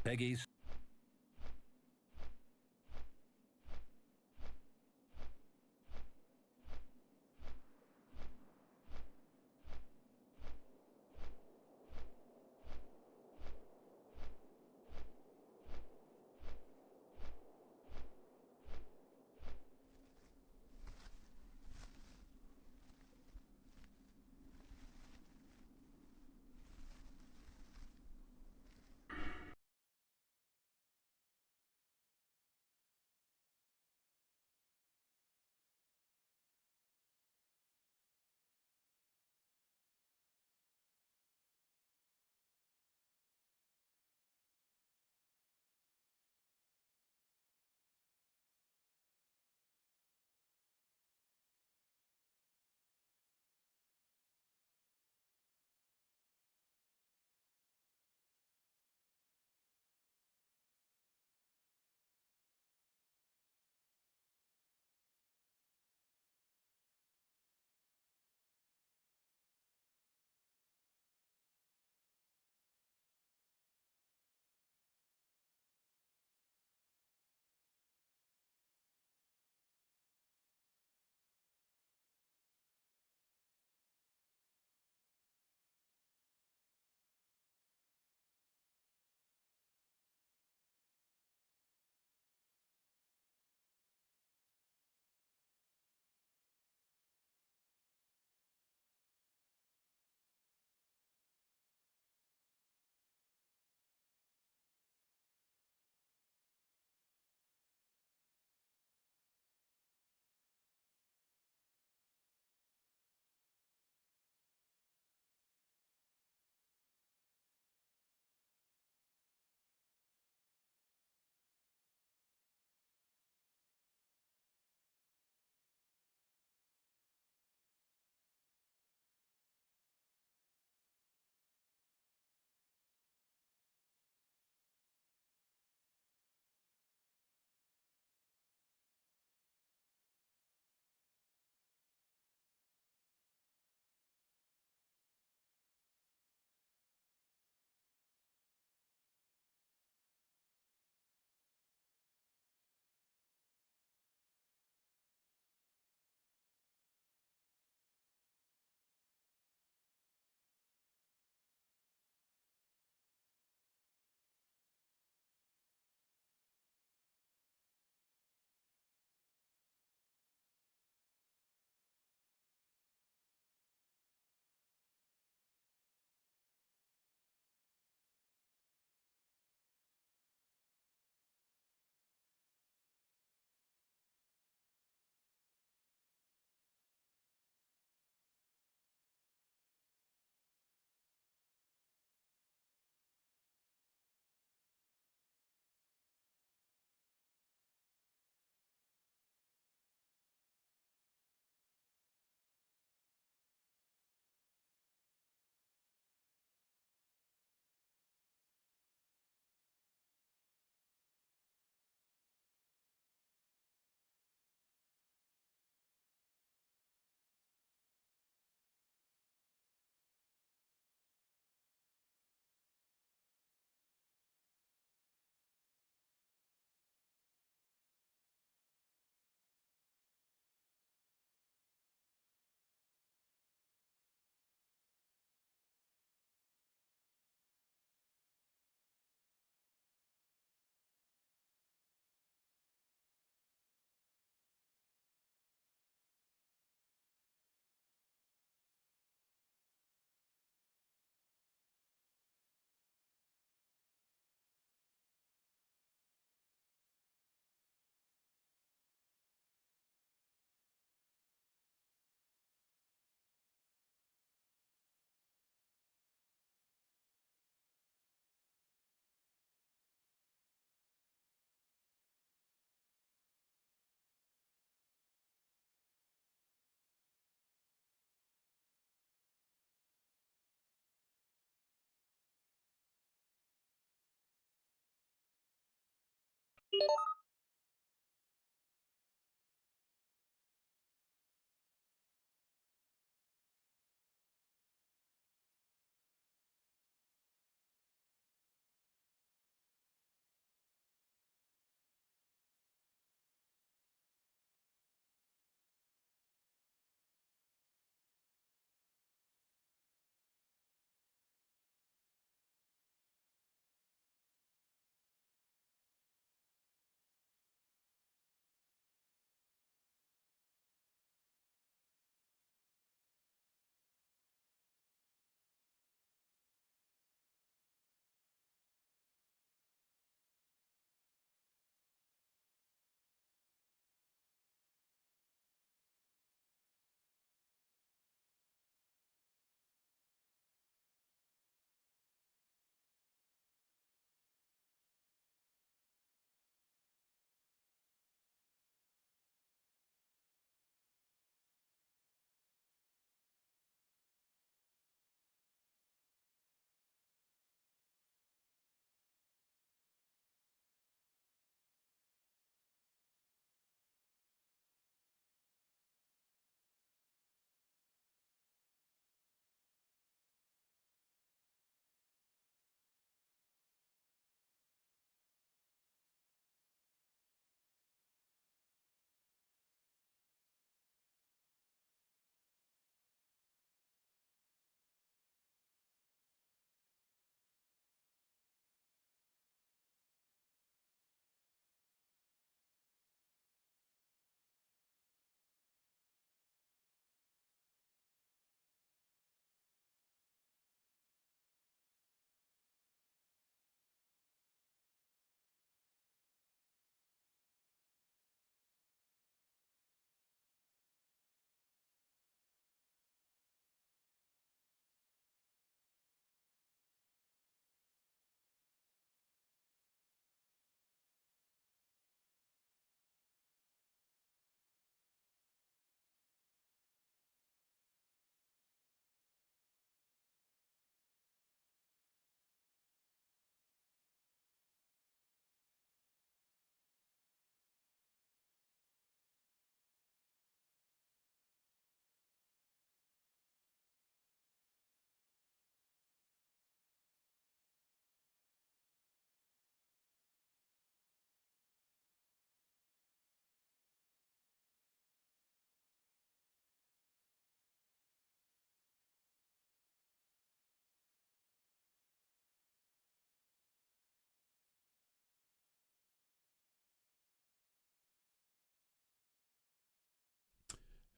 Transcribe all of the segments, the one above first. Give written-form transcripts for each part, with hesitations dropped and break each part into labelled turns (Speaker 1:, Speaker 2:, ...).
Speaker 1: Peggy's.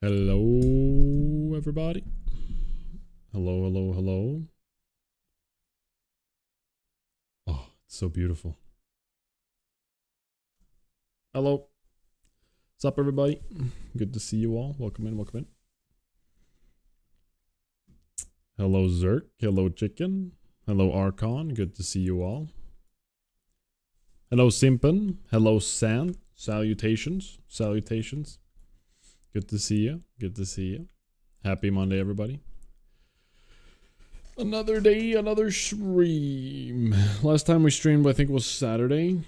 Speaker 1: Hello, everybody. Hello, hello, hello. Oh, it's so beautiful. Hello. What's up, everybody? Good to see you all. Welcome in, welcome in. Hello, Zerk. Hello, Chicken. Hello, Archon. Good to see you all. Hello, Simpen. Hello, Sand. Salutations. Salutations. Good to see you. Good to see you. Happy Monday, everybody. Another day, another stream. Last time we streamed, I think, was Saturday.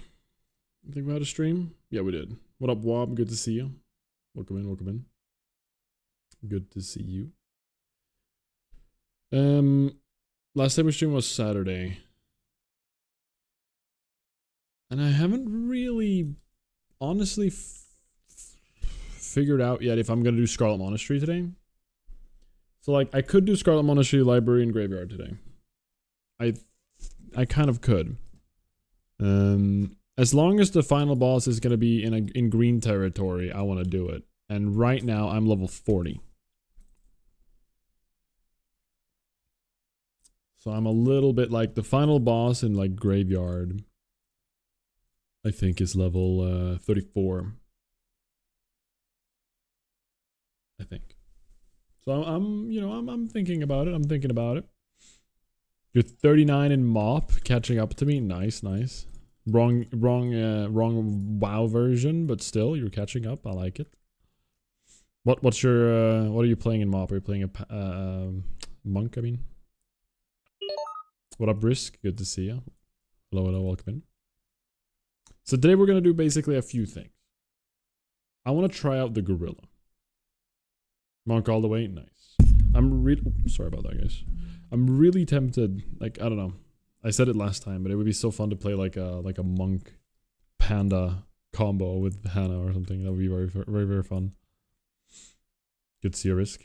Speaker 1: I think we had a stream. Yeah, we did. What up, Wob? Good to see you. Welcome in, welcome in. Good to see you. Last time we streamed was Saturday. And I haven't really, honestly, figured out yet if I'm going to do Scarlet Monastery today. So, like, I could do Scarlet Monastery, Library, and Graveyard today. I kind of could. As long as the final boss is going to be in green territory, I want to do it. And right now, I'm level 40. So I'm a little bit like the final boss in like Graveyard. I think is level 34. I think. So I'm thinking about it. I'm thinking about it. You're 39 in Mop, catching up to me. Nice, nice. Wrong WoW version, but still, you're catching up. I like it. What's your what are you playing in Mop? Are you playing a monk? I mean. What up, Brisk? Good to see you. Hello, hello, welcome in. So today we're gonna do basically a few things. I want to try out the gorilla. Monk all the way, nice. Sorry about that, guys. I'm really tempted. Like, I don't know. I said it last time, but it would be so fun to play like a monk panda combo with Hannah or something. That would be very, very, very fun. Good to see you, Risk.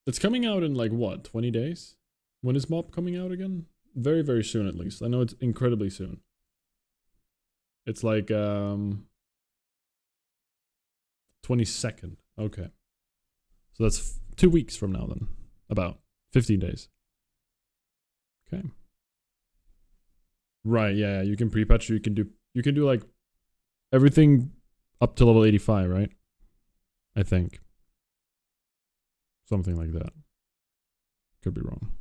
Speaker 1: It's coming out in like what, 20 days? When is Mop coming out again? Very, very soon at least. I know it's incredibly soon. It's like 22nd. Okay. So that's 2 weeks from now then. About 15 days. Okay. Right, yeah, you can pre-patch, you can do like everything up to level 85, right? I think. Something like that. Could be wrong.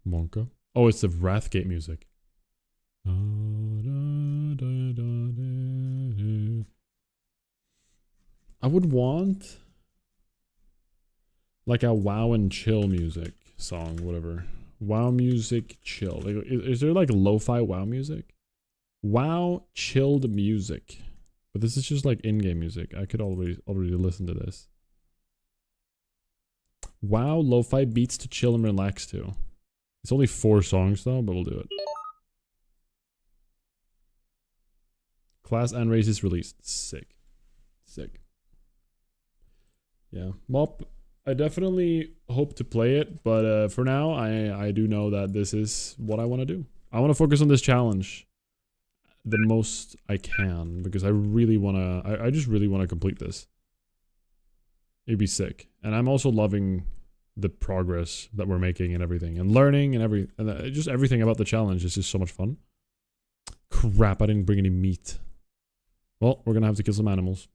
Speaker 1: Monka. Oh, it's the Wrathgate music. I would want like a WoW and chill music song, whatever. WoW music chill. Like, is there like lo-fi WoW music? WoW chilled music. But this is just like in-game music. I could already listen to this. WoW lo-fi beats to chill and relax to. It's only 4 songs though, but we'll do it. Class and races released. Sick. Sick. Yeah. Mop, I definitely hope to play it, but for now, I do know that this is what I want to do. I want to focus on this challenge the most I can because I really want to, I just really want to complete this. It'd be sick. And I'm also loving the progress that we're making and everything and learning and just everything about the challenge is just so much fun. Crap, I didn't bring any meat. Well, we're going to have to kill some animals.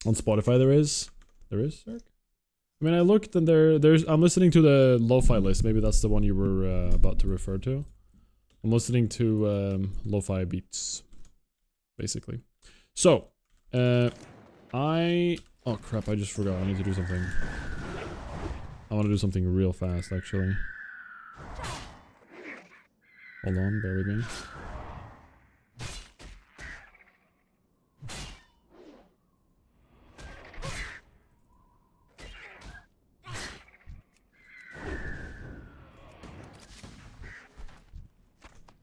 Speaker 1: On Spotify there is, Zerk? I mean, I looked and I'm listening to the lo-fi list. Maybe that's the one you were about to refer to. I'm listening to lo-fi beats, basically. So, oh crap, I just forgot. I need to do something. I want to do something real fast, actually. Hold on, bear with me.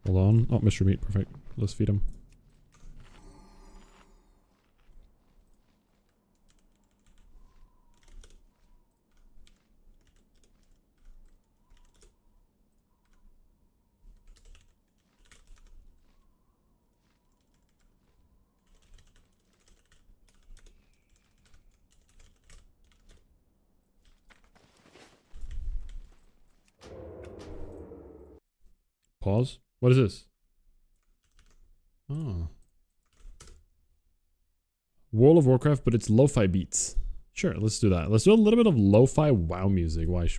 Speaker 1: Hold on. Oh, Mr. Meat, perfect. Let's feed him. Pause. What is this? Oh. World of Warcraft, but it's lo-fi beats. Sure, let's do that. Let's do a little bit of lo-fi WoW music. Like,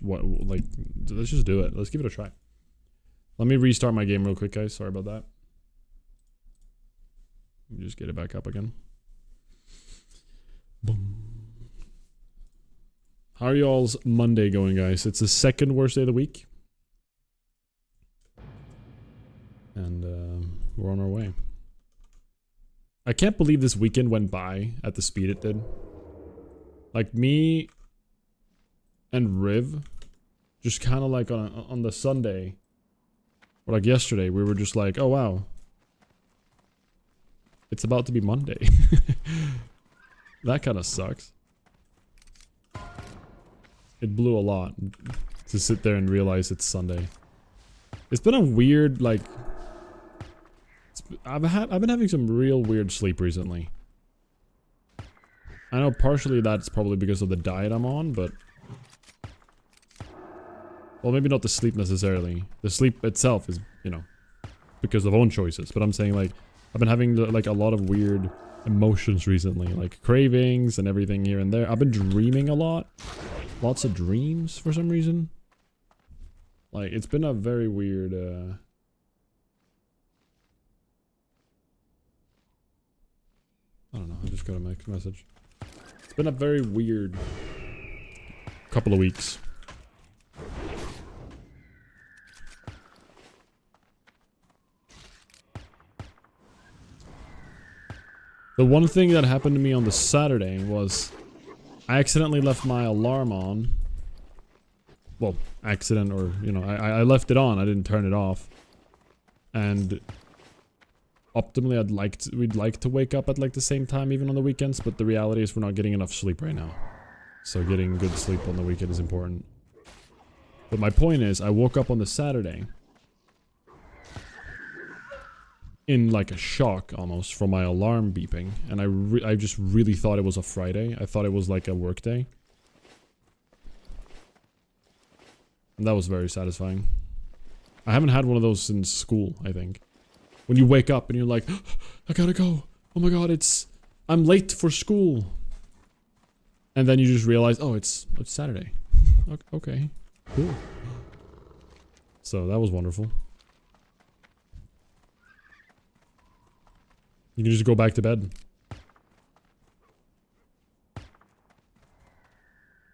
Speaker 1: let's just do it. Let's give it a try. Let me restart my game real quick, guys. Sorry about that. Let me just get it back up again. Boom. How are y'all's Monday going, guys? It's the second worst day of the week. And we're on our way. I can't believe this weekend went by at the speed it did. Like me and Riv, just kind of like on the Sunday, or like yesterday, we were just like, oh wow, it's about to be Monday. That kind of sucks. It blew a lot to sit there and realize it's Sunday. It's been a weird, like, I've been having some real weird sleep recently. I know partially that's probably because of the diet I'm on, but well, maybe not the sleep necessarily. The sleep itself is, you know, because of own choices. But I'm saying, like, I've been having like a lot of weird emotions recently, like cravings and everything here and there. I've been dreaming a lot. Lots of dreams for some reason. Like, it's been a very weird, I don't know, I just got a message. It's been a very weird couple of weeks. The one thing that happened to me on the Saturday was I accidentally left my alarm on. Well, accident, or, you know, I left it on. I didn't turn it off. And optimally, we'd like to wake up at like the same time even on the weekends, but the reality is we're not getting enough sleep right now. So getting good sleep on the weekend is important. But my point is, I woke up on the Saturday in like a shock almost from my alarm beeping, and I just really thought it was a Friday. I thought it was like a work day. And that was very satisfying. I haven't had one of those since school, I think. When you wake up and you're like, I gotta go. Oh my god, I'm late for school. And then you just realize, oh, it's Saturday. Okay, cool. So that was wonderful. You can just go back to bed.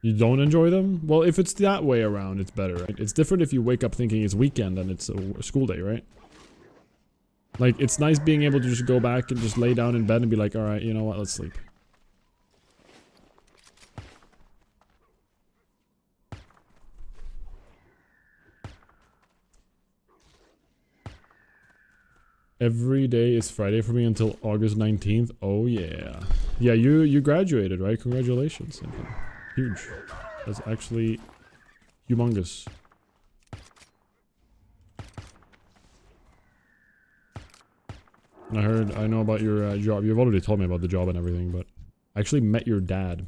Speaker 1: You don't enjoy them? Well, if it's that way around, it's better, right? It's different if you wake up thinking it's weekend and it's a school day, right? Like, it's nice being able to just go back and just lay down in bed and be like, alright, you know what, let's sleep. Every day is Friday for me until August 19th. Oh yeah. Yeah, you graduated, right? Congratulations. Huge. That's actually humongous. And I know about your job. You've already told me about the job and everything, but I actually met your dad.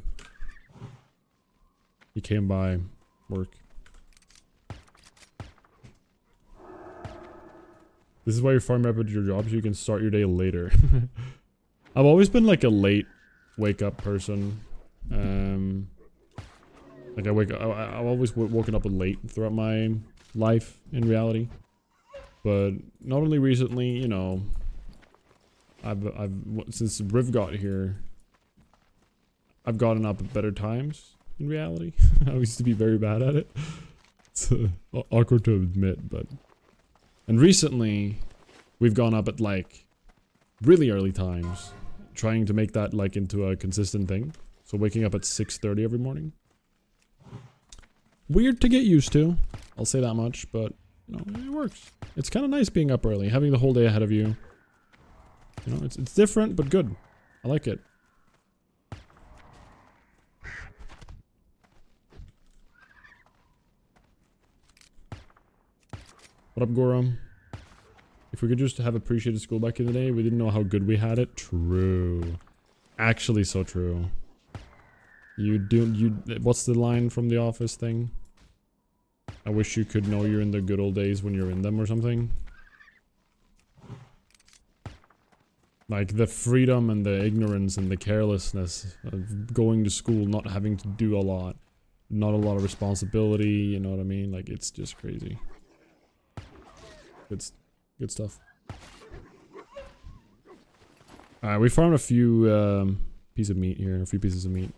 Speaker 1: He came by work. This is why you're farm rep at your job, so you can start your day later. I've always been like a late wake up person. Like I've always woken up late throughout my life in reality. But not only recently, you know, since Riv got here, I've gotten up at better times in reality. I used to be very bad at it. It's awkward to admit, but. And recently, we've gone up at like really early times, trying to make that like into a consistent thing. So waking up at 6:30 every morning. Weird to get used to, I'll say that much, but you know, it works. It's kind of nice being up early, having the whole day ahead of you. You know, it's different, but good. I like it. What up, Gorum? If we could just have appreciated school back in the day, we didn't know how good we had it. True. Actually, so true. What's the line from The Office thing? I wish you could know you're in the good old days when you're in them or something. Like the freedom and the ignorance and the carelessness of going to school, not having to do a lot, not a lot of responsibility, you know what I mean? Like it's just crazy. Good stuff. Alright, we farmed a few pieces of meat here, a few pieces of meat.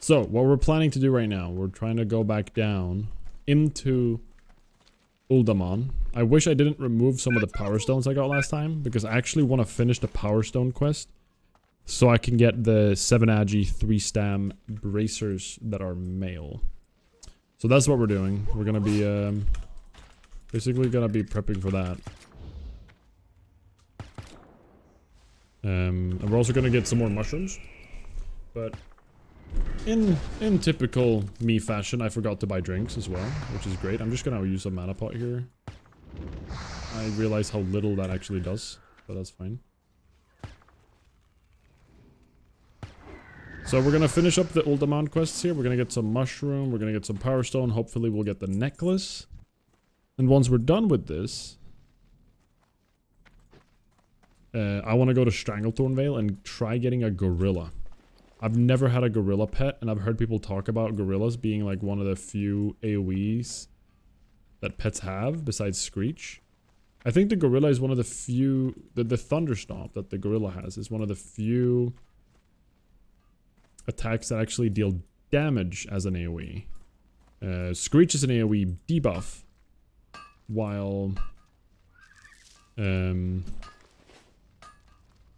Speaker 1: So, what we're planning to do right now, we're trying to go back down into Uldaman. I wish I didn't remove some of the power stones I got last time, because I actually want to finish the power stone quest so I can get the 7 agi 3 stam bracers that are male. So that's what we're doing. We're gonna be basically gonna be prepping for that. And we're also gonna get some more mushrooms, but in typical me fashion, I forgot to buy drinks as well, which is great. I'm just gonna use a mana pot here. I realize how little that actually does, but that's fine. So we're gonna finish up the Uldaman quests here. We're gonna get some mushroom, we're gonna get some power stone, hopefully we'll get the necklace. And once we're done with this, I want to go to Stranglethorn Vale and try getting a gorilla. I've never had a gorilla pet, and I've heard people talk about gorillas being like one of the few AoEs that pets have, besides Screech. I think the gorilla is one of the few... The Thunder Stomp that the gorilla has is one of the few attacks that actually deal damage as an AoE. Screech is an AoE debuff, while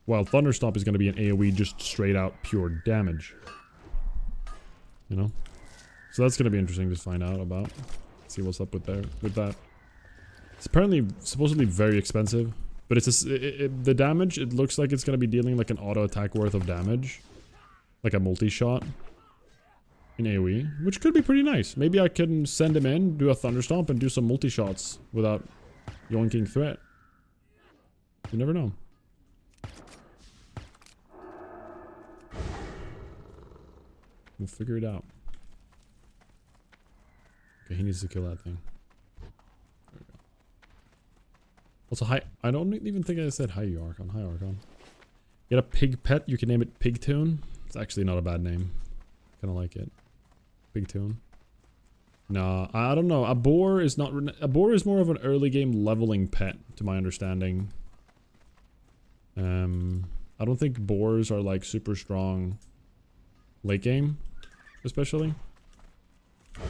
Speaker 1: Thunderstomp is going to be an AoE just straight out pure damage. You know? So that's going to be interesting to find out about. See what's up with that. It's apparently supposedly very expensive, but it's the damage, it looks like it's going to be dealing like an auto attack worth of damage. Like a multi-shot in AoE, which could be pretty nice. Maybe I can send him in, do a Thunderstomp, and do some multi-shots without yoinking threat. You never know. We'll figure it out. Okay, he needs to kill that thing. There we go. Also, hi. I don't even think I said hi, Archon. Hi, Archon. Get a pig pet. You can name it Pigtoon. It's actually not a bad name. Kind of like it. Pigtoon. Nah, I don't know. A boar is not. A boar is more of an early game leveling pet, to my understanding. I don't think boars are like super strong late game, especially. I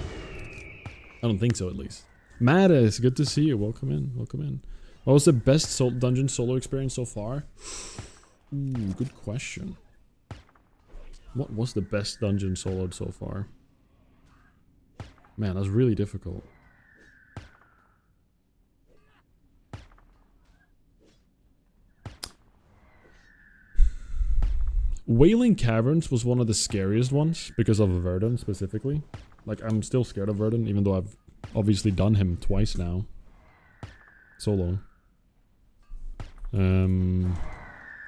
Speaker 1: don't think so, at least. Mattis, good to see you. Welcome in. Welcome in. What was the best dungeon solo experience so far? Ooh, good question. What was the best dungeon soloed so far? Man, that's really difficult. Wailing Caverns was one of the scariest ones because of Verdun specifically. Like, I'm still scared of Verdun, even though I've obviously done him twice now. Solo. Wailing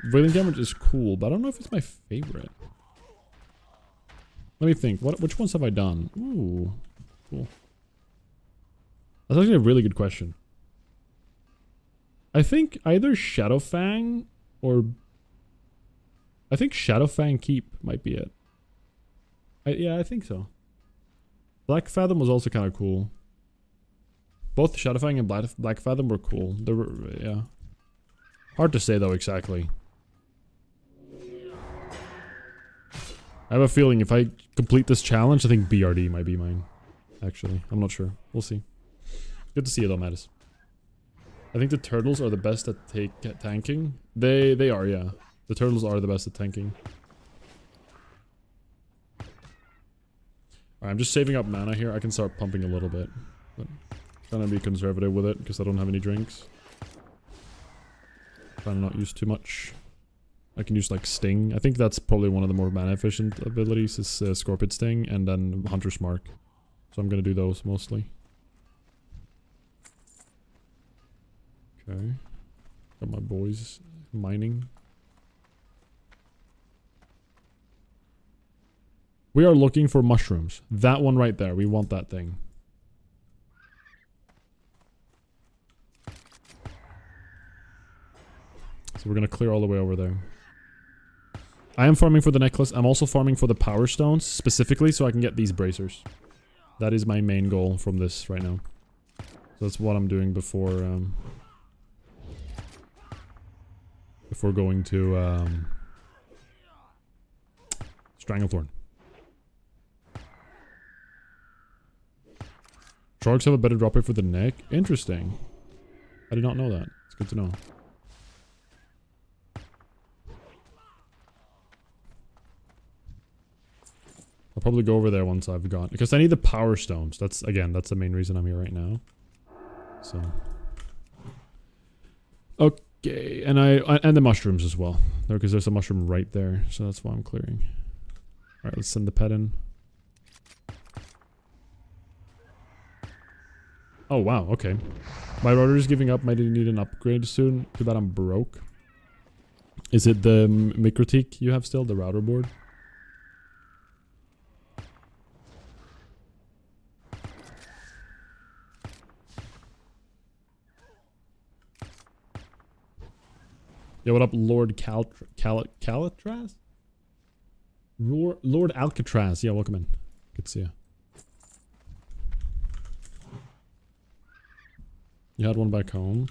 Speaker 1: Caverns is cool, but I don't know if it's my favorite. Let me think. Which ones have I done? Ooh, cool. That's actually a really good question. I think either Shadowfang or... I think Shadowfang Keep might be it. Yeah, I think so. Black Fathom was also kind of cool. Both Shadowfang and Black Fathom were cool. They were, yeah. Hard to say though exactly. I have a feeling if I complete this challenge, I think BRD might be mine. Actually, I'm not sure. We'll see. Good to see you though, Mattis. I think the turtles are the best at tanking. They are, yeah. The turtles are the best at tanking. Alright, I'm just saving up mana here. I can start pumping a little bit. But trying to be conservative with it because I don't have any drinks. Trying to not use too much. I can use like Sting. I think that's probably one of the more mana efficient abilities is Scorpion Sting and then Hunter's Mark. So I'm gonna do those mostly. Okay. Got my boys mining. We are looking for mushrooms. That one right there. We want that thing. So we're gonna clear all the way over there. I am farming for the necklace. I'm also farming for the power stones, specifically so I can get these bracers. That is my main goal from this right now. So that's what I'm doing before going to Stranglethorn. Sharks have a better drop rate for the neck? Interesting. I did not know that. It's good to know. I'll probably go over there once I've got... Because I need the power stones. That's, again, that's the main reason I'm here right now. So... Okay, and and the mushrooms as well. Because there's a mushroom right there, so that's why I'm clearing. Alright, let's send the pet in. Oh, wow, okay. My router is giving up. Might need an upgrade soon. Too bad I'm broke. Is it the Mikrotik you have still? The router board? Yo, what up, Lord Calatraz? Lord Alcatraz. Yeah, welcome in. Good to see you. You had one back home.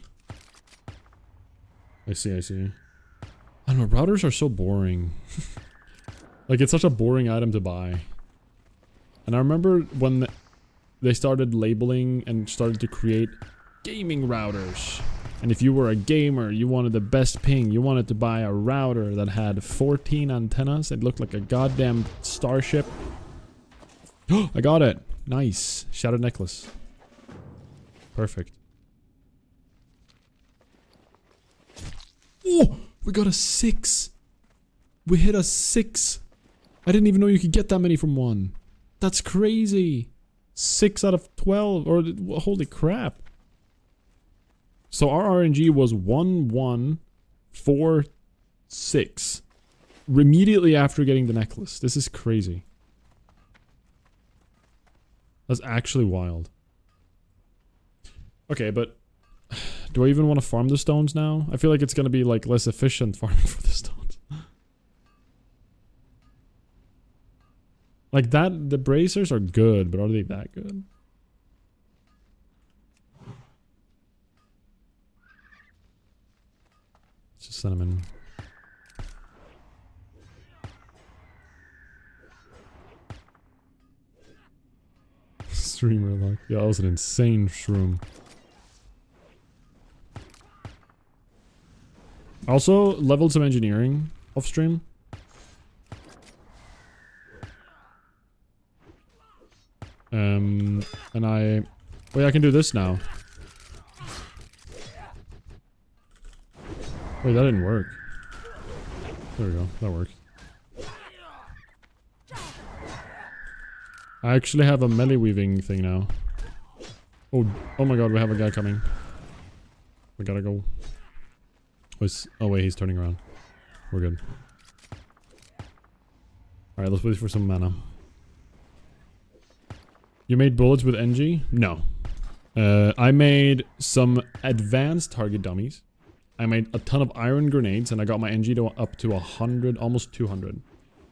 Speaker 1: I see, I see. I don't know, routers are so boring. Like, it's such a boring item to buy. And I remember when they started labeling and started to create gaming routers. And if you were a gamer, you wanted the best ping, you wanted to buy a router that had 14 antennas. It looked like a goddamn starship. I got it. Nice. Shattered necklace. Perfect. Oh, we got a 6. We hit a 6. I didn't even know you could get that many from one. That's crazy. 6 out of 12. Or, holy crap. So our RNG was 1, 1, 4, 6. Immediately after getting the necklace. This is crazy. That's actually wild. Okay, but do I even want to farm the stones now? I feel like it's going to be like less efficient farming for the stones. Like that, the bracers are good, but are they that good? Let's just send them in. Streamer luck. Yeah, that was an insane shroom. Also, leveled some engineering off stream. And wait, I can do this now. Wait, that didn't work. There we go, that worked. I actually have a melee weaving thing now. Oh my god, we have a guy coming. We gotta go. Oh wait, he's turning around. We're good. Alright, let's wait for some mana. You made bullets with NG? No. I made some advanced target dummies. I made a ton of iron grenades and I got my NG to up to 100, almost 200.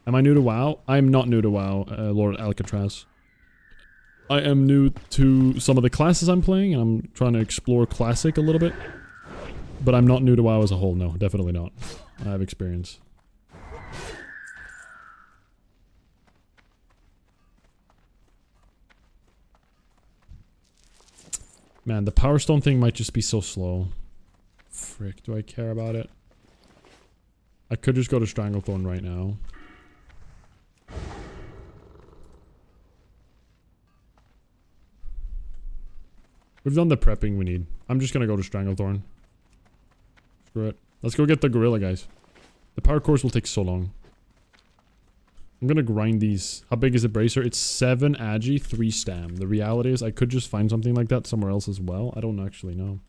Speaker 1: Am I new to WoW? I'm not new to WoW, Lord Alcatraz. I am new to some of the classes I'm playing and I'm trying to explore Classic a little bit. But I'm not new to WoW as a whole, no, definitely not. I have experience. Man, the Power Stone thing might just be so slow. Frick, do I care about it? I could just go to Stranglethorn right now. We've done the prepping we need. I'm just gonna go to Stranglethorn. Screw it. Let's go get the gorilla, guys. The power cores will take so long. I'm gonna grind these. How big is the bracer? It's 7 agi, 3 stam. The reality is I could just find something like that somewhere else as well. I don't actually know.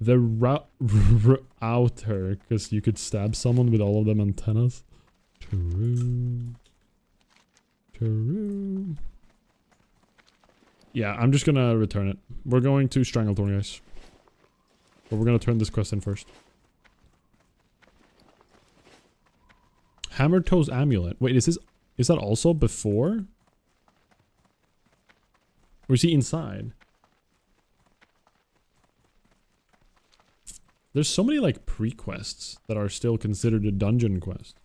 Speaker 1: The router, because you could stab someone with all of them antennas. True. Yeah, I'm just gonna return it. We're going to Stranglethorn, guys. But we're gonna turn this quest in first. Hammer Toes Amulet. Wait, is that also before? Or is he inside? There's so many like pre-quests that are still considered a dungeon quest.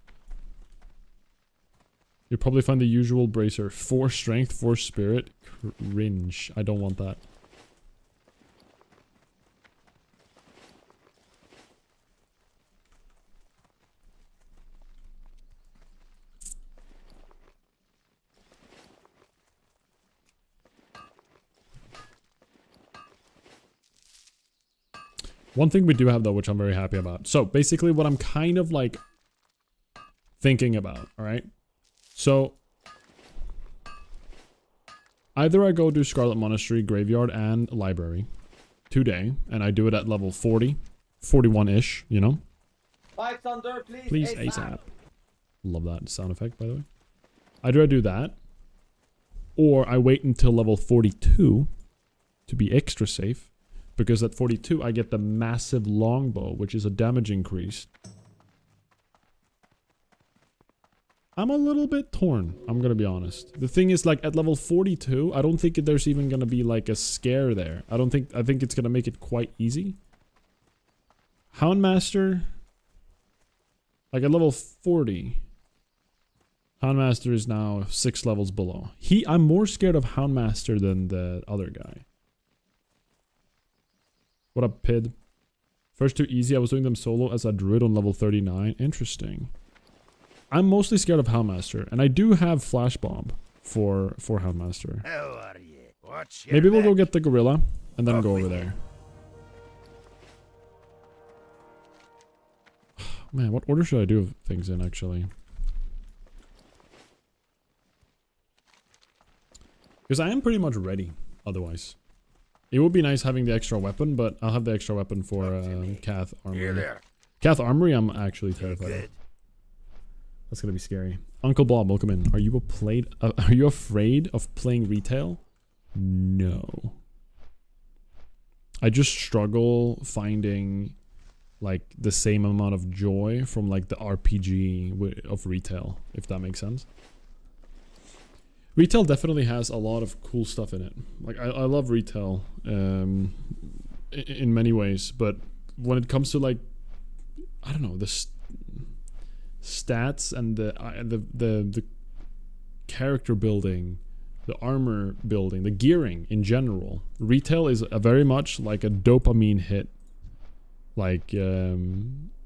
Speaker 1: You'll probably find the usual bracer. 4 strength, 4 spirit. Cringe. I don't want that. One thing we do have though, which I'm very happy about. So basically what I'm kind of like thinking about, alright? So either I go do Scarlet Monastery, Graveyard, and Library today, and I do it at level 40, 41-ish, you know? Please ASAP. Love that sound effect, by the way. Either I do that, or I wait until level 42 to be extra safe. Because at 42, I get the massive longbow, which is a damage increase. I'm a little bit torn, I'm gonna be honest. The thing is, like, at level 42, I don't think there's even gonna be, like, a scare there. I think it's gonna make it quite easy. Houndmaster, like, at level 40, Houndmaster is now 6 levels below. I'm more scared of Houndmaster than the other guy. What up, Pid? First 2 easy, I was doing them solo as a druid on level 39. Interesting. I'm mostly scared of Houndmaster, and I do have Flash Bomb for Houndmaster.
Speaker 2: How are you? What's your
Speaker 1: Maybe we'll go
Speaker 2: back?
Speaker 1: get the gorilla, and then go over there. Man, what order should I do things in, actually? Because I am pretty much ready, otherwise. It would be nice having the extra weapon, but I'll have the extra weapon for Cath Armory. Cath Armory, I'm actually terrified of. That's gonna be scary. Uncle Bob, welcome in. Are you afraid of playing retail? No. I just struggle finding like the same amount of joy from like the RPG of retail, if that makes sense. Retail definitely has a lot of cool stuff in it. Like, I love retail in many ways, but when it comes to, like, I don't know, the stats and the character building, the armor building, the gearing in general, retail is very much like a dopamine hit, like,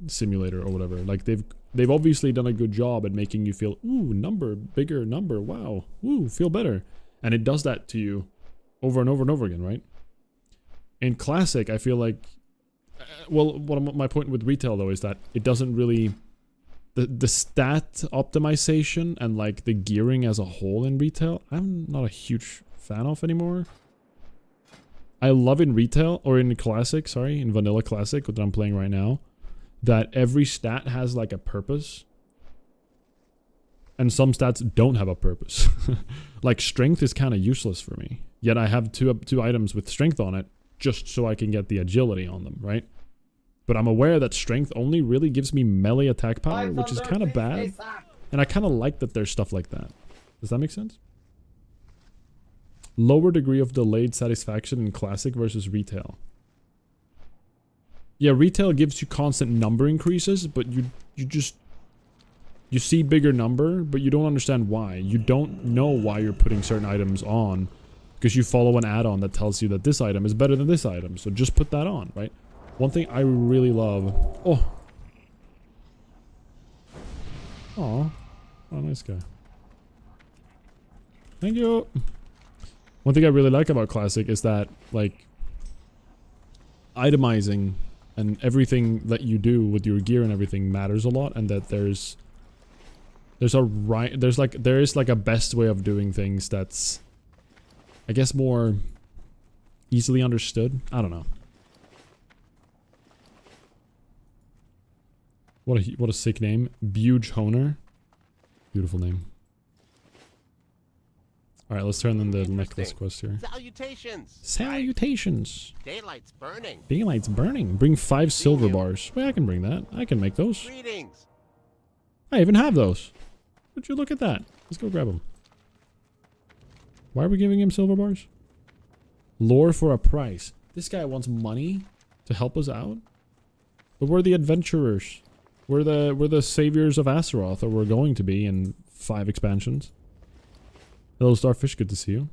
Speaker 1: simulator or whatever. Like, they've obviously done a good job at making you feel, ooh, number, bigger number, wow, ooh, feel better. And it does that to you over and over and over again, right? In Classic, I feel like, well, my point with retail, though, is that it doesn't really, the stat optimization and, like, the gearing as a whole in retail, I'm not a huge fan of anymore. I love in retail, or in Classic, sorry, in Vanilla Classic, what I'm playing right now, that every stat has like a purpose. And some stats don't have a purpose. Like strength is kind of useless for me. Yet I have two items with strength on it just so I can get the agility on them, right? But I'm aware that strength only really gives me melee attack power, which is kind of bad. And I kind of like that there's stuff like that. Does that make sense? Lower degree of delayed satisfaction in Classic versus retail. Yeah, retail gives you constant number increases, but you see bigger number, but you don't understand why. You don't know why you're putting certain items on because you follow an add-on that tells you that this item is better than this item. So just put that on, right? One thing I really love. Oh, nice guy. Thank you. One thing I really like about Classic is that, like, itemizing and everything that you do with your gear and everything matters a lot, and that there is like a best way of doing things that's, I guess, more easily understood. I don't know. What a sick name, Buge Honer. Beautiful name. All right, let's turn in the necklace quest here.
Speaker 2: Salutations.
Speaker 1: Salutations.
Speaker 2: Daylight's burning.
Speaker 1: Daylight's burning. Bring 5 silver bars. Well, I can bring that. I can make those.
Speaker 2: Greetings.
Speaker 1: I even have those. Would you look at that? Let's go grab them. Why are we giving him silver bars? Lore for a price. This guy wants money to help us out. But we're the adventurers. We're the saviors of Azeroth, or we're going to be in 5 expansions. Hello, Starfish. Good to see you.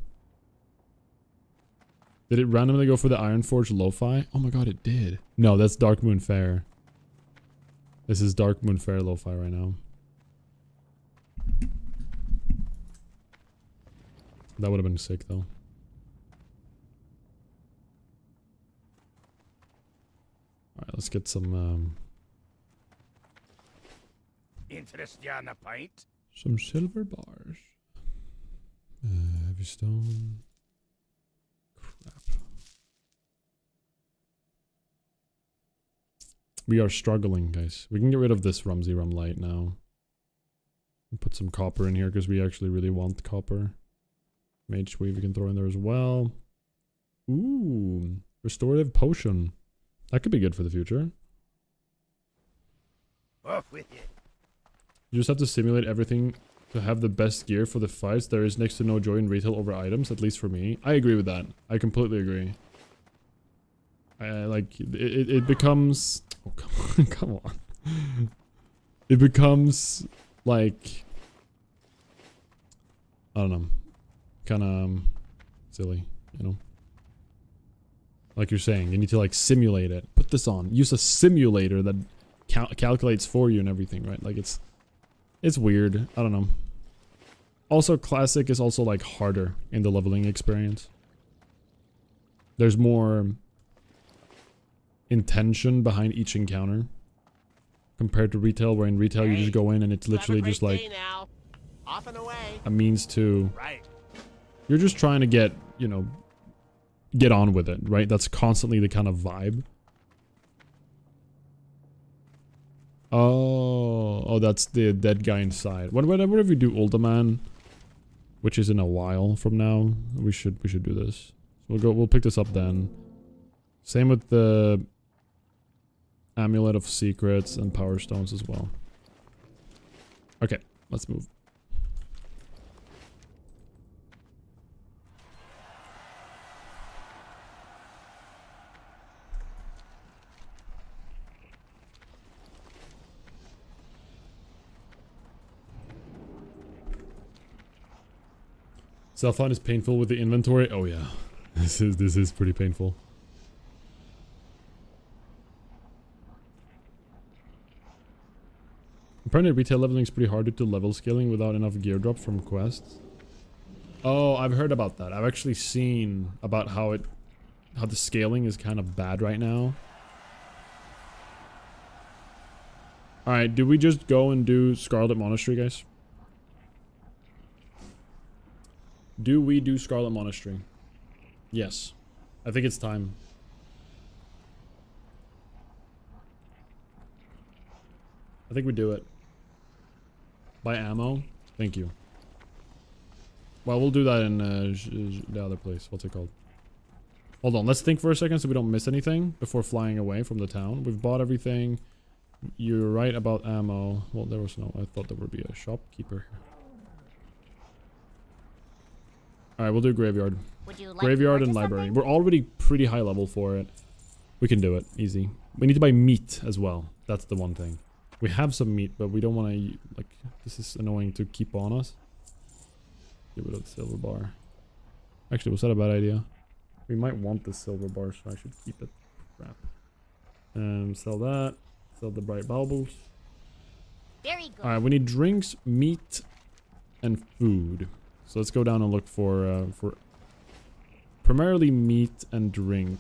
Speaker 1: Did it randomly go for the Ironforge Lo-Fi? Oh my god, it did. No, that's Darkmoon Faire. This is Darkmoon Faire Lo-Fi right now. That would have been sick, though. Alright, let's get some,
Speaker 2: Interest you on a pint?
Speaker 1: some silver bars. Heavy stone. Crap. We are struggling, guys. We can get rid of this Rumsey Rum Light now. And put some copper in here because we actually really want copper. Mage Weave we can throw in there as well. Ooh, restorative potion. That could be good for the future.
Speaker 2: Off with you.
Speaker 1: You just have to simulate everything to have the best gear for the fights. There is next to no joy in retail over items, at least for me. I agree with that. I completely agree. Like, it becomes... Oh, come on. Come on. It becomes, like... I don't know. Kind of silly, you know? Like you're saying, you need to, like, simulate it. Put this on. Use a simulator that calculates for you and everything, right? Like, it's weird. I don't know. Also, Classic is also, like, harder in the leveling experience. There's more intention behind each encounter compared to retail, where in retail you just go in and it's literally just like
Speaker 2: off and away.
Speaker 1: a means to...
Speaker 2: Right.
Speaker 1: You're just trying to get, you know, get on with it, right? That's constantly the kind of vibe. Oh, that's the dead guy inside. Whenever we do Uldaman, which is in a while from now, we should do this. We'll pick this up then. Same with the Amulet of Secrets and Power Stones as well. Okay, let's move. Self-find is painful with the inventory. Oh yeah, this is pretty painful. Apparently retail leveling is pretty hard due to level scaling without enough gear drops from quests. Oh, I've heard about that. I've actually seen about how the scaling is kind of bad right now. Alright, do we just go and do Scarlet Monastery, guys? Do we do Scarlet Monastery? Yes. I think it's time. I think we do it. Buy ammo? Thank you. Well, we'll do that in the other place. What's it called? Hold on, let's think for a second so we don't miss anything before flying away from the town. We've bought everything. You're right about ammo. Well, there was no... I thought there would be a shopkeeper. Alright, we'll do Graveyard.
Speaker 3: Would you like
Speaker 1: Graveyard and
Speaker 3: more to
Speaker 1: Library.
Speaker 3: something?
Speaker 1: We're already pretty high level for it. We can do it. Easy. We need to buy meat as well. That's the one thing. We have some meat, but we don't want to... Like, this is annoying to keep on us. Get rid of the silver bar. Actually, was that a bad idea? We might want the silver bar, so I should keep it. Crap. Sell that. Sell the bright baubles.
Speaker 3: Very good.
Speaker 1: Alright, we need drinks, meat, and food. So let's go down and look for primarily meat and drink.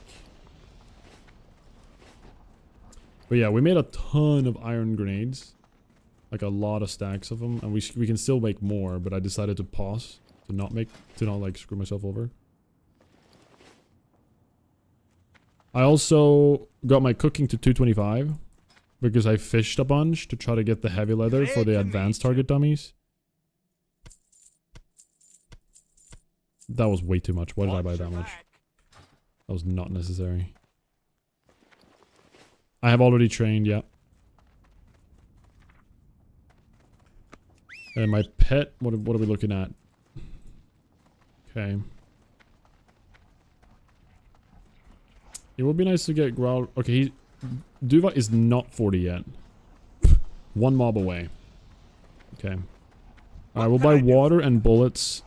Speaker 1: But yeah, we made a ton of iron grenades. Like a lot of stacks of them. And we can still make more, but I decided to pause. To not like screw myself over. I also got my cooking to 225. Because I fished a bunch to try to get the heavy leather for the advanced target dummies. That was way too much. Why did I buy that much? That was not necessary. I have already trained, yeah. And my pet, what are we looking at? Okay. It would be nice to get Growl. Okay, Duva is not 40 yet. One mob away. Okay. Alright, we'll buy water and bullets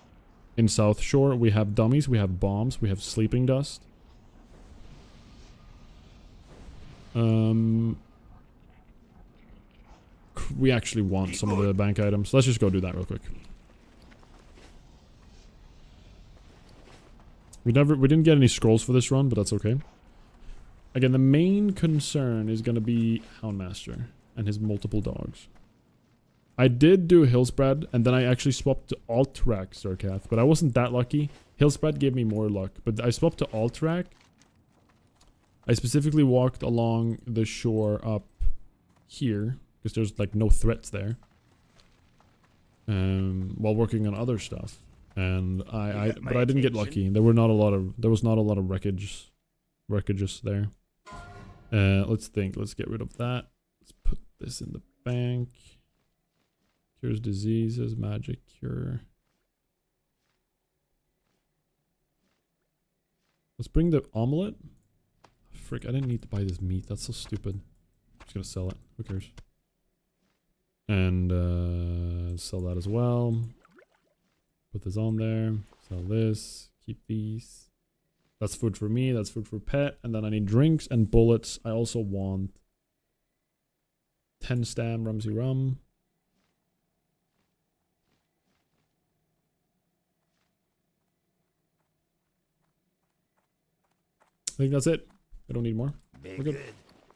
Speaker 1: in South Shore. We have dummies, we have bombs, we have sleeping dust. We actually want some of the bank items. Let's just go do that real quick. We didn't get any scrolls for this run, but that's okay. Again, the main concern is going to be Houndmaster and his multiple dogs. I did do Hillspread, and then I actually swapped to Alterac Starcath, but I wasn't that lucky. Hillspread gave me more luck, but I swapped to Alterac. I specifically walked along the shore up here, because there's like no threats there. While working on other stuff. And but I didn't get lucky. There was not a lot of wreckages there. Let's think. Let's get rid of that. Let's put this in the bank. Cures diseases, magic cure. Let's bring the omelet. Frick, I didn't need to buy this meat. That's so stupid. I'm just gonna sell it. Who cares? And sell that as well. Put this on there. Sell this. Keep these. That's food for me. That's food for pet. And then I need drinks and bullets. I also want 10 stam Rumsey Rum. I think that's it. I don't need more. We're good.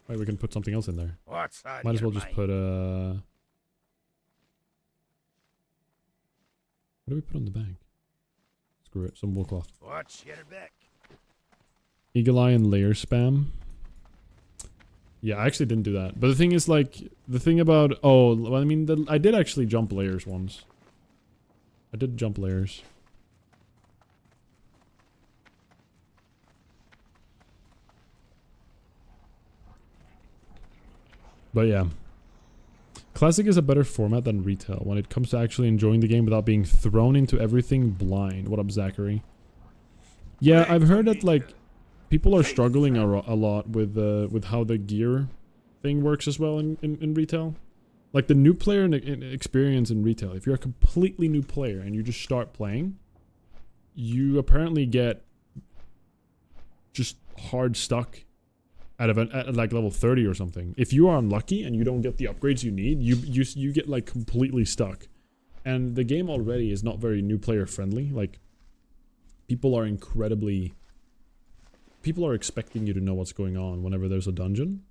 Speaker 1: Right, we can put something else in there. Might as well just put what do we put on the bank? Screw it, some wool cloth.
Speaker 2: Watch your back.
Speaker 1: Eagle Eye and layer spam. Yeah, I actually didn't do that. But the thing is, like, the thing about... Oh, well, I mean, I did actually jump layers once. I did jump layers. But yeah. Classic is a better format than retail when it comes to actually enjoying the game without being thrown into everything blind. What up, Zachary? Yeah, I've heard that, like, people are struggling a lot with how the gear thing works as well in retail. Like, the new player experience in retail, if you're a completely new player and you just start playing, you apparently get just hard stuck at like level 30 or something. If you are unlucky and you don't get the upgrades you need, you get like completely stuck. And the game already is not very new player friendly. Like, people are expecting you to know what's going on whenever there's a dungeon.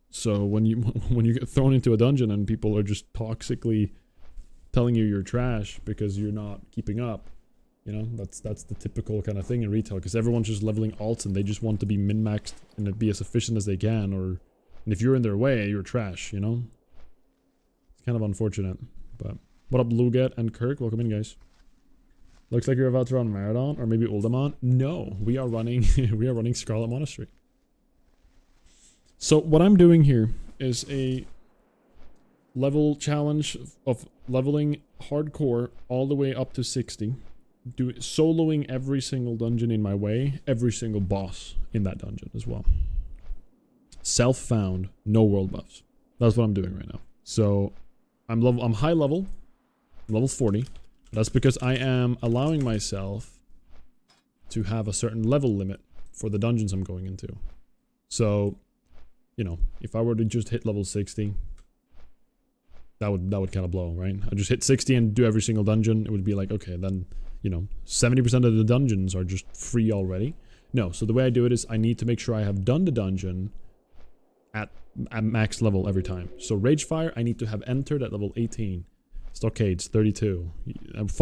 Speaker 1: So when you get thrown into a dungeon and people are just toxically telling you you're trash because you're not keeping up, you know, that's the typical kind of thing in retail, because everyone's just leveling alts and they just want to be min-maxed and be as efficient as they can, and if you're in their way, you're trash, you know? It's kind of unfortunate, but... What up, Luget and Kirk? Welcome in, guys. Looks like you're about to run Marathon, or maybe Uldaman. No, we are running Scarlet Monastery. So what I'm doing here is a level challenge of leveling hardcore all the way up to 60. Soloing every single dungeon in my way, every single boss in that dungeon as well. Self-found, no world buffs. That's what I'm doing right now. So I'm high level, level 40. That's because I am allowing myself to have a certain level limit for the dungeons I'm going into. So, you know, if I were to just hit level 60, that would kind of blow, right? I just hit 60 and do every single dungeon. It would be like, okay, then, you know, 70% of the dungeons are just free already. No, so the way I do it is I need to make sure I have done the dungeon at max level every time. So Ragefire, I need to have entered at level 18. Stockades, 32.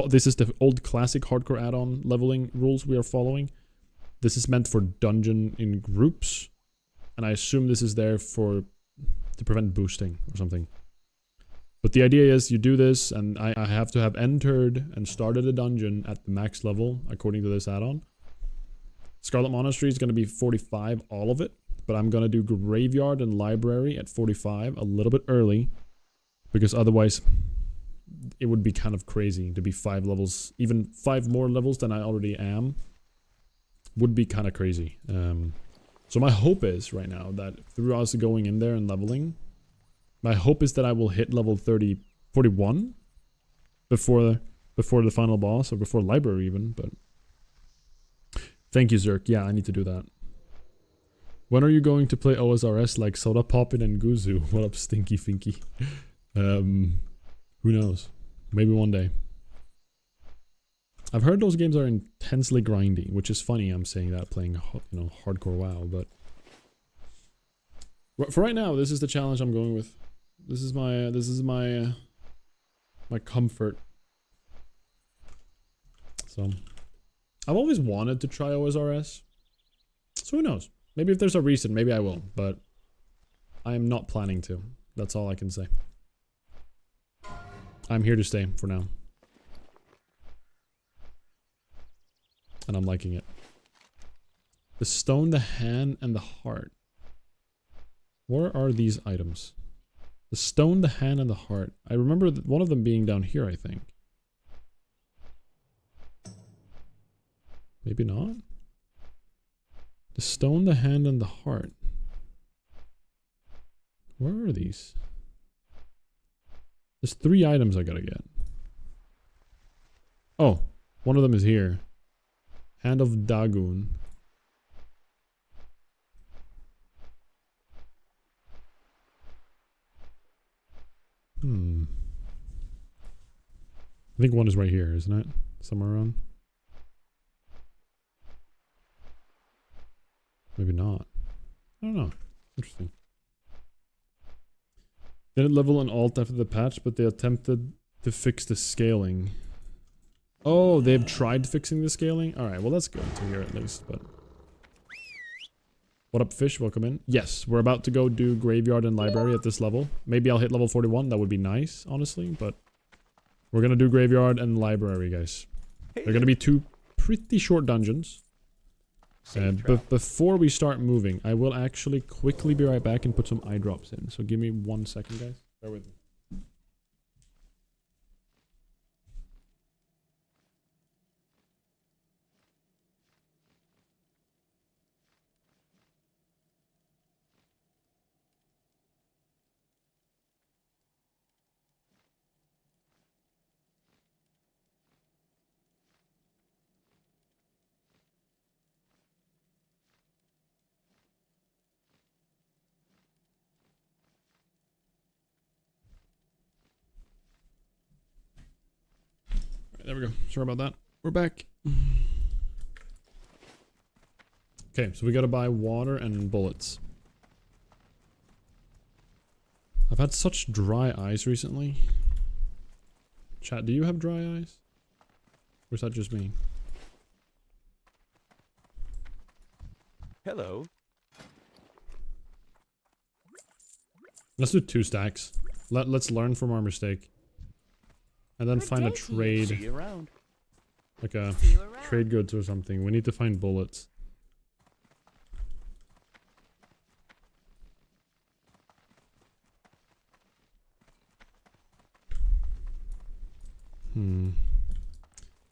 Speaker 1: This is the old classic hardcore add-on leveling rules we are following. This is meant for dungeon in groups, and I assume this is there to prevent boosting or something. But the idea is you do this, and I have to have entered and started a dungeon at the max level according to this add-on. Scarlet Monastery is going to be 45, all of it, but I'm going to do Graveyard and Library at 45 a little bit early, because otherwise it would be kind of crazy to be 5 levels, even 5 more levels than I already am. Would be kind of crazy. So my hope is right now that through us going in there and leveling, my hope is that I will hit level 41 before the final boss or before library even. But thank you, Zerk. Yeah, I need to do that. When are you going to play OSRS like Soda Poppin and Guzu? What up, Stinky Finky? Who knows? Maybe one day. I've heard those games are intensely grindy, which is funny. I'm saying that playing, you know, hardcore WoW, but for right now, this is the challenge I'm going with. This is my my comfort. So, I've always wanted to try OSRS. So who knows? Maybe if there's a reason, maybe I will, but I am not planning to. That's all I can say. I'm here to stay for now. And I'm liking it. The stone, the hand, and the heart. Where are these items? The stone, the hand, and the heart. I remember one of them being down here, I think. Maybe not. The stone, the hand, and the heart. Where are these? There's 3 items I gotta get. Oh, one of them is here. Hand of Dagon. I think one is right here, isn't it? Somewhere around. Maybe not. I don't know. Interesting. Didn't level an alt after the patch, but they attempted to fix the scaling. Oh, they've tried fixing the scaling? Alright, well that's good to hear at least, but... What up, Fish? Welcome in. Yes, we're about to go do Graveyard and Library at this level. Maybe I'll hit level 41, that would be nice, honestly, but... We're gonna do Graveyard and Library, guys. They're gonna be 2 pretty short dungeons. But before we start moving, I will actually quickly be right back and put some eye drops in. So give me 1 second, guys. Bear with me. There we go. Sorry about that. We're back. Okay, so we gotta buy water and bullets. I've had such dry eyes recently. Chat, do you have dry eyes? Or is that just me?
Speaker 4: Hello.
Speaker 1: Let's do 2 stacks. Let's learn from our mistake. And then
Speaker 3: Good
Speaker 1: find a
Speaker 3: day to you.
Speaker 1: trade.
Speaker 4: See you around.
Speaker 1: Like a
Speaker 3: See you around.
Speaker 1: trade goods or something. We need to find bullets.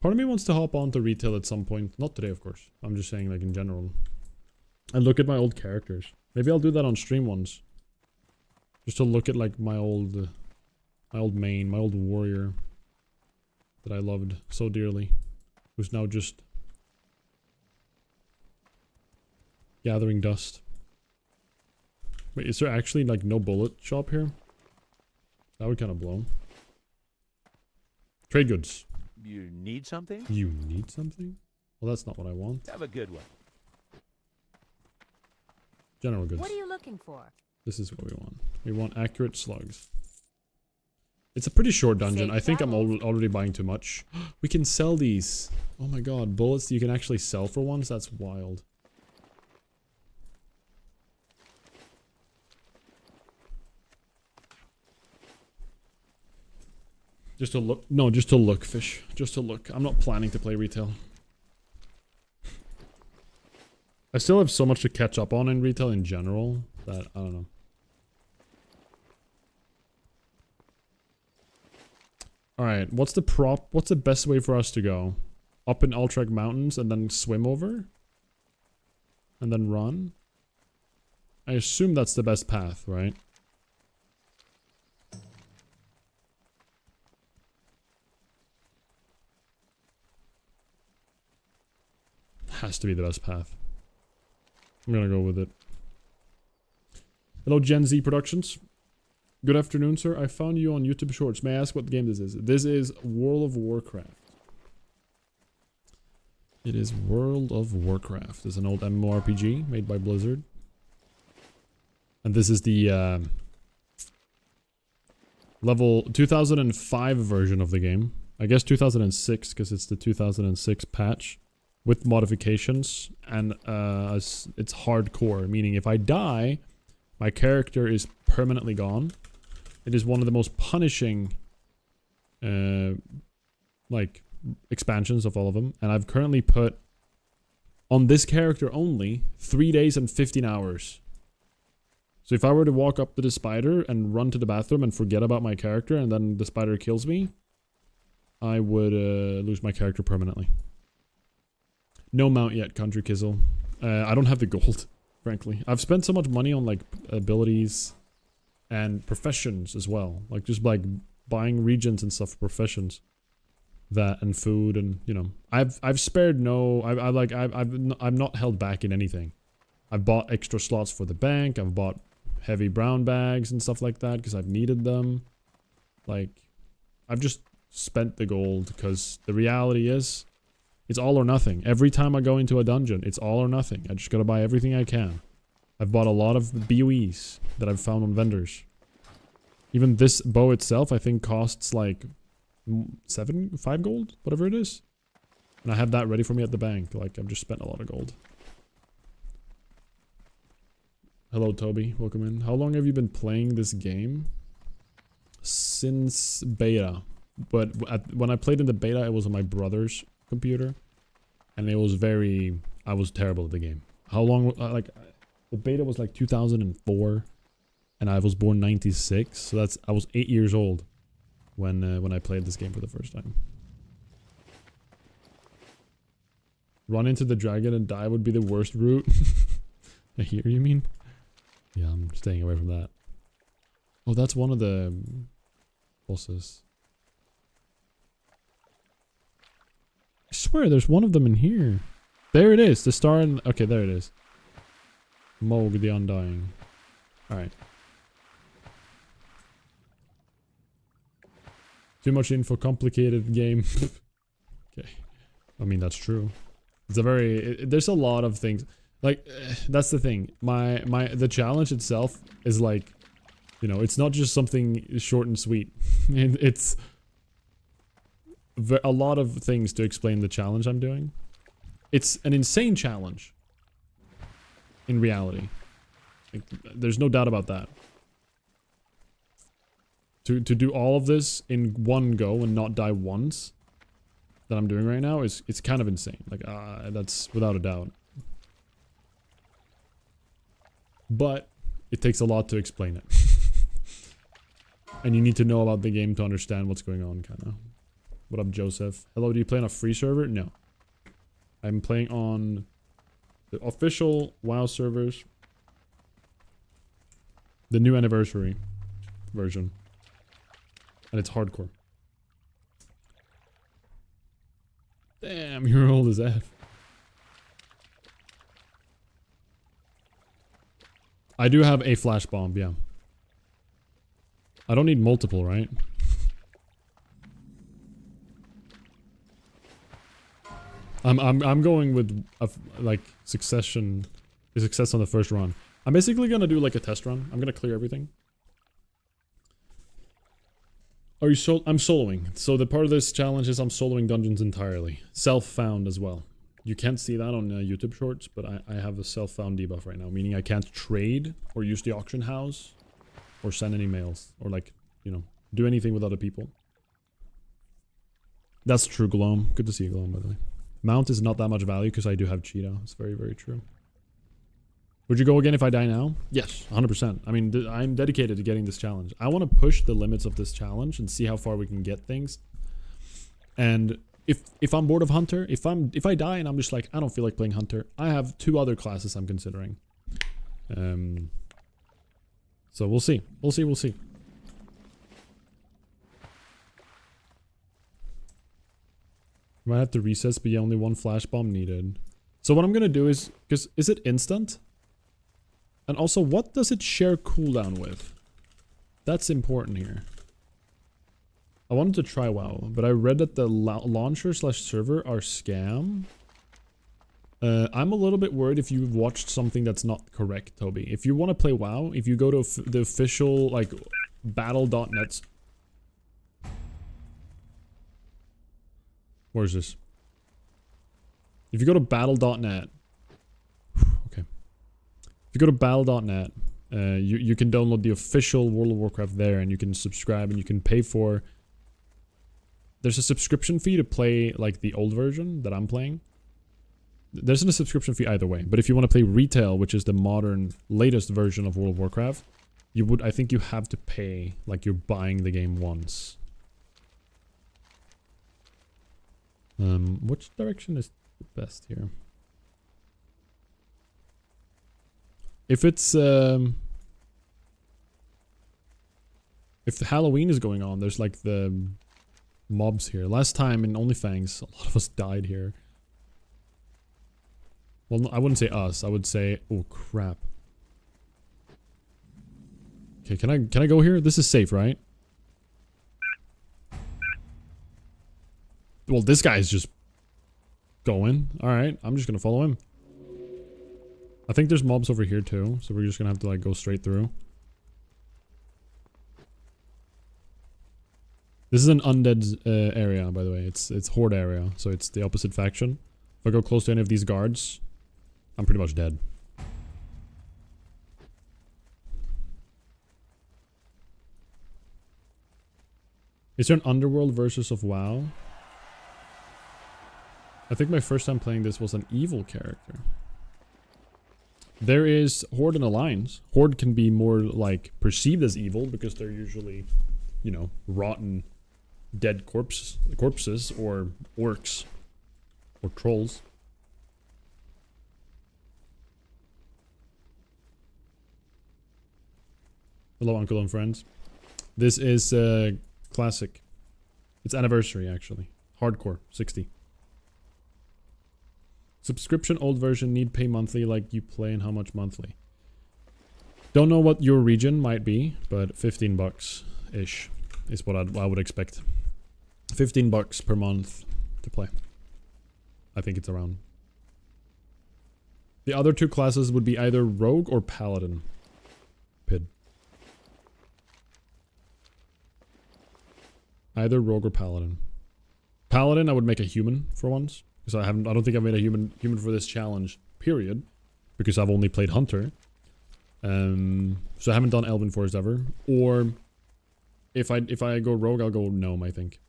Speaker 1: Part of me wants to hop onto retail at some point. Not today, of course. I'm just saying, like, in general. And look at my old characters. Maybe I'll do that on stream once. Just to look at, like, my old main, my old warrior. That I loved so dearly. Who's now just gathering dust. Wait, is there actually, like, no bullet shop here? That would kind of blow. Trade goods.
Speaker 4: You need something?
Speaker 1: You need something? Well, that's not what I want.
Speaker 4: Have a good one.
Speaker 1: General goods.
Speaker 3: What are you looking for?
Speaker 1: This is what we want. We want accurate slugs. It's a pretty short dungeon.
Speaker 3: Safe
Speaker 1: I think I'm
Speaker 3: travels.
Speaker 1: already buying too much. We can sell these. Oh my god, bullets you can actually sell for once? That's wild. Just to look. No, just to look, Fish. Just to look. I'm not planning to play retail. I still have so much to catch up on in retail in general that I don't know. Alright, what's the best way for us to go? Up in Ultrek Mountains and then swim over? And then run? I assume that's the best path, right? Has to be the best path. I'm gonna go with it. Hello, Gen Z Productions. Good afternoon, sir. I found you on YouTube Shorts. May I ask what game this is? This is World of Warcraft. It is World of Warcraft. It's an old MMORPG made by Blizzard. And this is the level 2005 version of the game. I guess 2006 because it's the 2006 patch with modifications. And it's hardcore, meaning if I die, my character is permanently gone. It is one of the most punishing like expansions of all of them, and I've currently put on this character only 3 days and 15 hours. So if I were to walk up to the spider and run to the bathroom and forget about my character and then the spider kills me, I would lose my character permanently. No mount yet, Country Kizzle. I don't have the gold, frankly. I've spent so much money on like abilities and professions as well, like just like buying regions and stuff for professions. That and food and, you know, I've spared no, I'm not held back in anything. I've bought extra slots for the bank. I've bought heavy brown bags and stuff like that because I've needed them. Like, I've just spent the gold because the reality is it's all or nothing. Every time I go into a dungeon, it's all or nothing. I just gotta buy everything I can. I've bought a lot of BOEs that I've found on vendors. Even this bow itself, I think costs like 5 gold, whatever it is, and I have that ready for me at the bank. Like, I've just spent a lot of gold. Hello, Toby, welcome in. How long have you been playing this game? Since beta, but when I played in the beta, it was on my brother's computer, and it was I was terrible at the game. How long? Like, the beta was like 2004, and I was born 96, so I was 8 years old when I played this game for the first time. Run into the dragon and die would be the worst route. I hear you mean? Yeah, I'm staying away from that. Oh, that's one of the bosses. I swear there's one of them in here. There it is, the star and... Okay, there it is. Moog the Undying. Alright. Too much info, complicated game. Okay. I mean, that's true. It's a very... there's a lot of things. Like, that's the thing. The challenge itself is like, you know, it's not just something short and sweet. It's a lot of things to explain the challenge I'm doing. It's an insane challenge. In reality. Like, there's no doubt about that. To do all of this in one go and not die once that I'm doing right now it's kind of insane. Like, that's without a doubt. But it takes a lot to explain it. And you need to know about the game to understand what's going on, kind of. What up, Joseph? Hello, do you play on a free server? No. I'm playing on the official WoW servers. The new anniversary version. And it's hardcore. Damn, you're old as F. I do have a flash bomb, yeah. I don't need multiple, right? I'm going with like success on the first run. I'm basically gonna do like a test run. I'm gonna clear everything. Are you I'm soloing. So the part of this challenge is I'm soloing dungeons entirely. Self-found as well. You can't see that on YouTube Shorts, but I have a self-found debuff right now, meaning I can't trade or use the auction house or send any mails or, like, you know, do anything with other people. That's true, Gloam. Good to see you, Gloam, by the way. Mount is not that much value because I do have Cheetah. It's very, very true. Would you go again if I die now? Yes, 100%. I mean, I'm dedicated to getting this challenge. I want to push the limits of this challenge and see how far we can get things And if I'm bored of Hunter, if I die and I'm just like, I don't feel like playing Hunter, I have 2 other classes I'm considering. So we'll see. We'll see. Might have to recess, but yeah, only 1 flash bomb needed. So what I'm gonna do is, because is it instant? And also, what does it share cooldown with? That's important here. I wanted to try WoW, but I read that the launcher / server are scam. I'm a little bit worried if you've watched something that's not correct, Toby. If you want to play WoW, if you go to the official, like, battle.net. Where is this? If you go to battle.net. Okay. If you go to battle.net, you can download the official World of Warcraft there, and you can subscribe, and you can pay for... There's a subscription fee to play, like, the old version that I'm playing. There's a subscription fee either way, but if you want to play retail, which is the modern, latest version of World of Warcraft, I think you have to pay, like you're buying the game once. Which direction is the best here? If it's, if the Halloween is going on, there's like the mobs here. Last time in OnlyFans, a lot of us died here. Well, I wouldn't say us. I would say, oh crap. Okay, can I go here? This is safe, right? Well, this guy's just going. All right, I'm just gonna follow him. I think there's mobs over here too, so we're just gonna have to like go straight through. This is an undead area, by the way. It's horde area, so it's the opposite faction. If I go close to any of these guards, I'm pretty much dead. Is there an underworld versus of WoW? I think my first time playing this was an evil character. There is Horde and Alliance. Horde can be more like perceived as evil because they're usually, you know, rotten, dead corpses or orcs or trolls. Hello, uncle and friends. This is classic. It's anniversary actually. Hardcore 60. Subscription old version need pay monthly like you play, and how much monthly? Don't know what your region might be, but 15 bucks ish is what I would expect. 15 bucks per month to play. I think it's around. The other 2 classes would be either rogue or paladin. Pid. Either rogue or paladin. Paladin I would make a human for once. Because I don't think I've made a human for this challenge, period. Because I've only played Hunter. So I haven't done Elven Forest ever. Or if I go rogue, I'll go gnome, I think.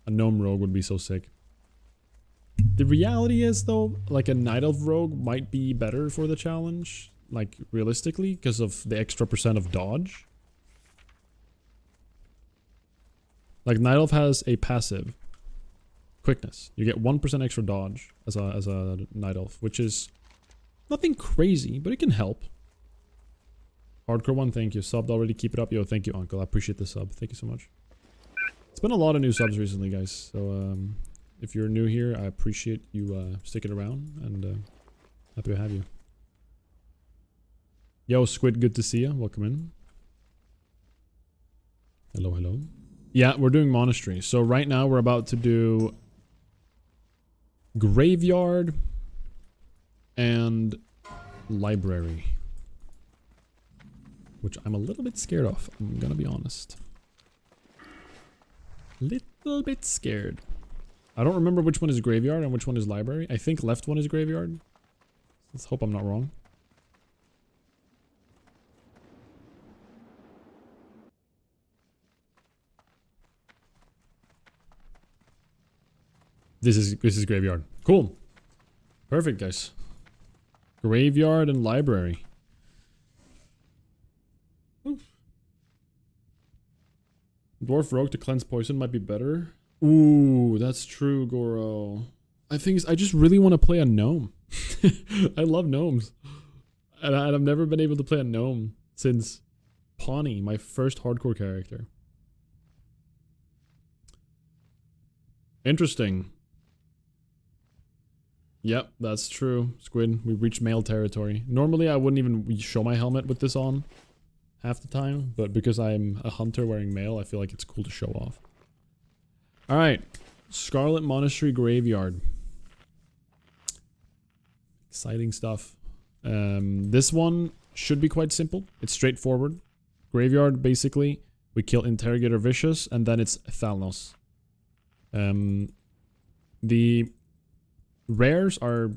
Speaker 1: A gnome rogue would be so sick. The reality is though, like a Night Elf rogue might be better for the challenge. Like realistically, because of the extra % of dodge. Like Night Elf has a passive. Quickness. You get 1% extra dodge as a Night Elf, which is nothing crazy, but it can help. Hardcore one, thank you. Subbed already, keep it up. Yo, thank you, uncle. I appreciate the sub. Thank you so much. It's been a lot of new subs recently, guys. So if you're new here, I appreciate you sticking around, and happy to have you. Yo, Squid, good to see you. Welcome in. Hello, hello. Yeah, we're doing Monastery. So right now we're about to do Graveyard and Library, which I'm a little bit scared of. I'm gonna be honest. Little bit scared. I don't remember which one is Graveyard and which one is Library. I think left one is Graveyard. Let's hope I'm not wrong. This is Graveyard. Cool. Perfect, guys. Graveyard and Library. Oof. Dwarf Rogue to cleanse poison might be better. Ooh, that's true, Goro. I just really want to play a gnome. I love gnomes. And I've never been able to play a gnome since Pawnee, my first hardcore character. Interesting. Yep, that's true, Squid. We reached male territory. Normally, I wouldn't even show my helmet with this on half the time, but because I'm a hunter wearing mail, I feel like it's cool to show off. Alright, Scarlet Monastery Graveyard. Exciting stuff. This one should be quite simple. It's straightforward. Graveyard, basically, we kill Interrogator Vicious, and then it's Thalnos. The rares are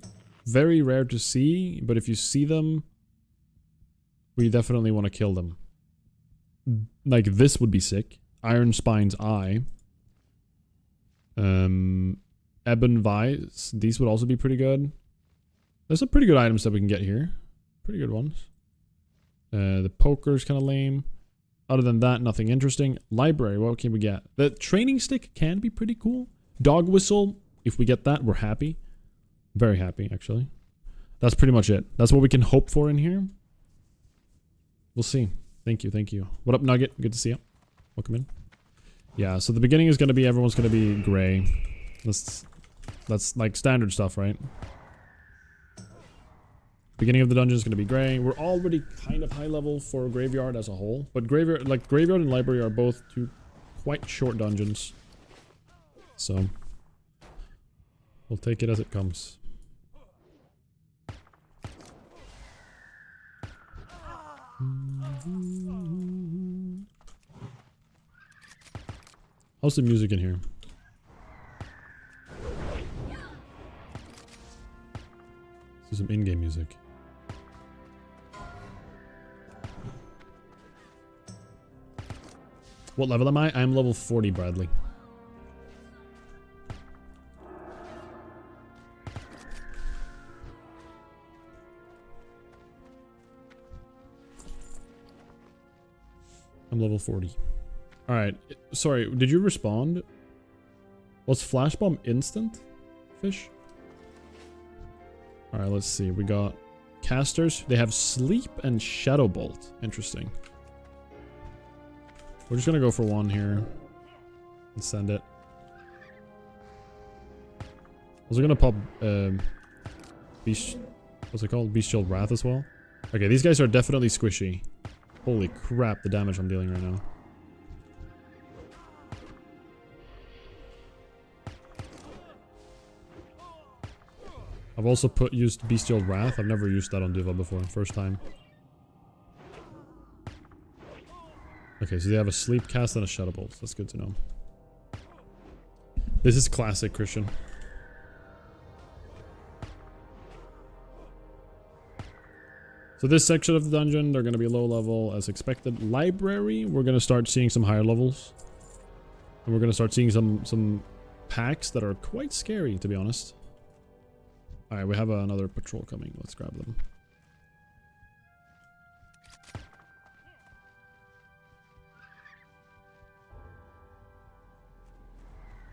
Speaker 1: very rare to see, but if you see them, we definitely want to kill them. Like, this would be sick. Iron Spine's Eye. Ebon Vise. These would also be pretty good. There's some pretty good items that we can get here. Pretty good ones. The poker's kind of lame. Other than that, nothing interesting. Library, what can we get? The training stick can be pretty cool. Dog whistle, if we get that, we're happy. Very happy, actually. That's pretty much it. That's what we can hope for in here. We'll see. Thank you, thank you. What up, Nugget? Good to see you. Welcome in. Yeah, so the beginning is going to be, everyone's going to be gray. That's like standard stuff, right? Beginning of the dungeon is going to be gray. We're already kind of high level for Graveyard as a whole. But Graveyard and Library are both two quite short dungeons. So we'll take it as it comes. How's the music in here? This is some in-game music. What level am I? I'm level 40, Bradley. I'm level 40. Alright. Sorry, did you respond? Was Flash Bomb instant? Fish? Alright, let's see. We got casters. They have Sleep and Shadow Bolt. Interesting. We're just gonna go for one here. And send it. I was gonna pop Beast... What's it called? Bestial Wrath as well. Okay, these guys are definitely squishy. Holy crap, the damage I'm dealing right now. I've also used Bestial Wrath. I've never used that on Duva before. First time. Okay, so they have a Sleep Cast and a Shadow Bolt. That's good to know. This is classic, Christian. So this section of the dungeon, they're going to be low level as expected. Library, we're going to start seeing some higher levels. And we're going to start seeing some packs that are quite scary, to be honest. Alright, we have another patrol coming. Let's grab them.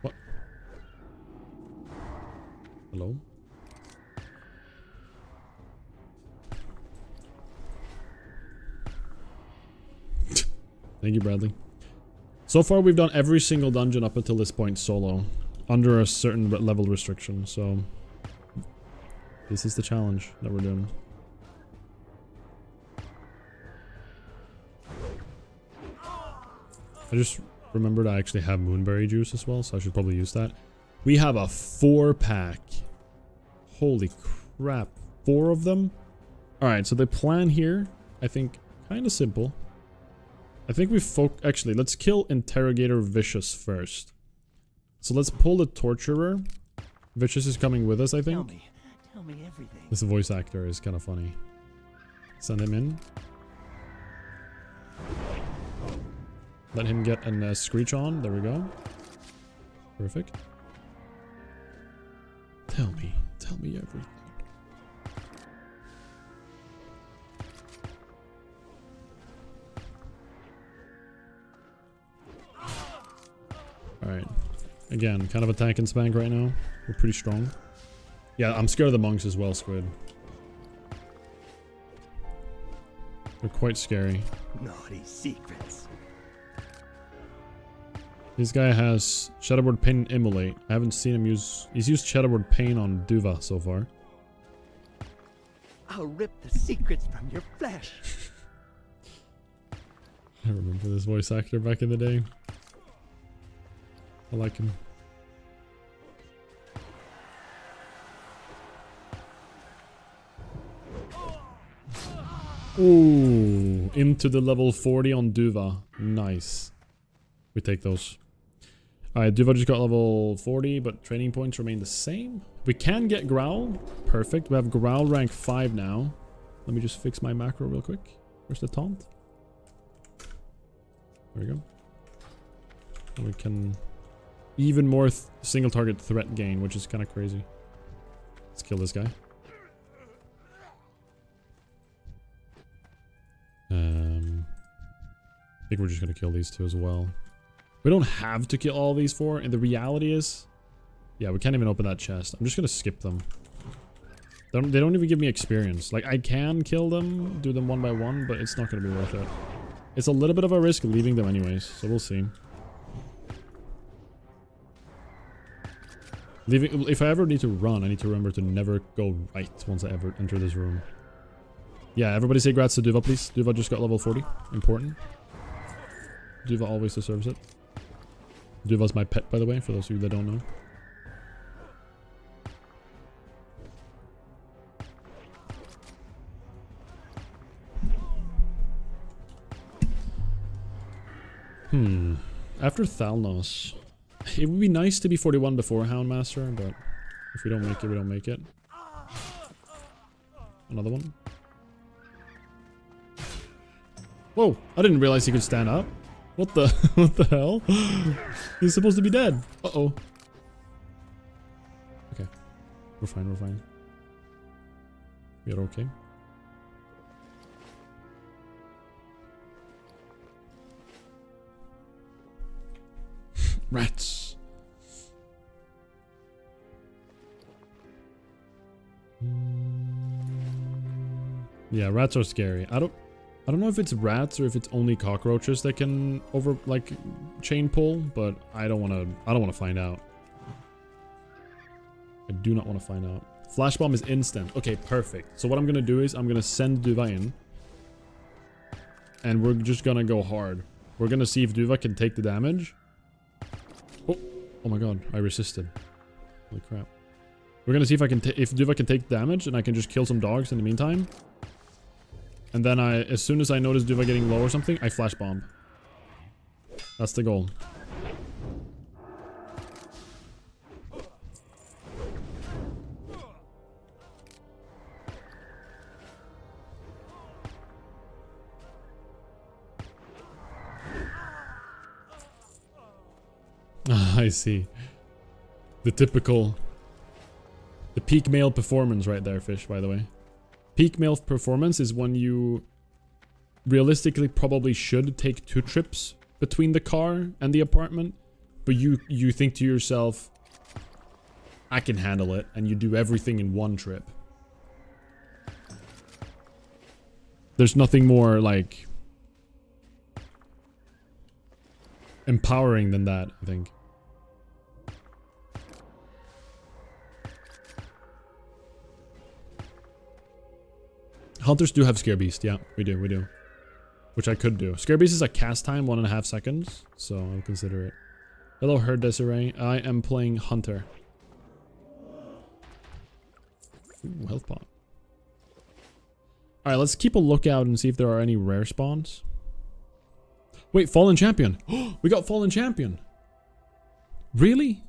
Speaker 1: What? Hello? Thank you, Bradley. So far, we've done every single dungeon up until this point solo. Under a certain level restriction, so... This is the challenge that we're doing. I just remembered I actually have Moonberry Juice as well, so I should probably use that. We have a 4-pack. Holy crap. 4 of them? Alright, so the plan here, I think, kind of simple. I think we actually, let's kill Interrogator Vicious first. So let's pull the Torturer. Vicious is coming with us, I think.
Speaker 2: Tell me everything.
Speaker 1: This voice actor is kind of funny. Send him in. Let him get a screech on. There we go. Perfect. Tell me everything. Alright. Again, kind of a tank and spank right now. We're pretty strong. Yeah, I'm scared of the monks as well, Squid. They're quite scary.
Speaker 2: Naughty secrets.
Speaker 1: This guy has Shadowboard Pain and Immolate. I haven't seen him use... He's used Shadowboard Pain on Duva so far.
Speaker 2: I'll rip the secrets from your flesh.
Speaker 1: I remember this voice actor back in the day. I like him. Ooh, into the level 40 on Duva. Nice. We take those. Alright, Duva just got level 40, but training points remain the same. We can get Growl. Perfect. We have Growl rank 5 now. Let me just fix my macro real quick. Where's the taunt? There we go. And we can... Even more single target threat gain, which is kind of crazy. Let's kill this guy. I think we're just going to kill these two as well. We don't have to kill all these four, and the reality is... Yeah, we can't even open that chest. I'm just going to skip them. They don't even give me experience. Like, I can kill them, do them one by one, but it's not going to be worth it. It's a little bit of a risk leaving them anyways, so we'll see. If I ever need to run, I need to remember to never go right once I ever enter this room. Yeah, everybody say grats to Duva, please. Duva just got level 40. Important. Duva always deserves it. Duva's my pet, by the way, for those of you that don't know. After Thalnos, it would be nice to be 41 before Houndmaster, but if we don't make it, we don't make it. Another one. Whoa, I didn't realize he could stand up. What the what the hell? He's supposed to be dead. Uh-oh. Okay. We're fine, we're fine. We are okay. Rats. Yeah, rats are scary. I don't know if it's rats or if it's only cockroaches that can chain pull, but I don't want to find out. I do not want to find out. Flash bomb is instant. Okay, perfect. So what I'm going to do is I'm going to send Duva in. And we're just going to go hard. We're going to see if Duva can take the damage. Oh my god, I resisted. Holy crap. We're gonna see if Duva can take damage and I can just kill some dogs in the meantime. And then as soon as I notice Duva getting low or something, I flash bomb. That's the goal. I see. The peak male performance right there, Fish, by the way. Peak male performance is when you realistically probably should take 2 trips between the car and the apartment, but you think to yourself, I can handle it, and you do everything in 1 trip. There's nothing more, like, empowering than that, I think. Hunters do have Scare Beast, yeah, we do. Which I could do. Scare Beast is a cast time, 1.5 seconds, so I'll consider it. Hello, Her Desiree. I am playing Hunter. Ooh, health pot. Alright, let's keep a lookout and see if there are any rare spawns. Wait, Fallen Champion. We got Fallen Champion. Really?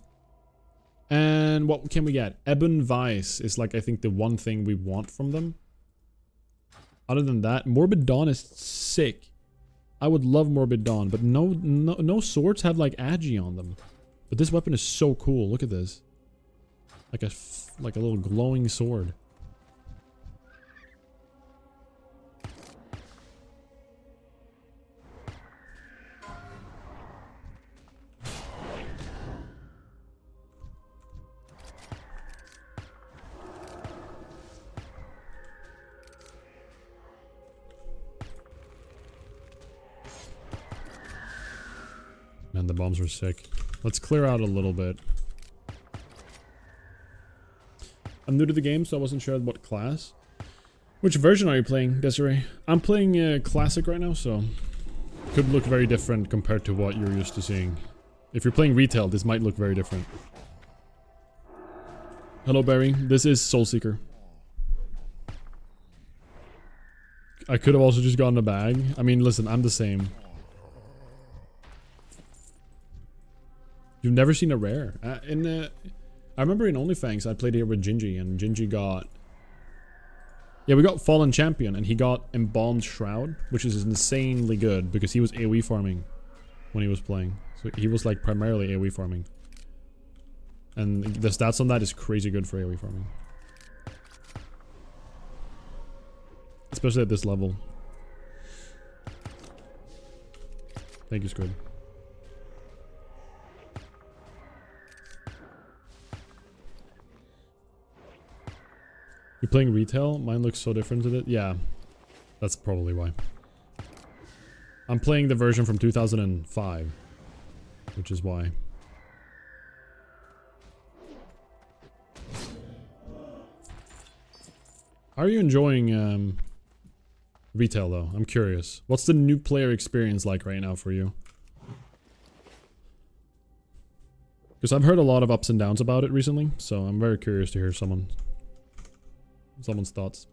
Speaker 1: And what can we get? Ebon Vice is like, I think, the one thing we want from them. Other than that, Morbid Dawn is sick. I would love Morbid Dawn, but no swords have like agi on them. But this weapon is so cool. Look at this. Like a little glowing sword. Man, the bombs were sick. Let's clear out a little bit. I'm new to the game, so I wasn't sure what class. Which version are you playing, Desiree? I'm playing Classic right now, so... Could look very different compared to what you're used to seeing. If you're playing Retail, this might look very different. Hello, Barry. This is Soulseeker. I could have also just gotten a bag. I mean, listen, I'm the same. You've never seen a rare? I remember in OnlyFans, I played here with Gingy, and Gingy got... Yeah, we got Fallen Champion, and he got Embalmed Shroud, which is insanely good, because he was AoE farming when he was playing. So he was like primarily AoE farming. And the stats on that is crazy good for AoE farming. Especially at this level. Thank you, Squid. You're playing Retail? Mine looks so different to it. Yeah, that's probably why. I'm playing the version from 2005, which is why. How are you enjoying Retail though? I'm curious. What's the new player experience like right now for you? Because I've heard a lot of ups and downs about it recently, so I'm very curious to hear someone's thoughts.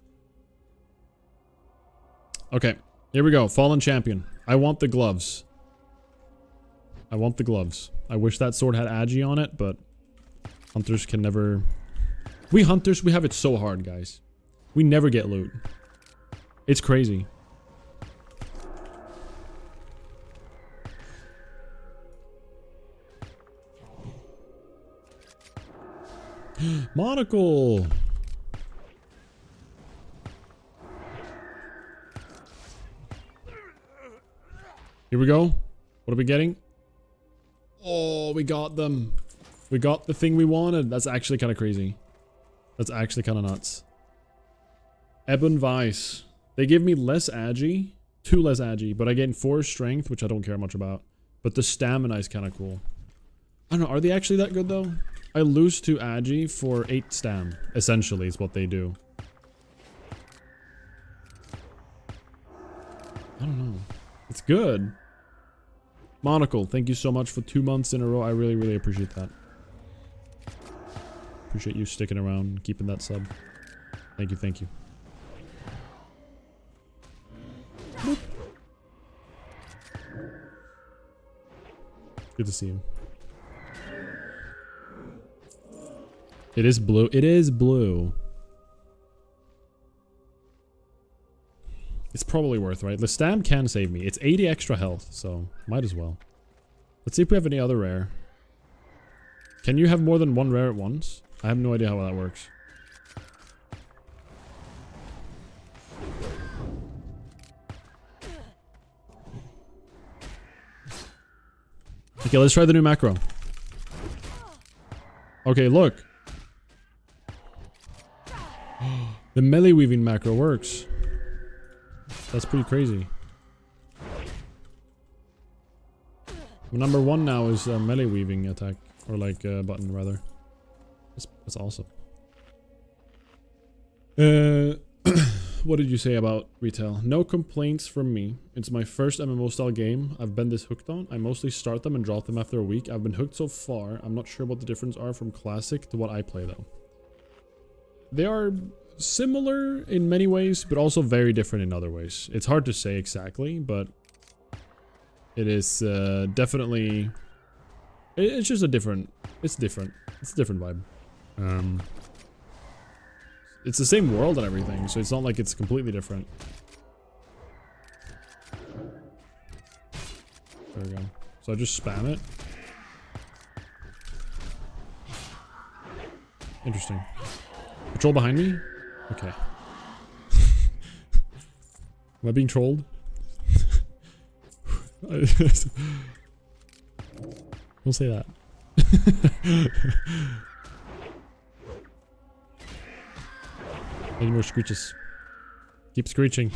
Speaker 1: Okay, here we go. Fallen Champion. I want the gloves. I want the gloves. I wish that sword had Agi on it, but hunters can never... We hunters, we have it so hard, guys. We never get loot. It's crazy. Monocle! Here we go. What are we getting? Oh, we got them. We got the thing we wanted. That's actually kind of crazy. That's actually kind of nuts. Ebon Vice. They give me less agi. 2 less agi. But I gain 4 strength, which I don't care much about. But the stamina is kind of cool. I don't know. Are they actually that good, though? I lose 2 agi for 8 stam. Essentially, is what they do. I don't know. It's good. Monocle, thank you so much for 2 months in a row. I really, really appreciate that. Appreciate you sticking around and keeping that sub. Thank you, thank you. Boop. Good to see you. It is blue. It is blue. It's probably worth, right? The stam can save me. It's 80 extra health, so might as well. Let's see if we have any other rare. Can you have more than 1 rare at once? I have no idea how that works. Okay, let's try the new macro. Okay, look. The melee weaving macro works. That's pretty crazy. Number 1 now is melee weaving attack, or like button rather. That's awesome. What did you say about Retail? No complaints from me. It's my first MMO style game I've been this hooked on. I mostly start them and drop them after a week. I've been hooked so far. I'm not sure what the difference are from Classic to what I play though. They are similar in many ways, but also very different in other ways. It's hard to say exactly, but it is definitely... It's just a different... It's different. It's a different vibe. It's the same world and everything, so it's not like it's completely different. There we go. So I just spam it. Interesting. Patrol behind me? Okay. Am I being trolled? Don't say that. Any more screeches. Keep screeching.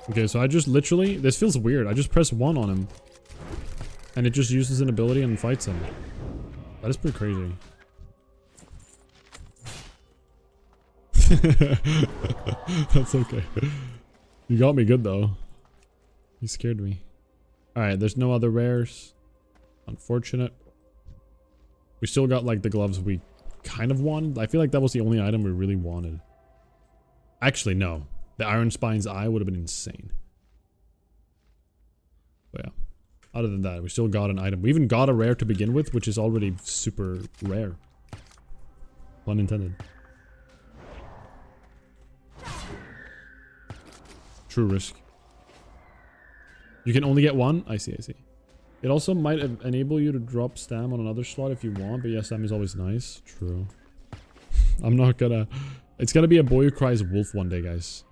Speaker 1: Okay, so I just literally... This feels weird. I just press 1 on him. And it just uses an ability and fights him. That is pretty crazy. That's okay. You got me good though. You scared me. Alright, there's no other rares. Unfortunate. We still got like the gloves we kind of wanted. I feel like that was the only item we really wanted. Actually, no. The Iron Spine's eye would have been insane. But yeah. Other than that, we still got an item. We even got a rare to begin with, which is already super rare. Pun intended. True risk. You can only get 1? I see, I see. It also might enable you to drop stam on another slot if you want, but yeah, stam is always nice. True. I'm not gonna... It's gonna be a boy who cries wolf one day, guys.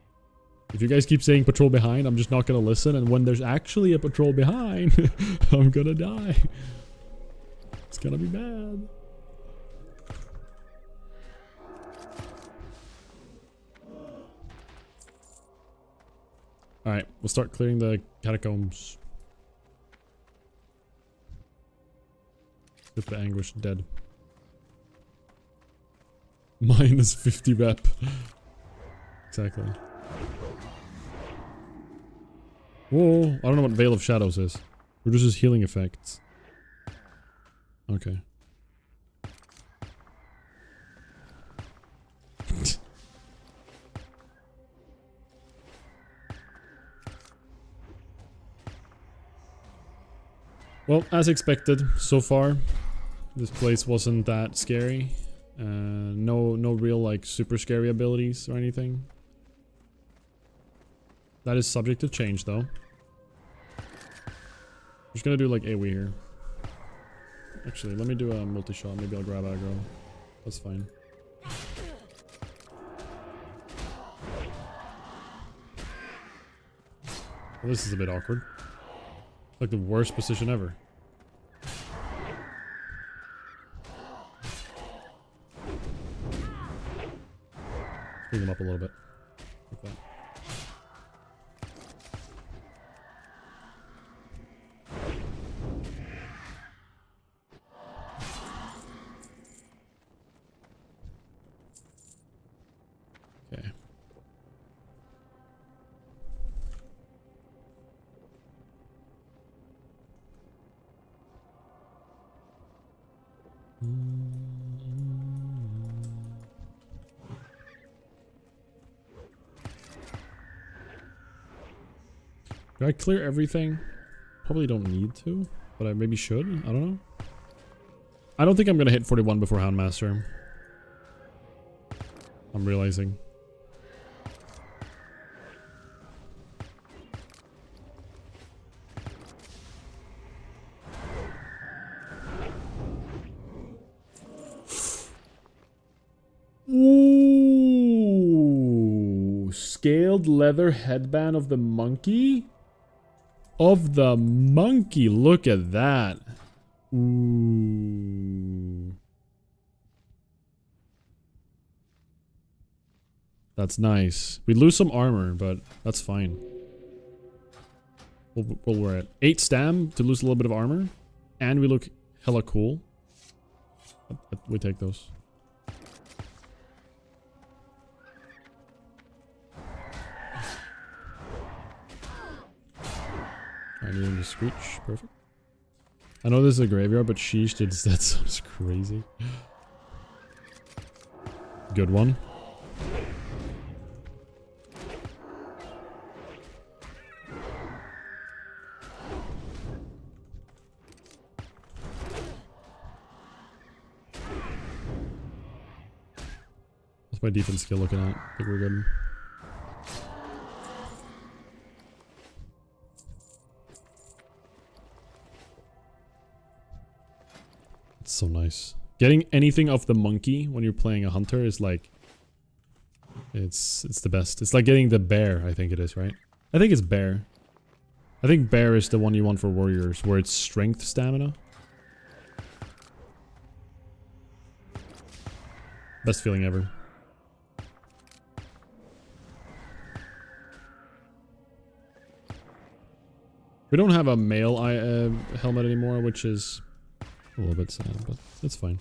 Speaker 1: If you guys keep saying patrol behind, I'm just not gonna listen, and when there's actually a patrol behind, I'm gonna die. It's gonna be bad. Alright, we'll start clearing the catacombs. With the anguish dead. Minus 50 rep. Exactly. Whoa, I don't know what Veil of Shadows is. Reduces healing effects. Okay. Well, as expected, so far, this place wasn't that scary. No real, like, super scary abilities or anything. That is subject to change, though. I'm just gonna do, like, AoE here. Actually, let me do a multi-shot. Maybe I'll grab aggro. That's fine. Well, this is a bit awkward. Like the worst position ever. Bring them up a little bit. Like that. Okay. Do I clear everything? Probably don't need to, but I maybe should. I don't know. I don't think I'm gonna hit 41 before Houndmaster. I'm realizing. Ooh, scaled leather headband of the monkey? Of the monkey, look at that. Ooh. That's nice. We lose some armor, but that's fine. We're at 8 stam to lose a little bit of armor. And we look hella cool. We take those. I need him to screech. Perfect. I know this is a graveyard, but sheesh, that sounds crazy. Good one. What's my defense skill looking at? I think we're good. It's so nice. Getting anything off the monkey when you're playing a hunter is like... It's the best. It's like getting the bear, I think it is, right? I think it's bear. I think bear is the one you want for warriors, where it's strength stamina. Best feeling ever. We don't have a male helmet anymore, which is a little bit sad, but it's fine.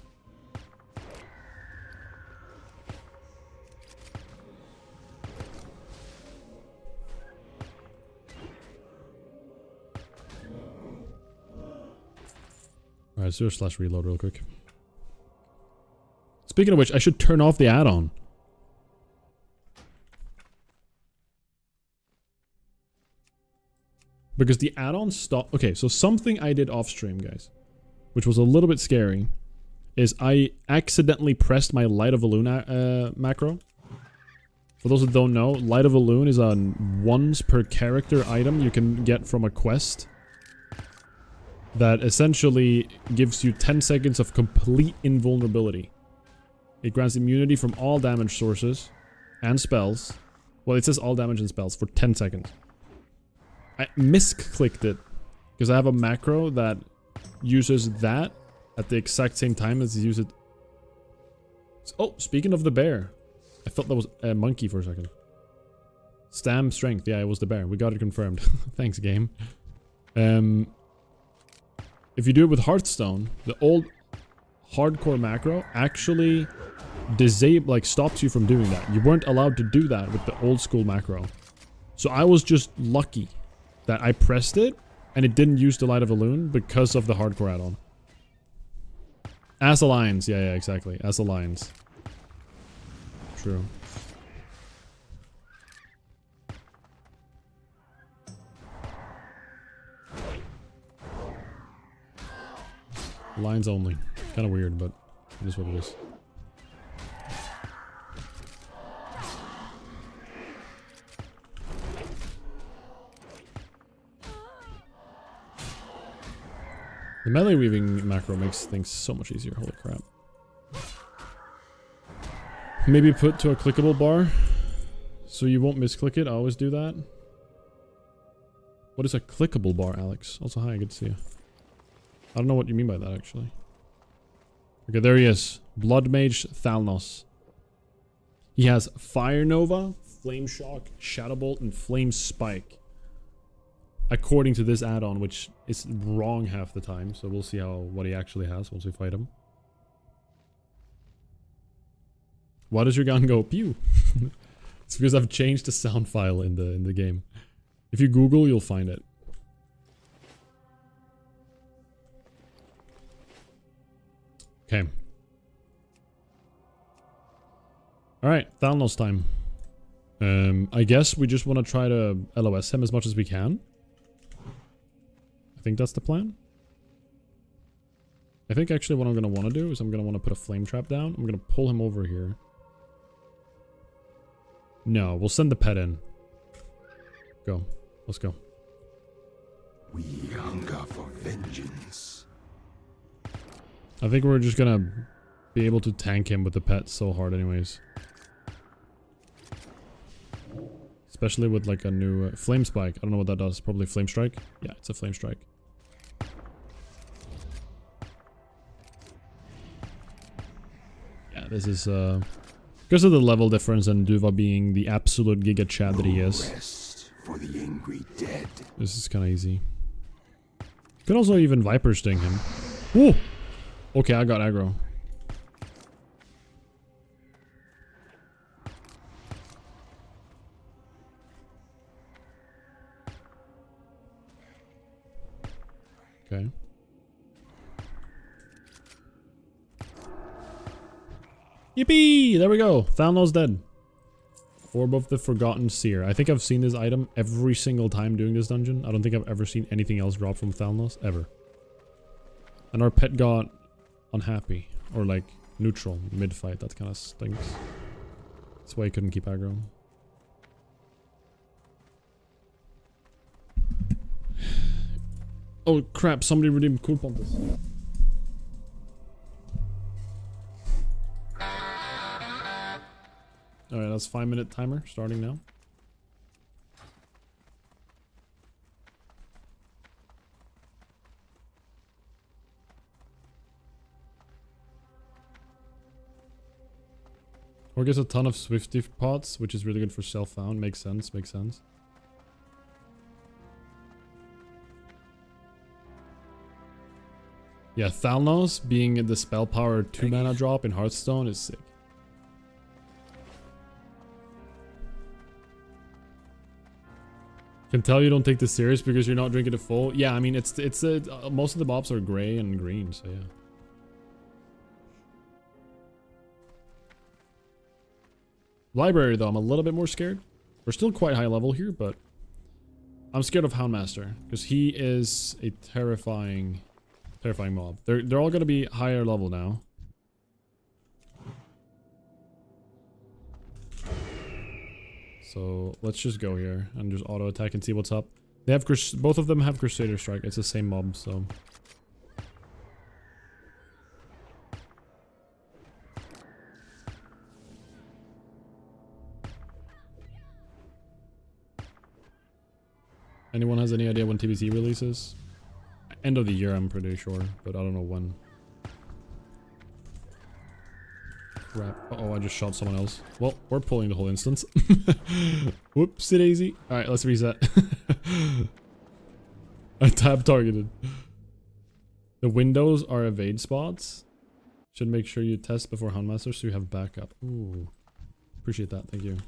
Speaker 1: Alright, let's do a slash reload real quick. Speaking of which, I should turn off the add-on. Because the add-on stopped... Okay, so something I did off-stream, guys, which was a little bit scary, is I accidentally pressed my Light of a Loon macro. For those that don't know, Light of a Loon is a once per character item you can get from a quest that essentially gives you 10 seconds of complete invulnerability. It grants immunity from all damage sources and spells. Well, it says all damage and spells for 10 seconds. I misclicked it because I have a macro that uses that at the exact same time as it uses... Oh, speaking of the bear. I thought that was a monkey for a second. Stam strength. Yeah, it was the bear. We got it confirmed. Thanks, game. If you do it with Hearthstone, the old hardcore macro actually stops you from doing that. You weren't allowed to do that with the old school macro. So I was just lucky that I pressed it and it didn't use the Light of a Loon because of the hardcore add-on. As Alliance. Yeah, exactly. As Alliance. True. Lines only. Kind of weird, but it is what it is. The melee weaving macro makes things so much easier. Holy crap. Maybe put to a clickable bar so you won't misclick it. I always do that. What is a clickable bar, Alex? Also, hi, good to see you. I don't know what you mean by that, actually. Okay, there he is. Blood Mage Thalnos. He has Fire Nova, Flame Shock, Shadow Bolt, and Flame Spike. According to this add-on, which is wrong half the time. So we'll see what he actually has once we fight him. Why does your gun go pew? It's because I've changed the sound file in the game. If you Google, you'll find it. Okay. Alright, Thalnos time. I guess we just want to try to LOS him as much as we can. I think that's the plan. I think actually what I'm going to want to do is I'm going to want to put a flame trap down. I'm going to pull him over here. No, we'll send the pet in. Go. Let's go.
Speaker 4: We hunger for vengeance.
Speaker 1: I think we're just gonna be able to tank him with the pet so hard anyways. Especially with like a new flame spike. I don't know what that does. Probably flame strike. Yeah, it's a flame strike. Yeah, this is because of the level difference and Duva being the absolute Giga Chad that he is.
Speaker 4: Rest for the angry dead.
Speaker 1: This is kind of easy. You can also even Viper Sting him. Whoa! Okay, I got aggro. Okay. Yippee! There we go. Thalnos dead. Orb of the Forgotten Seer. I think I've seen this item every single time doing this dungeon. I don't think I've ever seen anything else drop from Thalnos, ever. And our pet got unhappy. Or like, neutral, mid-fight. That kind of stinks. That's why he couldn't keep aggro. Oh crap, somebody redeemed Cool Pompous. Alright, that's 5-minute timer starting now. Or gets a ton of Swifty pots, which is really good for self-found. Makes sense, makes sense. Yeah, Thalnos being the spell power 2 mana drop in Hearthstone is sick. Can tell you don't take this serious because you're not drinking it full. Yeah, I mean it's most of the mobs are gray and green, so yeah. Library though, I'm a little bit more scared. We're still quite high level here, but I'm scared of Houndmaster because he is a terrifying mob. They're all gonna be higher level now. So let's just go here and just auto attack and see what's up. They have both of them have Crusader Strike. It's the same mob, so. Anyone has any idea when TBC releases? End of the year, I'm pretty sure, but I don't know when. Crap. Uh-oh, I just shot someone else. Well, we're pulling the whole instance. Whoopsie daisy. Alright, let's reset. I tab targeted. The windows are evade spots. Should make sure you test before Houndmaster so you have backup. Ooh. Appreciate that, thank you.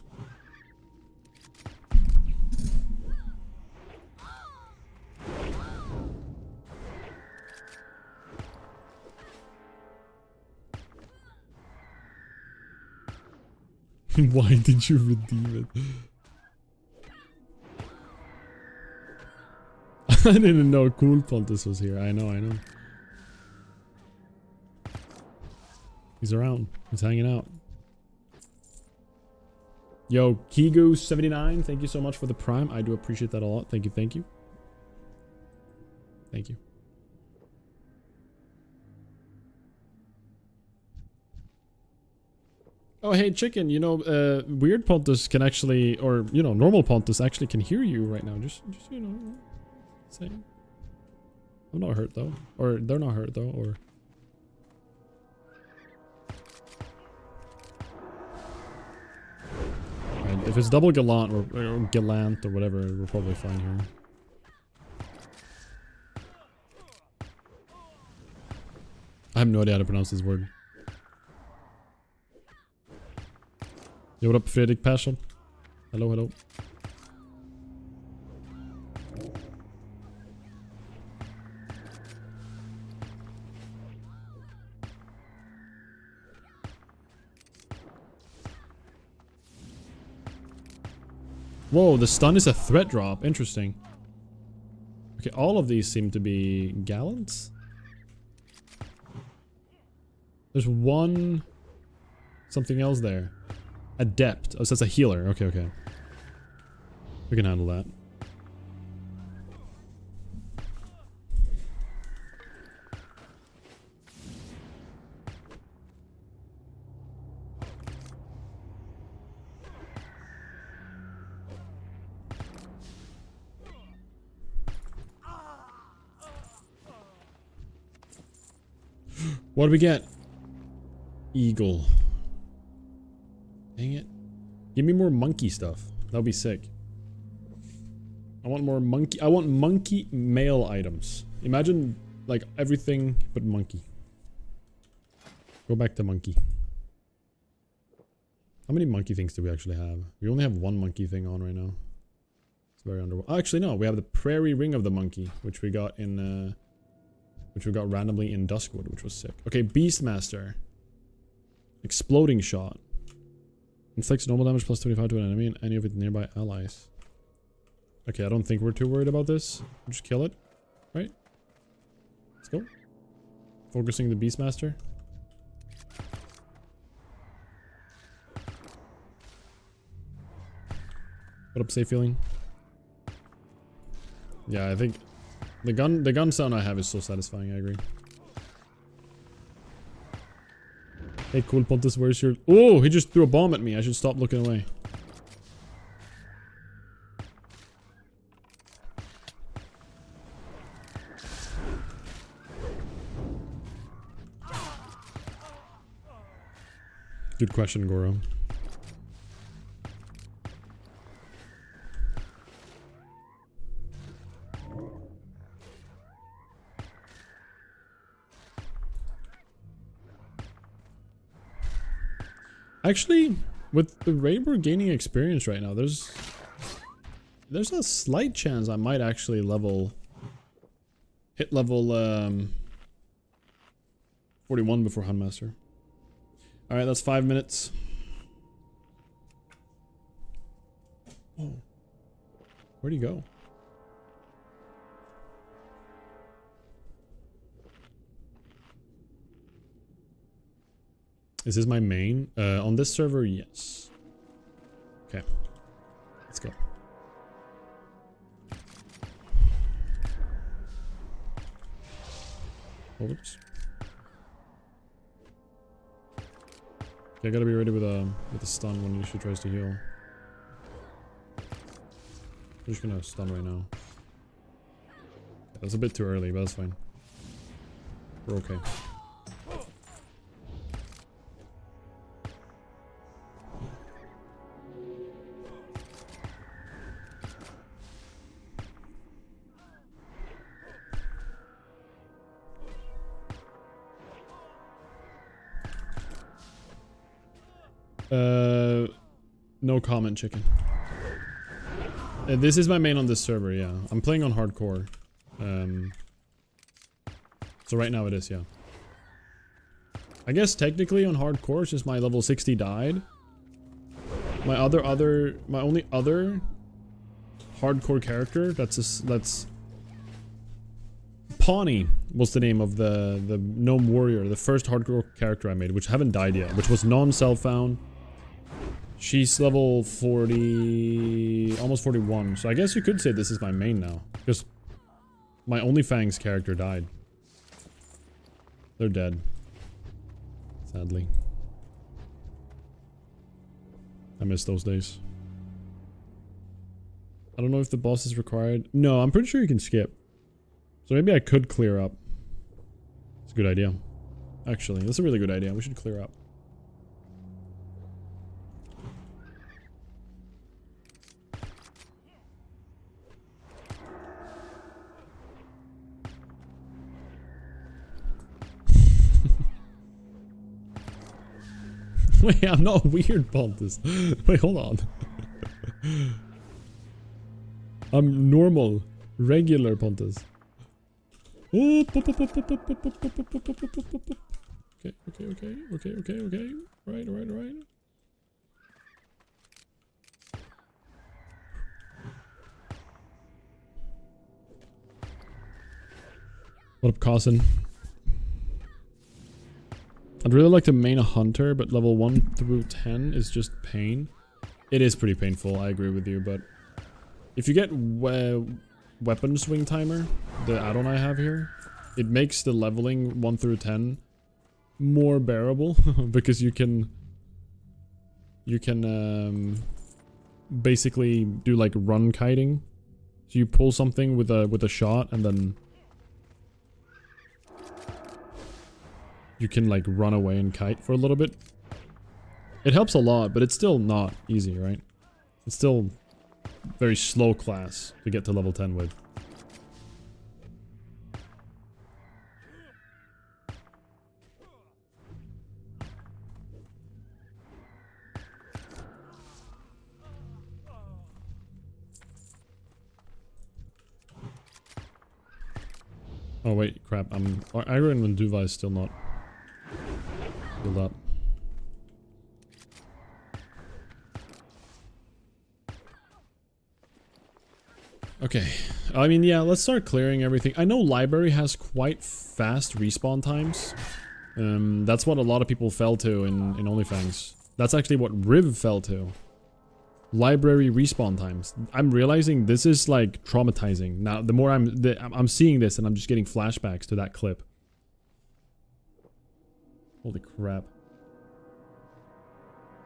Speaker 1: Why did you redeem it? I didn't know Cool Pontus was here. I know. He's around. He's hanging out. Yo, Kigo79, thank you so much for the prime. I do appreciate that a lot. Thank you. Thank you. Oh, hey, Chicken, you know, weird Pontus can actually, or, you know, normal Pontus actually can hear you right now. Just you know, saying. I'm not hurt, though. Or, they're not hurt, though, or... Right, if it's double Gallant, or Gallant, or whatever, we're probably fine here. I have no idea how to pronounce this word. Yo, what up, Fredrik Persson? Hello. Whoa, the stun is a threat drop. Interesting. Okay, all of these seem to be Gallants. There's one... something else there. Adept. Oh, so that's a healer. Okay. We can handle that. What do we get? Eagle. Dang it. Give me more monkey stuff. That would be sick. I want more monkey. I want monkey mail items. Imagine like everything but monkey. Go back to monkey. How many monkey things do we actually have? We only have one monkey thing on right now. It's very underwhelming. Oh, actually no, we have the prairie ring of the monkey, which we got in which we got randomly in Duskwood, which was sick. Okay, Beastmaster. Exploding shot. Inflicts normal damage plus 25 to an enemy and any of its nearby allies. Okay, I don't think we're too worried about this. We'll just kill it. Right? Let's go. Focusing the Beastmaster. What up, safe feeling? Yeah, I think the gun sound I have is so satisfying, I agree. Hey, Cool Pontus, where's your... Oh, he just threw a bomb at me. I should stop looking away. Good question, Goro. Actually, with the raid we're gaining experience right now, there's a slight chance I might actually hit level 41 before Hunmaster. Alright, that's 5 minutes. Oh. Where'd he go? Is this my main? On this server, yes. Okay. Let's go. Oops. Okay, I gotta be ready with a stun when Yusha tries to heal. I'm just gonna stun right now. That's a bit too early, but that's fine. We're okay. No comment, chicken. This is my main on this server, yeah. I'm playing on hardcore. So right now it is, yeah. I guess technically on hardcore, it's just my level 60 died. My only other hardcore character, that's Pawnee was the name of the Gnome Warrior, the first hardcore character I made, which haven't died yet, which was non-self-found. She's level 40, almost 41, so I guess you could say this is my main now, because my OnlyFangs character died. They're dead. Sadly. I miss those days. I don't know if the boss is required. No, I'm pretty sure you can skip. So maybe I could clear up. It's a good idea. Actually, that's a really good idea. We should clear up. Wait, I'm not weird, Pontus. Wait, hold on. I'm normal, regular Pontus. Okay. Right. What up, Carson? I'd really like to main a hunter, but level 1 through 10 is just pain. It is pretty painful, I agree with you, but if you get weapon swing timer, the add-on I have here, it makes the leveling 1 through 10 more bearable because you can basically do like run kiting. So you pull something with a shot and then you can like run away and kite for a little bit. It helps a lot, but it's still not easy, right? It's still very slow class to get to level 10 with. Oh wait, crap, Iron and Duva is still not build up. Okay, I mean, yeah, let's start clearing everything. I know library has quite fast respawn times. That's what a lot of people fell to in OnlyFangs. That's actually what Riv fell to. Library respawn times. I'm realizing this is like traumatizing. Now, the more I'm seeing this and I'm just getting flashbacks to that clip. Holy crap.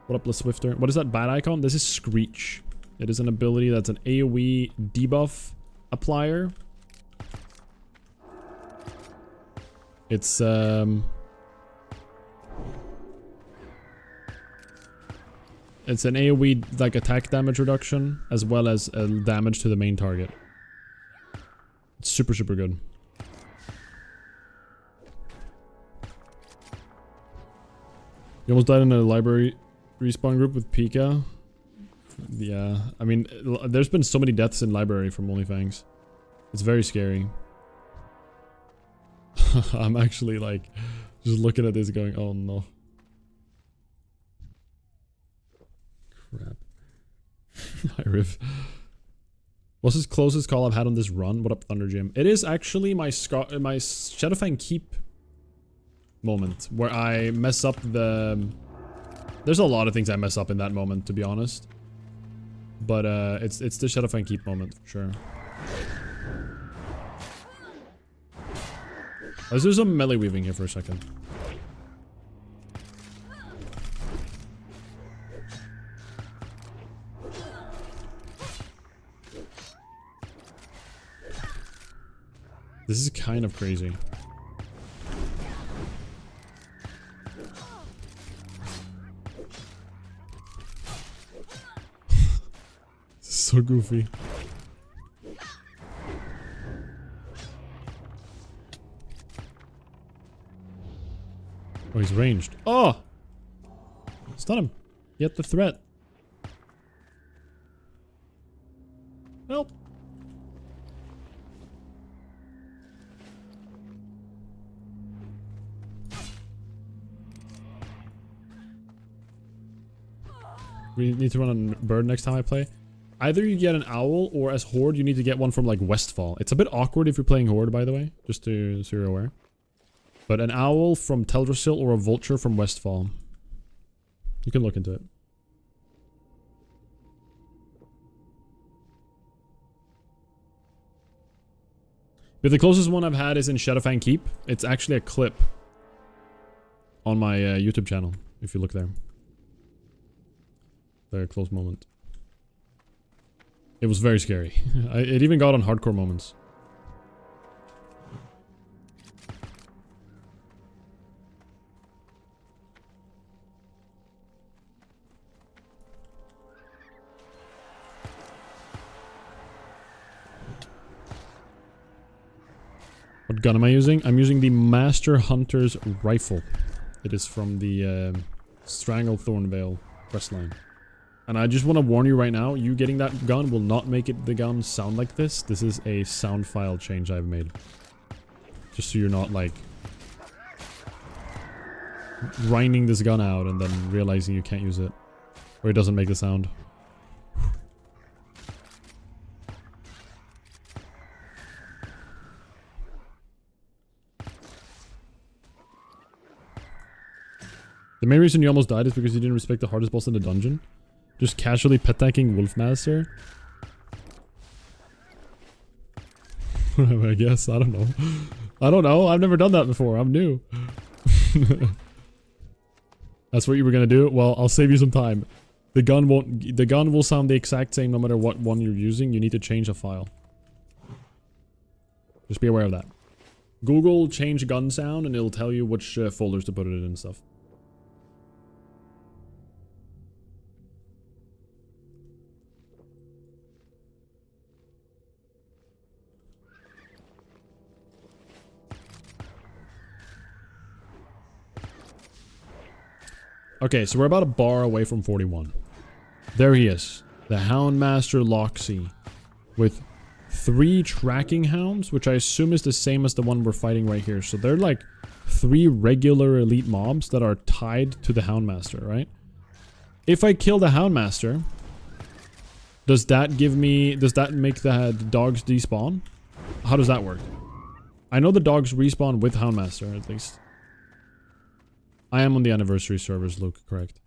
Speaker 1: What up, LeSwifter? What is that bad icon? This is Screech. It is an ability that's an AoE debuff applier. It's an AoE like attack damage reduction as well as damage to the main target. It's super good. You almost died in a library Respawn group with Pika. Yeah, I mean, there's been so many deaths in library from Onlyfangs. It's very scary. I'm actually like, just looking at this going, oh no. Crap. Hi, Riv. What's his closest call I've had on this run? What up, Thunder Jim? It is actually my Shadowfang Keep moment, where I mess up the... There's a lot of things I mess up in that moment, to be honest. But it's the Shadowfang Keep moment, for sure. Let's do some melee weaving here for a second. This is kind of crazy. This is so goofy. Oh, he's ranged. Oh! Stun him. Get the threat. Help. We need to run a bird next time I play. Either you get an owl, or as Horde, you need to get one from like Westfall. It's a bit awkward if you're playing Horde, by the way, just to so you're aware. But an owl from Teldrassil or a vulture from Westfall. You can look into it. But the closest one I've had is in Shadowfang Keep. It's actually a clip on my YouTube channel, if you look there. Very close moment. It was very scary. It even got on hardcore moments. What gun am I using? I'm using the Master Hunter's Rifle. It is from the Stranglethorn Vale quest line. And I just want to warn you right now, you getting that gun will not make the gun sound like this. This is a sound file change I've made. Just so you're not like grinding this gun out and then realizing you can't use it. Or it doesn't make the sound. The main reason you almost died is because you didn't respect the hardest boss in the dungeon. Just casually pet-tanking Wolfmaster. I guess, I don't know. I don't know, I've never done that before, I'm new. That's what you were gonna do? Well, I'll save you some time. The gun will sound the exact same no matter what one you're using. You need to change a file. Just be aware of that. Google change gun sound and it'll tell you which folders to put it in and stuff. Okay, so we're about a bar away from 41. There he is. The Houndmaster Loxy. With 3 tracking hounds, which I assume is the same as the one we're fighting right here. So they're like 3 regular elite mobs that are tied to the Houndmaster, right? If I kill the Houndmaster, does that make the dogs despawn? How does that work? I know the dogs respawn with Houndmaster, at least. I am on the anniversary servers, Luke, correct.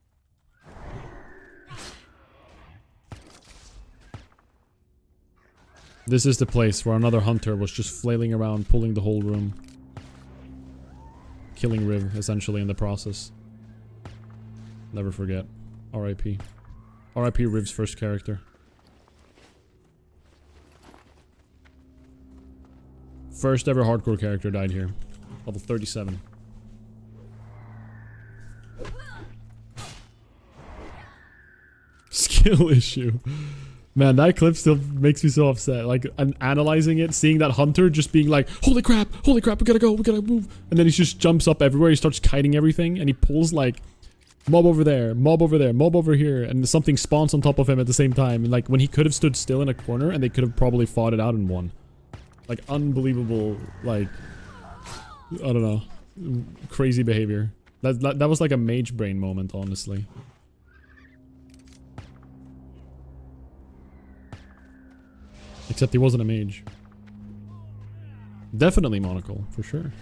Speaker 1: This is the place where another hunter was just flailing around, pulling the whole room. Killing Riv, essentially, in the process. Never forget. R.I.P. R.I.P. Riv's first character. First ever hardcore character died here. Level 37. Skill issue. Man, that clip still makes me so upset. Like, I'm analyzing it, seeing that hunter just being like, holy crap, we gotta go, we gotta move. And then he just jumps up everywhere, he starts kiting everything, and he pulls like Mob over there, mob over there, mob over here, and something spawns on top of him at the same time. And like when he could have stood still in a corner and they could have probably fought it out and won. Like unbelievable, like, I don't know, crazy behavior. That was like a mage brain moment, honestly. Except he wasn't a mage. Definitely monocle, for sure.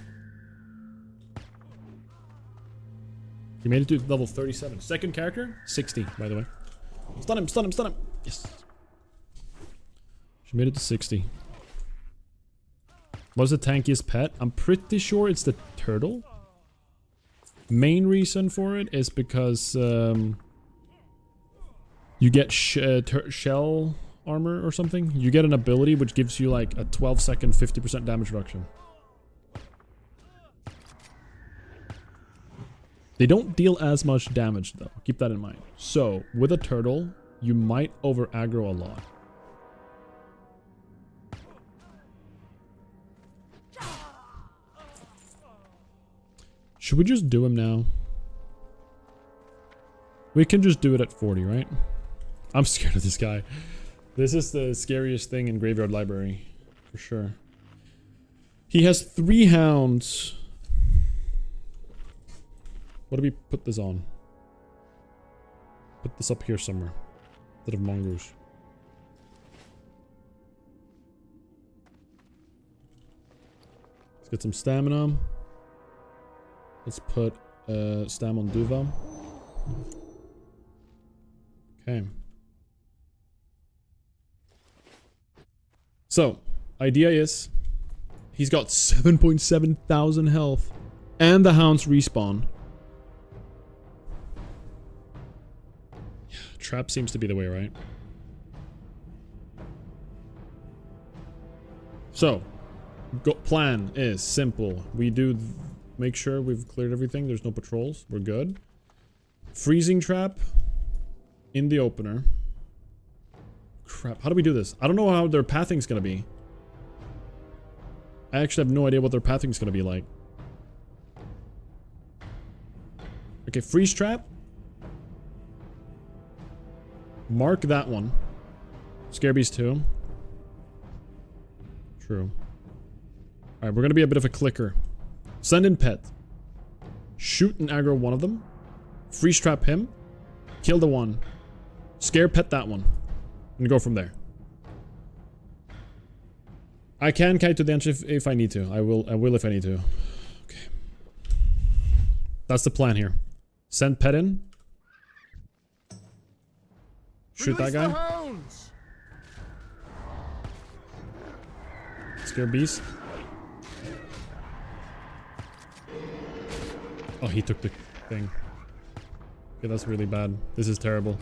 Speaker 1: He made it to level 37. Second character, 60, by the way. Stun him, stun him, stun him. Yes. She made it to 60. What's the tankiest pet? I'm pretty sure it's the turtle. Main reason for it is because you get shell armor or something. You get an ability which gives you like a 12-second 50% damage reduction. They don't deal as much damage though. Keep that in mind. So with a turtle, you might over aggro a lot. Should we just do him now? We can just do it at 40, right? I'm scared of this guy. This is the scariest thing in Graveyard Library, for sure. He has 3 hounds. What do we put this on? Put this up here somewhere. Instead of mongoose. Let's get some stamina. Let's put stam on Duva. Okay. So, idea is he's got 7.7 thousand health and the hounds respawn. Yeah, trap seems to be the way, right? So, plan is simple. We do make sure we've cleared everything. There's no patrols. We're good. Freezing trap in the opener. Crap, how do we do this? I don't know how their pathing's gonna be. I actually have no idea what their pathing's gonna be like. Okay, freeze trap. Mark that one. Scare Beast 2. True. Alright, we're gonna be a bit of a clicker. Send in pet. Shoot and aggro one of them. Freeze trap him. Kill the one. Scare pet that one. And go from there. I can kite to the edge if I need to. I will if I need to. Okay. That's the plan here. Send pet in. Shoot that guy. Scare beast. Oh, he took the thing. Okay, that's really bad. This is terrible.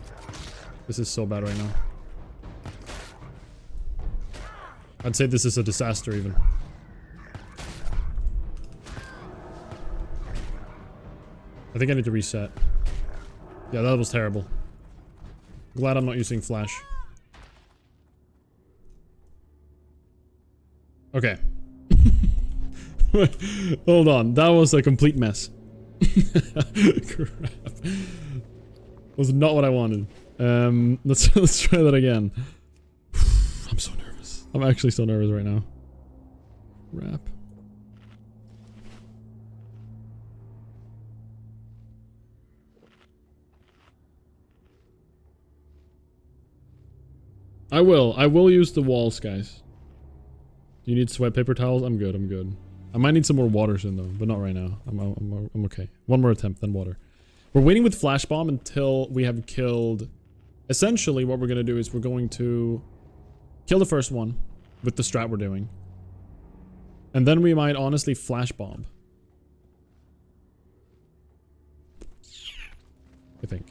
Speaker 1: This is so bad right now. I'd say this is a disaster even. I think I need to reset. Yeah, that was terrible. Glad I'm not using flash. Okay. Hold on, that was a complete mess. Crap. Was not what I wanted. Let's try that again. I'm so nervous. I'm actually so nervous right now. Wrap. I will use the walls, guys. Do you need sweat paper towels? I'm good, I'm good. I might need some more water soon though, but not right now. I'm okay. One more attempt, then water. We're waiting with flash bomb until we have killed. Essentially, what we're gonna do is we're going to kill the first one with the strat we're doing, and then we might honestly flash bomb. I think.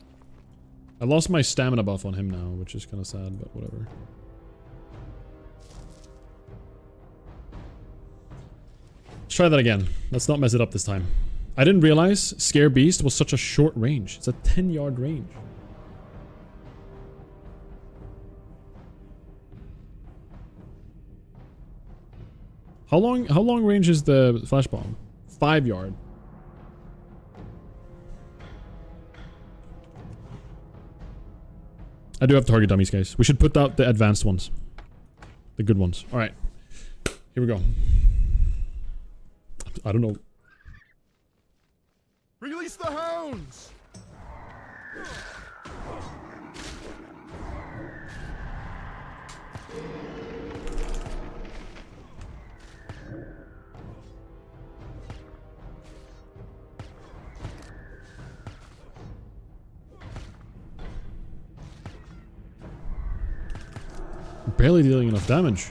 Speaker 1: I lost my stamina buff on him now, which is kind of sad, but whatever. Let's try that again. Let's not mess it up this time. I didn't realize Scare Beast was such a short range. It's a 10-yard range. How long range is the flash bomb? 5 yard. I do have target dummies, guys. We should put out the advanced ones. The good ones. Alright. Here we go. I don't know.
Speaker 5: Release the hounds!
Speaker 1: Barely dealing enough damage.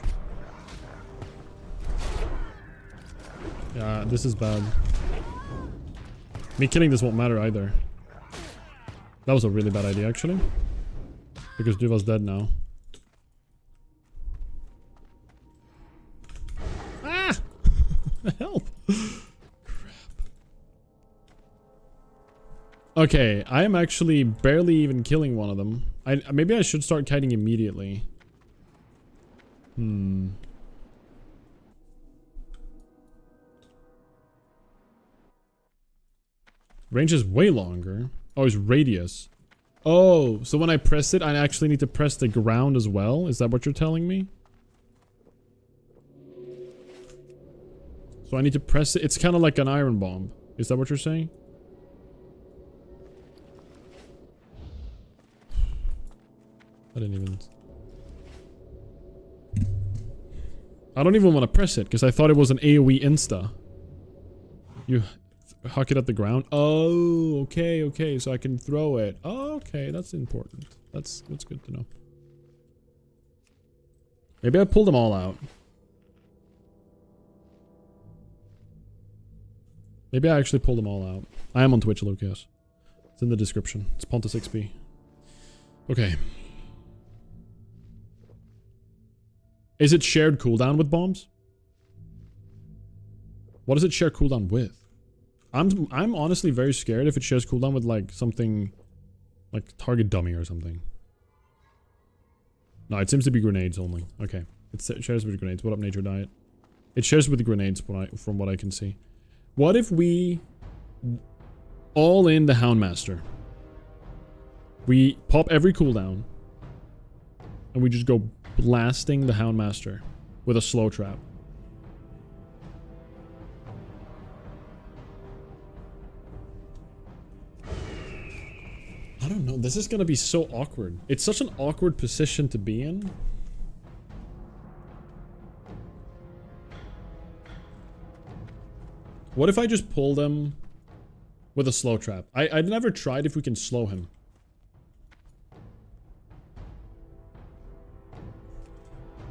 Speaker 1: Yeah, this is bad. Me killing this won't matter either. That was a really bad idea, actually. Because Duva's dead now. Ah! Help! Crap. Okay, I am actually barely even killing one of them. Maybe I should start kiting immediately. Range is way longer. Oh, it's radius. Oh, so when I press it, I actually need to press the ground as well? Is that what you're telling me? So I need to press it. It's kind of like an iron bomb. Is that what you're saying? I didn't even... I don't even want to press it because I thought it was an AoE insta. You huck it at the ground. Oh, okay, okay. So I can throw it. Oh, okay, that's important. That's good to know. Maybe I pulled them all out. Maybe I actually pulled them all out. I am on Twitch, Lucas. It's in the description. It's Pontus XP. Okay. Is it shared cooldown with bombs? What does it share cooldown with? I'm honestly very scared if it shares cooldown with like something like target dummy or something. No, it seems to be grenades only. Okay. It shares with grenades. What up, Nature Diet? It shares with the grenades from what I can see. What if we all in the Houndmaster? We pop every cooldown and we just go blasting the Houndmaster with a slow trap. I don't know. This is gonna be so awkward. It's such an awkward position to be in. What if I just pull them with a slow trap? I never tried if we can slow him.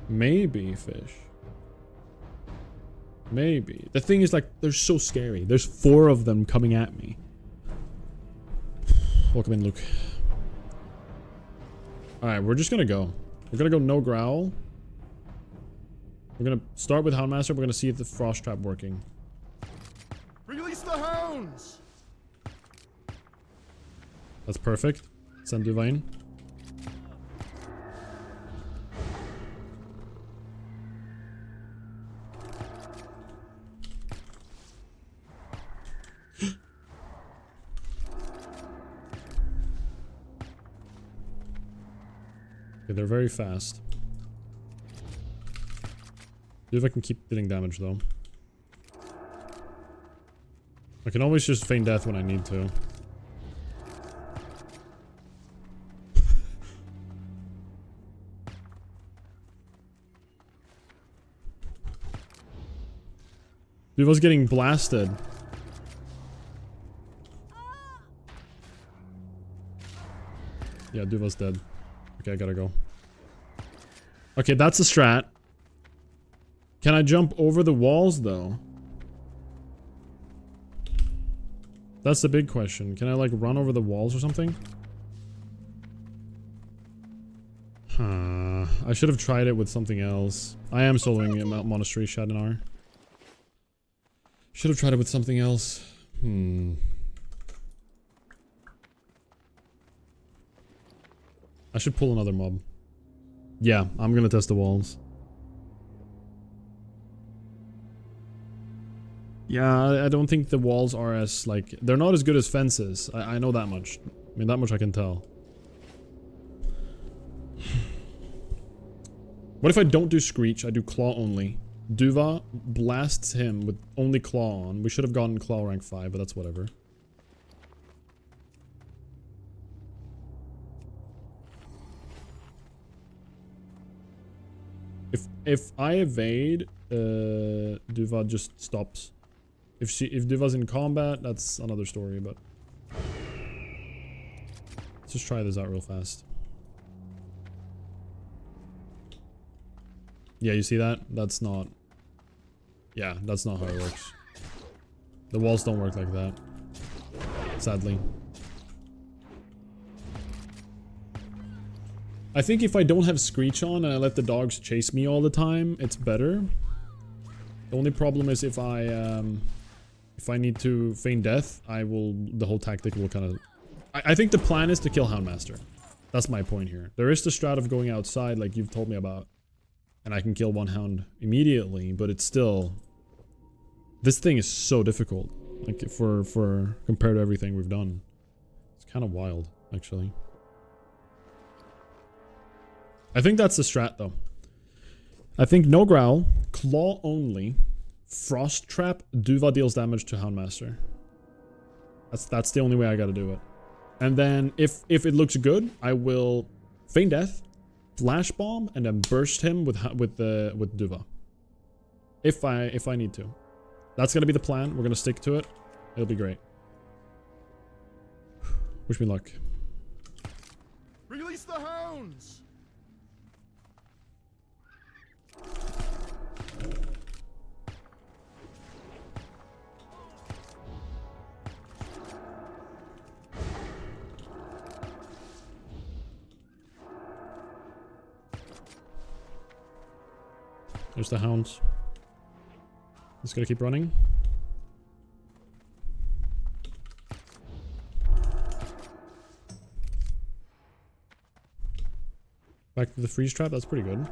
Speaker 1: Maybe, fish. Maybe. The thing is, like, they're so scary. There's 4 of them coming at me. Welcome in, Luke. Alright, we're just gonna go. We're gonna go no growl. We're gonna start with Houndmaster. We're gonna see if the frost trap working.
Speaker 5: Release the hounds!
Speaker 1: That's perfect. Send Divine. Okay, they're very fast. See if I can keep dealing damage though. I can always just feign death when I need to. Dude was getting blasted. Yeah, Duva's dead. Okay, I gotta go. Okay, that's a strat. Can I jump over the walls, though? That's the big question. Can I, like, run over the walls or something? Huh. I should have tried it with something else. I am soloing Mount Monastery Shadinar. Should have tried it with something else. I should pull another mob. Yeah, I'm gonna test the walls. Yeah, I don't think the walls are as, like... They're not as good as fences. I know that much. I mean, that much I can tell. What if I don't do Screech? I do Claw only. Duva blasts him with only Claw on. We should have gotten Claw rank 5, but that's whatever. If I evade, Duva just stops. If Duva's in combat, that's another story, but let's just try this out real fast. Yeah, you see that? That's not... Yeah, that's not how it works. The walls don't work like that. Sadly. I think if I don't have Screech on and I let the dogs chase me all the time, it's better. The only problem is if I need to feign death, the whole tactic will kind of... I think the plan is to kill Houndmaster. That's my point here. There is the strat of going outside like you've told me about. And I can kill one hound immediately, but it's still... This thing is so difficult. Like, for compared to everything we've done. It's kind of wild, actually. I think that's the strat, though. I think no growl, claw only, frost trap, Duva deals damage to Houndmaster. That's the only way I gotta do it. And then, if it looks good, I will feign death, flash bomb, and then burst him with Duva. If I need to. That's gonna be the plan. We're gonna stick to it. It'll be great. Wish me luck.
Speaker 5: Release the hounds!
Speaker 1: There's the hounds. Just gotta keep running. Back to the freeze trap, that's pretty good.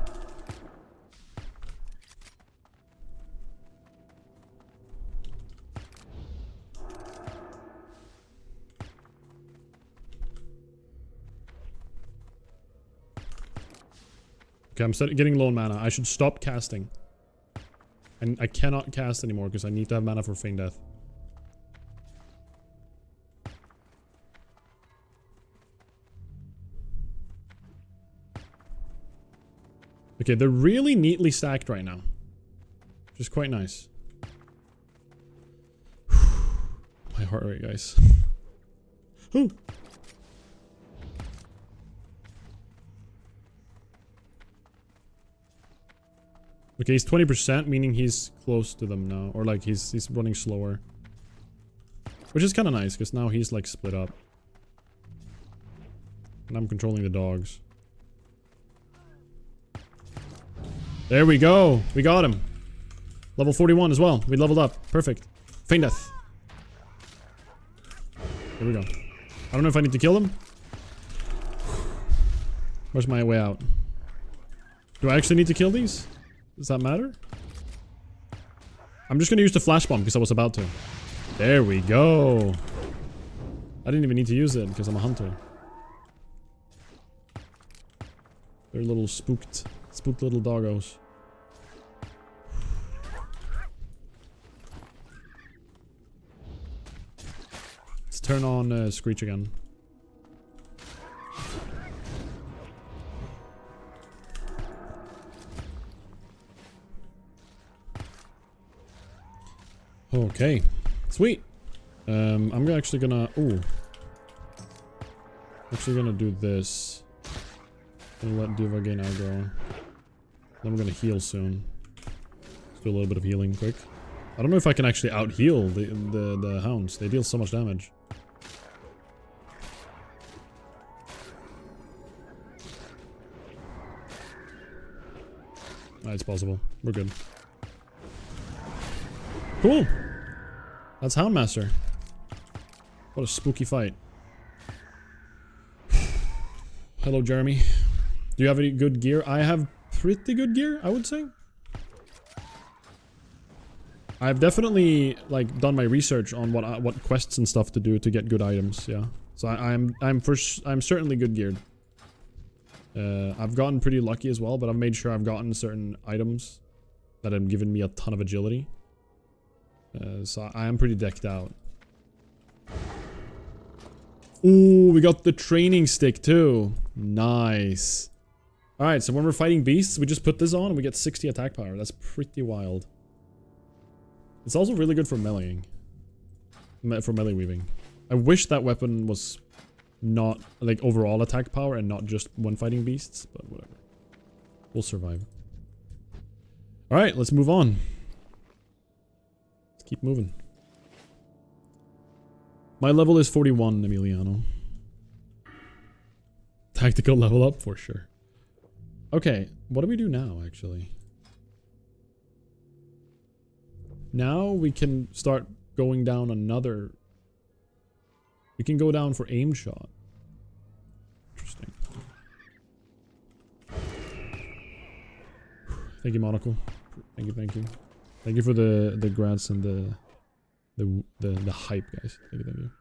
Speaker 1: Okay, I'm getting low on mana. I should stop casting. And I cannot cast anymore because I need to have mana for Feign Death. Okay, they're really neatly stacked right now. Which is quite nice. My heart rate, guys. Ooh. Okay, he's 20%, meaning he's close to them now. Or like he's running slower. Which is kind of nice, because now he's like split up. And I'm controlling the dogs. There we go. We got him. Level 41 as well. We leveled up. Perfect. Feign Death. Here we go. I don't know if I need to kill him. Where's my way out? Do I actually need to kill these? Does that matter? I'm just gonna use the flash bomb because I was about to. There we go. I didn't even need to use it because I'm a hunter. They're little spooked little doggos. Let's turn on Screech again. Okay, sweet. I'm actually gonna. Ooh, actually gonna do this. Gonna let Duva gain aggro. Then we're gonna heal soon. Let's do a little bit of healing quick. I don't know if I can actually out heal the hounds. They deal so much damage. It's possible. We're good. Cool. That's Houndmaster. What a spooky fight. Hello, Jeremy. Do you have any good gear? I have pretty good gear, I would say. I've definitely like done my research on what quests and stuff to do to get good items. Yeah. So I'm certainly good geared. I've gotten pretty lucky as well, but I've made sure I've gotten certain items that have given me a ton of agility. So I am pretty decked out. Ooh, we got the training stick too. Nice. Alright, so when we're fighting beasts, we just put this on and we get 60 attack power. That's pretty wild. It's also really good for meleeing. For melee weaving. I wish that weapon was not, like, overall attack power and not just when fighting beasts, but whatever. We'll survive. Alright, let's move on. Let's keep moving. My level is 41, Emiliano. Tactical level up for sure. Okay, what do we do now, actually? Now we can start going down another... We can go down for aim shot. Interesting. Thank you, Monocle. Thank you, thank you. Thank you for the grants and the hype, guys. Thank you, thank you.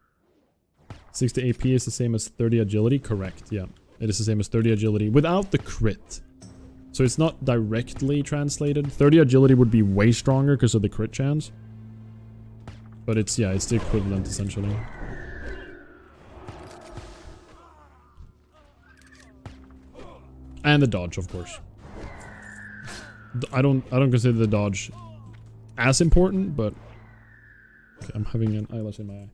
Speaker 1: 60 AP is the same as 30 agility? Correct, yeah. It is the same as 30 agility without the crit. So it's not directly translated. 30 agility would be way stronger because of the crit chance. But it's, yeah, it's the equivalent essentially. And the dodge, of course. I don't consider the dodge as important, but okay, I'm having an eyelash in my eye.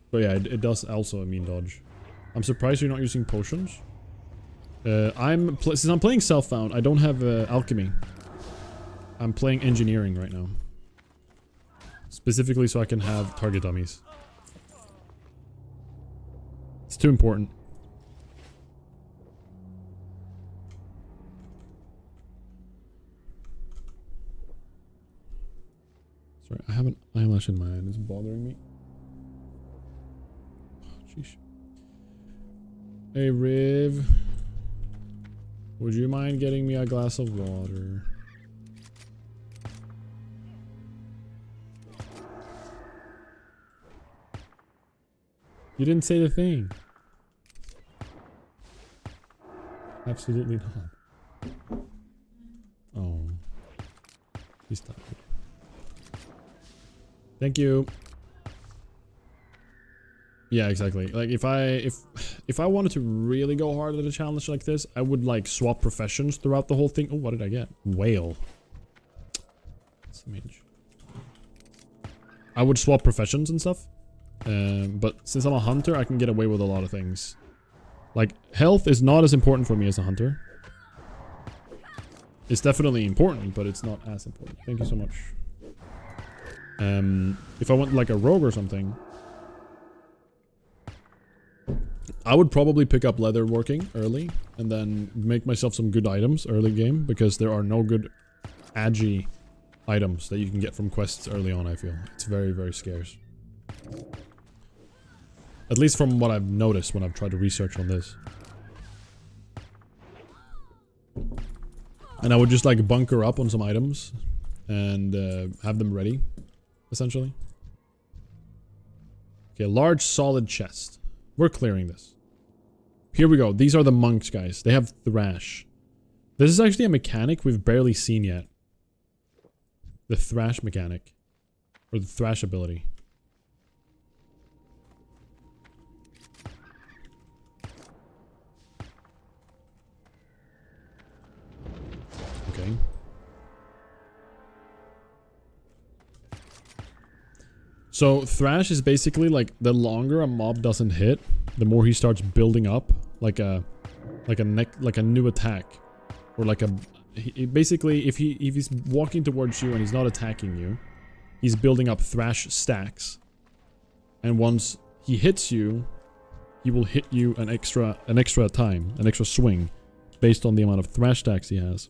Speaker 1: But yeah, it does also mean dodge. I'm surprised you're not using potions. Since I'm playing Self-Found, I don't have alchemy. I'm playing engineering right now. Specifically so I can have target dummies. It's too important. Sorry, I have an eyelash in my eye and it's bothering me. Oh, jeez. Hey, Riv. Would you mind getting me a glass of water? You didn't say the thing. Absolutely not. Oh. He's not. Thank you. Yeah, exactly. Like if I wanted to really go hard at a challenge like this, I would like swap professions throughout the whole thing. Oh, what did I get? Whale. That's a mage. I would swap professions and stuff. But since I'm a hunter, I can get away with a lot of things. Like, health is not as important for me as a hunter. It's definitely important, but it's not as important. Thank you so much. If I went like a rogue or something, I would probably pick up leather working early and then make myself some good items early game, because there are no good agi items that you can get from quests early on, I feel. It's very, very scarce. At least from what I've noticed when I've tried to research on this. And I would just like bunker up on some items and have them ready, essentially. Okay, large solid chest. We're clearing this. Here we go. These are the monks, guys. They have thrash. This is actually a mechanic we've barely seen yet. The thrash mechanic. Or the thrash ability. Okay. So thrash is basically like the longer a mob doesn't hit, the more he starts building up like a new attack, or like a basically if he's walking towards you and he's not attacking you, he's building up thrash stacks, and once he hits you, he will hit you an extra swing based on the amount of thrash stacks he has.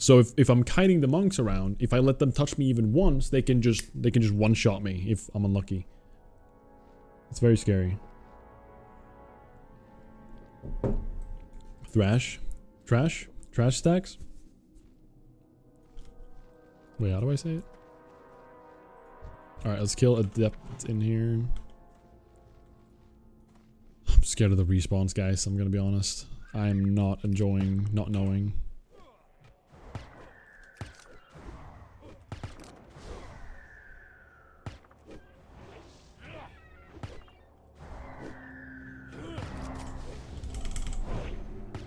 Speaker 1: So if I'm kiting the monks around, if I let them touch me even once, they can just one-shot me if I'm unlucky. It's very scary. Thrash? Trash? Trash stacks? Wait, how do I say it? Alright, let's kill Adept in here. scared of the respawns, guys. I'm gonna be honest. I'm not enjoying not knowing.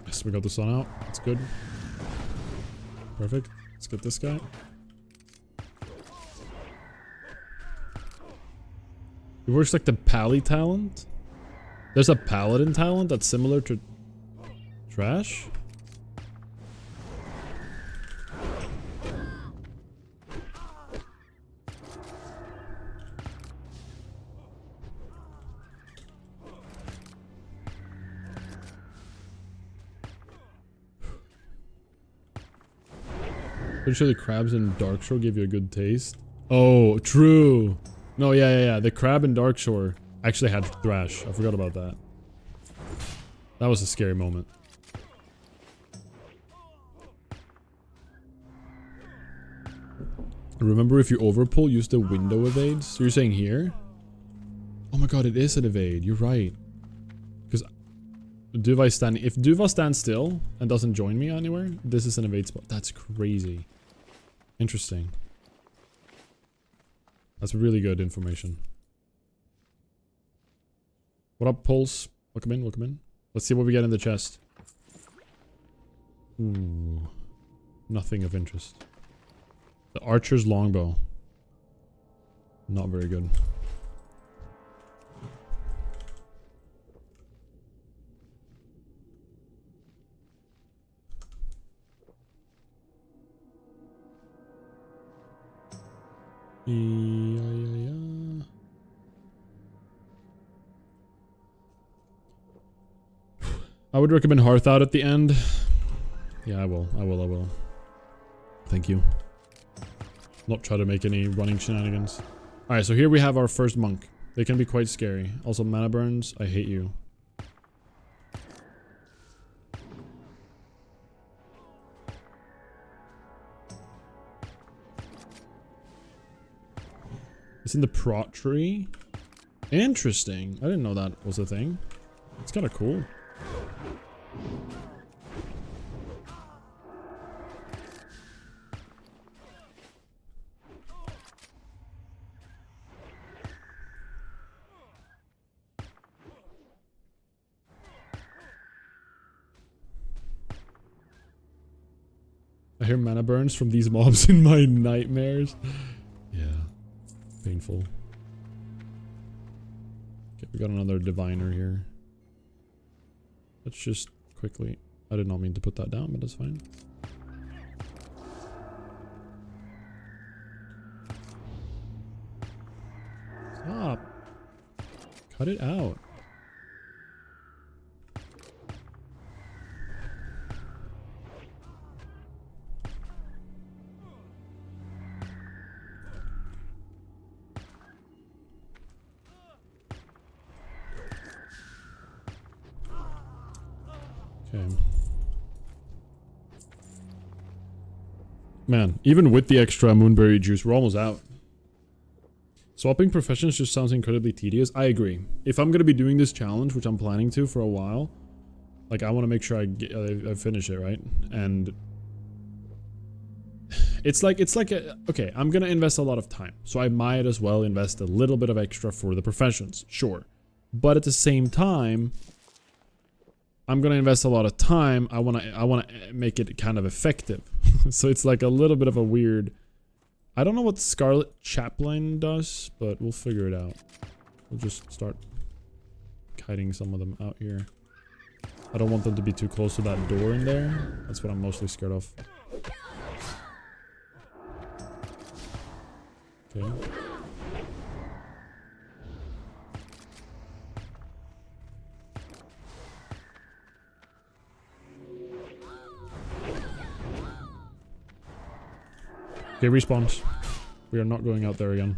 Speaker 1: Yes, we got the sun out. That's good. Perfect. Let's get this guy. It works like the Pally talent. There's a Paladin talent that's similar to Trash. Pretty sure the crabs in Darkshore give you a good taste. Oh, true. No, yeah. The crab in Darkshore actually had Thrash. I forgot about that. That was a scary moment. Remember, if you overpull, use the window evade. So you're saying here? Oh my god, it is an evade. You're right. Because if Duva stands still and doesn't join me anywhere, this is an evade spot. That's crazy. Interesting. That's really good information. What up, Pulse? Welcome in, welcome in. Let's see what we get in the chest. Ooh. Nothing of interest. The Archer's Longbow. Not very good. Yeah. I would recommend Hearth out at the end. Yeah, I will. Thank you. Not try to make any running shenanigans. Alright, so here we have our first monk. They can be quite scary. Also, mana burns, I hate you. It's in the prot tree. Interesting. I didn't know that was a thing. It's kind of cool. I hear mana burns from these mobs in my nightmares. Yeah. Painful. Okay, we got another diviner here. Let's just quickly... I did not mean to put that down, but that's fine. Stop. Cut it out. Okay. Man, even with the extra moonberry juice, we're almost out. Swapping professions just sounds incredibly tedious. I agree. If I'm gonna be doing this challenge, which I'm planning to for a while, like I want to make sure I finish it, right? And it's like okay, I'm gonna invest a lot of time, so I might as well invest a little bit of extra for the professions, sure. But at the same time, I'm gonna invest a lot of time. I wanna make it kind of effective. So it's like a little bit of a weird. I don't know what Scarlet Chaplain does, but we'll figure it out. We'll just start kiting some of them out here. I don't want them to be too close to that door in there. That's what I'm mostly scared of. Okay. Okay, respawns. We are not going out there again.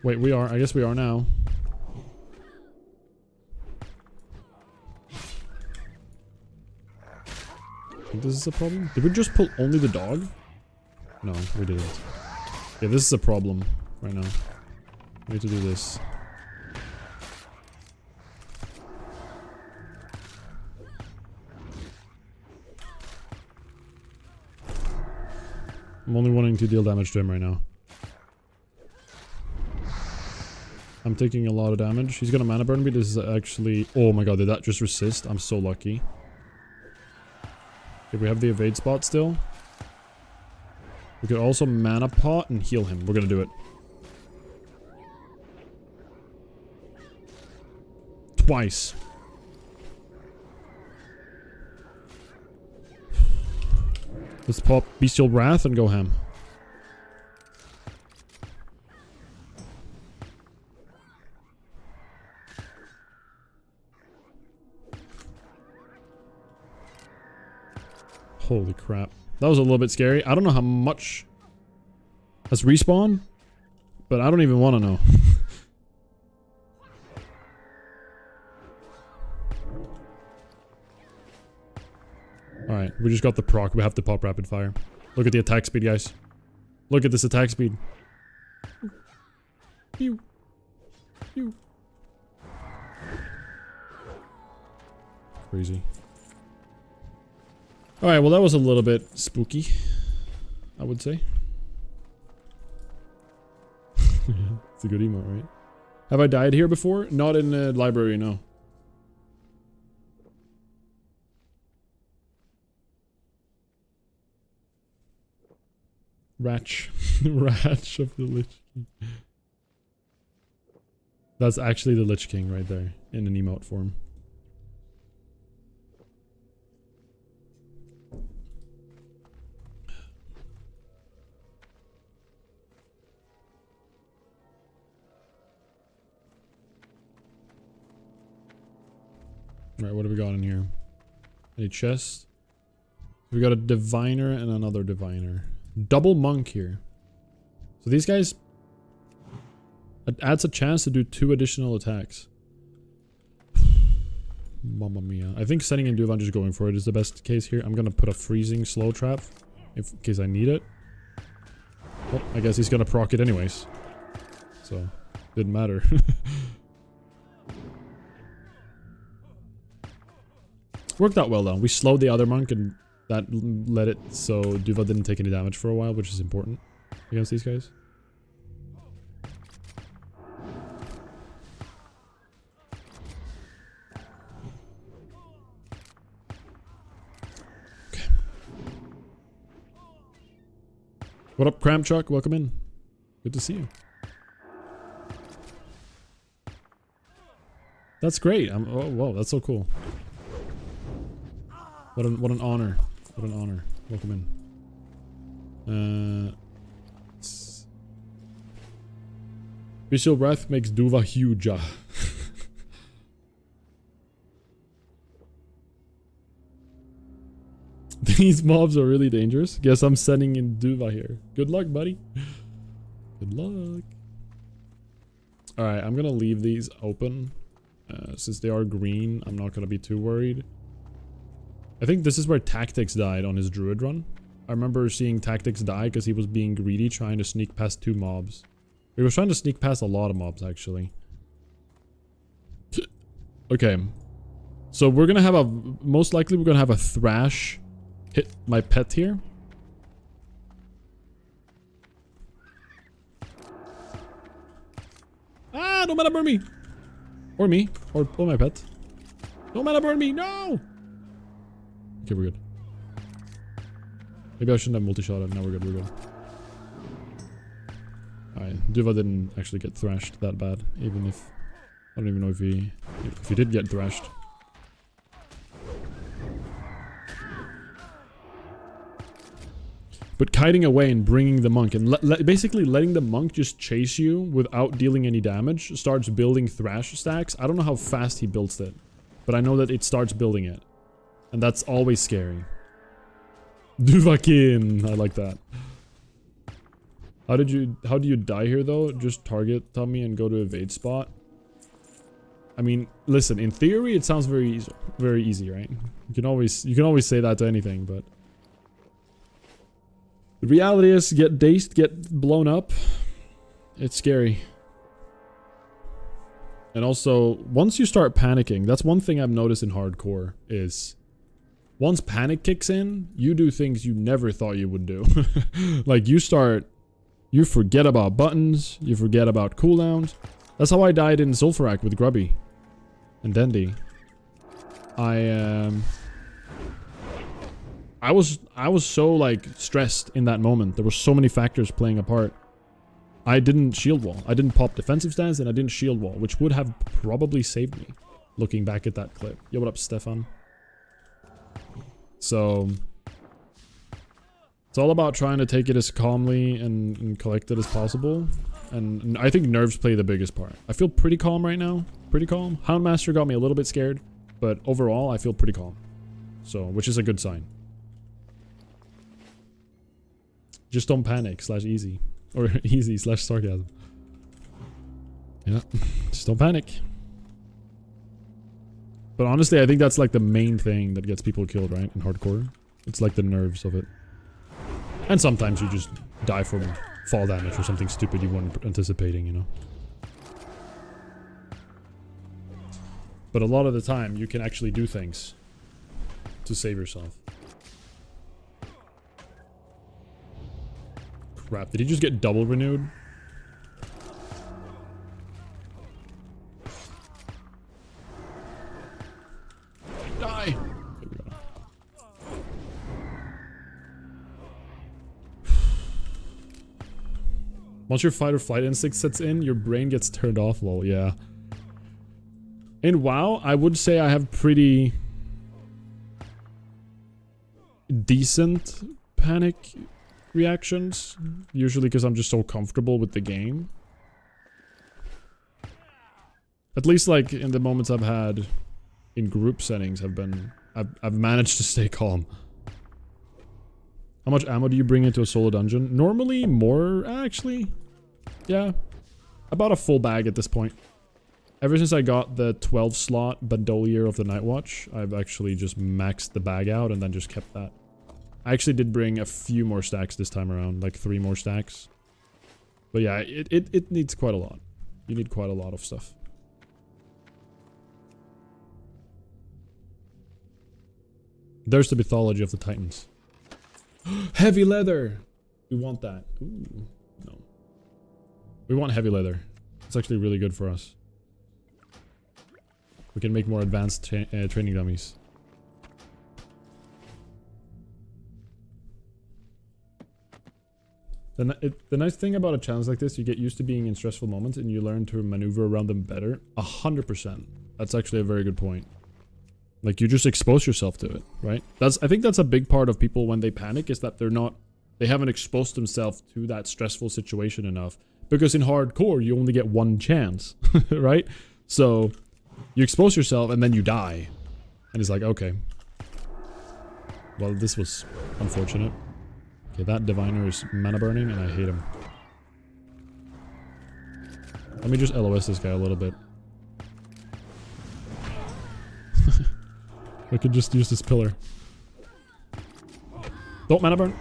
Speaker 1: Wait, we are. I guess we are now. I think this is a problem. Did we just pull only the dog? No, we didn't. Yeah, this is a problem right now. We need to do this. I'm only wanting to deal damage to him right now. I'm taking a lot of damage. He's gonna mana burn me. This is actually... Oh my god, did that just resist? I'm so lucky. Okay, we have the evade spot still. We could also mana pot and heal him. We're gonna do it. Twice. Let's pop Bestial Wrath and go ham. Holy crap. That was a little bit scary. I don't know how much has respawn, but I don't even want to know. Alright, we just got the proc. We have to pop rapid fire. Look at the attack speed, guys. Look at this attack speed. Pew. Pew. Crazy. Alright, well that was a little bit spooky, I would say. It's a good emote, right? Have I died here before? Not in the library, no. Ratch. Ratch of the Lich King. That's actually the Lich King right there, in an emote form. Alright, what have we got in here? A chest. We got a diviner and another diviner. Double monk here. So these guys... It adds a chance to do 2 additional attacks. Mamma mia. I think setting in Duvan just going for it is the best case here. I'm gonna put a freezing slow trap in case I need it. Well, I guess he's gonna proc it anyways. So, didn't matter. Worked out well though. We slowed the other monk and that let it so Duva didn't take any damage for a while, which is important against these guys. Okay. What up, Cram Chuck? Welcome in. Good to see you. That's great. Oh, whoa, that's so cool. What an honor. What an honor. Welcome in. Bestial Breath makes Duva huge. These mobs are really dangerous. Guess I'm sending in Duva here. Good luck, buddy. Good luck. Alright, I'm gonna leave these open. Since they are green, I'm not gonna be too worried. I think this is where Tactics died on his druid run. I remember seeing Tactics die because he was being greedy trying to sneak past 2 mobs. He was trying to sneak past a lot of mobs actually. Okay. So we're gonna have a... Most likely we're gonna have a Thrash hit my pet here. Ah! Don't mana burn me! Or me. Or my pet. Don't mana burn me! No! Okay, we're good. Maybe I shouldn't have multi-shot it. Now we're good, we're good. Alright, Duva didn't actually get thrashed that bad. Even if... I don't even know if he did get thrashed. But kiting away and bringing the monk and basically letting the monk just chase you without dealing any damage starts building thrash stacks. I don't know how fast he builds it, but I know that it starts building it. And that's always scary. Duvakin! I like that. How do you die here though? Just target Tommy and go to evade spot? I mean, listen, in theory it sounds very easy, right? You can always say that to anything, but the reality is get dazed, get blown up. It's scary. And also, once you start panicking, that's one thing I've noticed in hardcore is once panic kicks in, you do things you never thought you would do. Like you forget about buttons, you forget about cooldowns. That's how I died in Sulfurak with Grubby and Dendi. I was so like stressed in that moment. There were so many factors playing a part. I didn't shield wall. I didn't pop defensive stance and I didn't shield wall, which would have probably saved me looking back at that clip. Yo, what up, Stefan? So it's all about trying to take it as calmly and collected as possible. And I think nerves play the biggest part. I feel pretty calm right now. Pretty calm. Houndmaster got me a little bit scared, but overall I feel pretty calm. So, which is a good sign. Just don't panic / easy. Or easy / sarcasm. Yeah, just don't panic. But honestly, I think that's like the main thing that gets people killed, right? In hardcore. It's like the nerves of it. And sometimes you just die from fall damage or something stupid you weren't anticipating, you know? But a lot of the time, you can actually do things to save yourself. Crap, did he just get double renewed? Die! There we go. Once your fight or flight instinct sets in, your brain gets turned off, lol, yeah. In WoW, I would say I have pretty decent panic reactions, usually because I'm just so comfortable with the game. At least like in the moments I've had in group settings have been, I've managed to stay calm. How much ammo do you bring into a solo dungeon? Normally more, actually. Yeah, about a full bag at this point. Ever since I got the 12 slot Bandolier of the Night Watch, I've actually just maxed the bag out and then just kept that. I actually did bring a few more stacks this time around, like 3 more stacks. But yeah, it needs quite a lot. You need quite a lot of stuff. There's the mythology of the Titans. Heavy leather! We want that. Ooh, no. We want heavy leather. It's actually really good for us. We can make more advanced training dummies. The nice thing about a challenge like this, you get used to being in stressful moments and you learn to maneuver around them better. 100%. That's actually a very good point. Like, you just expose yourself to it, right? I think that's a big part of people when they panic, is that they haven't exposed themselves to that stressful situation enough. Because in hardcore, you only get one chance, right? So, you expose yourself and then you die. And it's like, okay. Well, this was unfortunate. Okay, that diviner is mana burning and I hate him. Let me just LOS this guy a little bit. I could just use this pillar. Don't mana burn.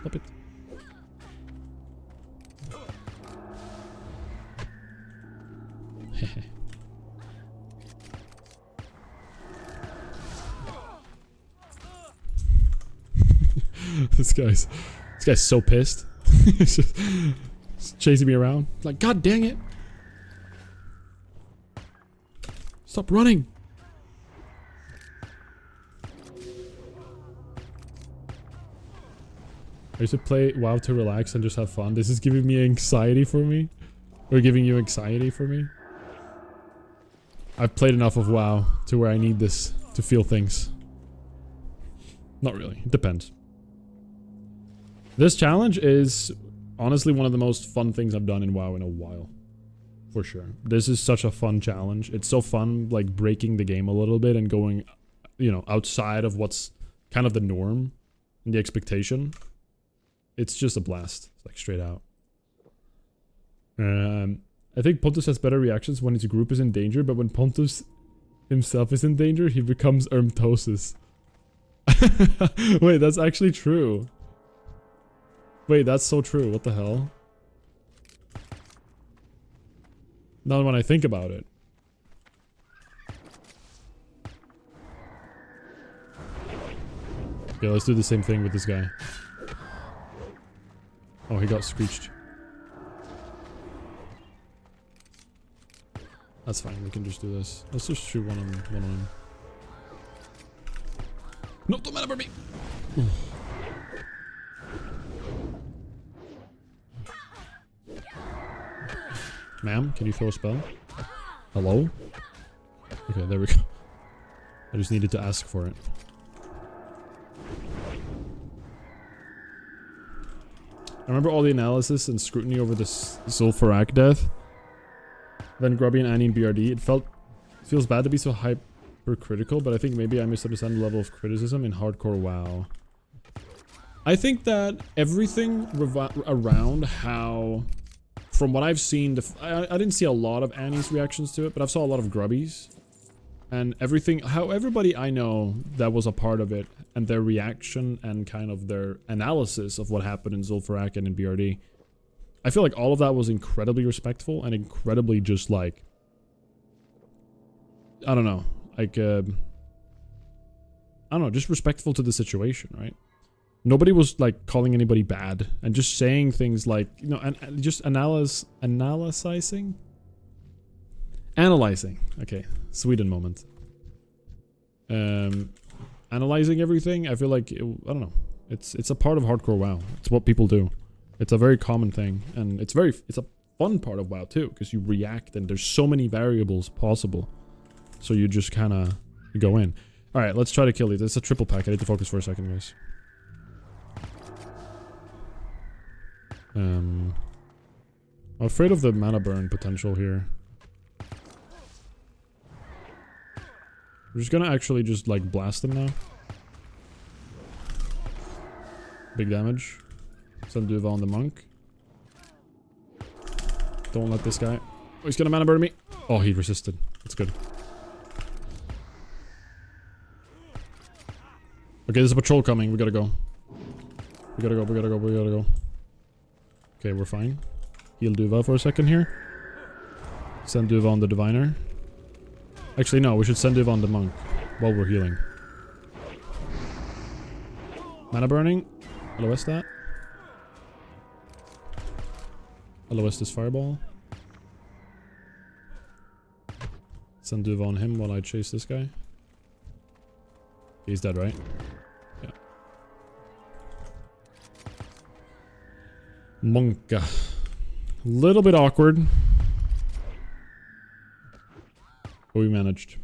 Speaker 1: Stop it. This guy's so pissed. He's just chasing me around. Like, God dang it. Stop running. I used to play WoW to relax and just have fun. This is giving me anxiety for me. Or giving you anxiety for me. I've played enough of WoW to where I need this to feel things. Not really. It depends. This challenge is honestly one of the most fun things I've done in WoW in a while. For sure. This is such a fun challenge. It's so fun, like, breaking the game a little bit and going, you know, outside of what's kind of the norm and the expectation. It's just a blast. It's like straight out. I think Pontus has better reactions when his group is in danger, but when Pontus himself is in danger, he becomes Ermtosis. Wait, that's actually true. Wait, that's so true. What the hell? Not when I think about it. Okay, let's do the same thing with this guy. Oh, he got screeched. That's fine, we can just do this. Let's just shoot one on him. No, don't matter for me! Ma'am, can you throw a spell? Hello? Okay, there we go. I just needed to ask for it. I remember all the analysis and scrutiny over this Zul'Farrak death. Then Grubby and Annie in BRD. It feels bad to be so hypercritical, but I think maybe I misunderstand the level of criticism in hardcore WoW. I think that everything around how, from what I've seen, I didn't see a lot of Annie's reactions to it, but I've saw a lot of Grubby's. And everything, how everybody I know that was a part of it, and their reaction and kind of their analysis of what happened in Zul'Farrak and in BRD, I feel like all of that was incredibly respectful and incredibly just like, I don't know, like, I don't know, just respectful to the situation, right? Nobody was like calling anybody bad and just saying things like, you know, and just analyzing. Okay, Sweden moment. Analyzing everything. I feel like I don't know. It's a part of hardcore WoW. It's what people do. It's a very common thing, and it's a fun part of WoW too, because you react and there's so many variables possible. So you just kind of go in. All right, let's try to kill these. It's a triple pack. I need to focus for a second, guys. I'm afraid of the mana burn potential here. We're just gonna actually just like blast them now. Big damage. Send Duval on the monk. Don't let this guy. Oh, he's gonna mana burn me. Oh, he resisted. That's good. Okay, there's a patrol coming. We gotta go. We gotta go. Okay, we're fine. Heal Duval for a second here. Send Duval on the diviner. Actually, no, we should send Duval on the monk while we're healing. Mana burning. LOS that. LOS this fireball. Send Duval on him while I chase this guy. He's dead, right? Yeah. Monka. Little bit awkward. But we managed.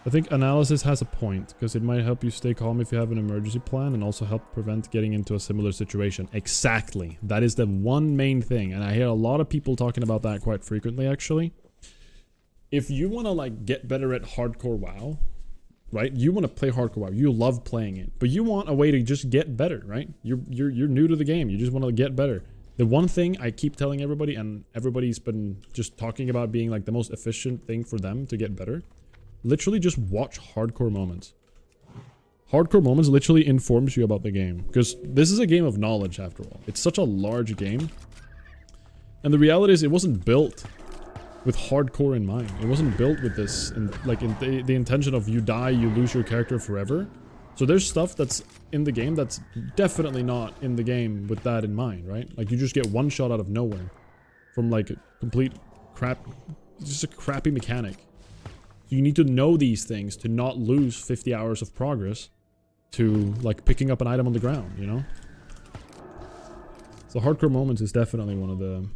Speaker 1: I think analysis has a point, because it might help you stay calm if you have an emergency plan and also help prevent getting into a similar situation. Exactly. That is the one main thing, and I hear a lot of people talking about that quite frequently, actually. If you want to, like, get better at hardcore WoW, right? You want to play hardcore WoW. You love playing it, but you want a way to just get better, right? You're new to the game. You just want to get better. The one thing I keep telling everybody, and everybody's been just talking about being like the most efficient thing for them to get better, literally just watch hardcore moments. Hardcore moments literally informs you about the game, because this is a game of knowledge after all. It's such a large game, and the reality is it wasn't built with hardcore in mind. It wasn't built with this, and like in the intention of you die, you lose your character forever. So there's stuff that's in the game that's definitely not in the game with that in mind, right? Like you just get one shot out of nowhere from like a complete crap, just a crappy mechanic. You need to know these things to not lose 50 hours of progress to like picking up an item on the ground, you know? So hardcore moments is definitely one of the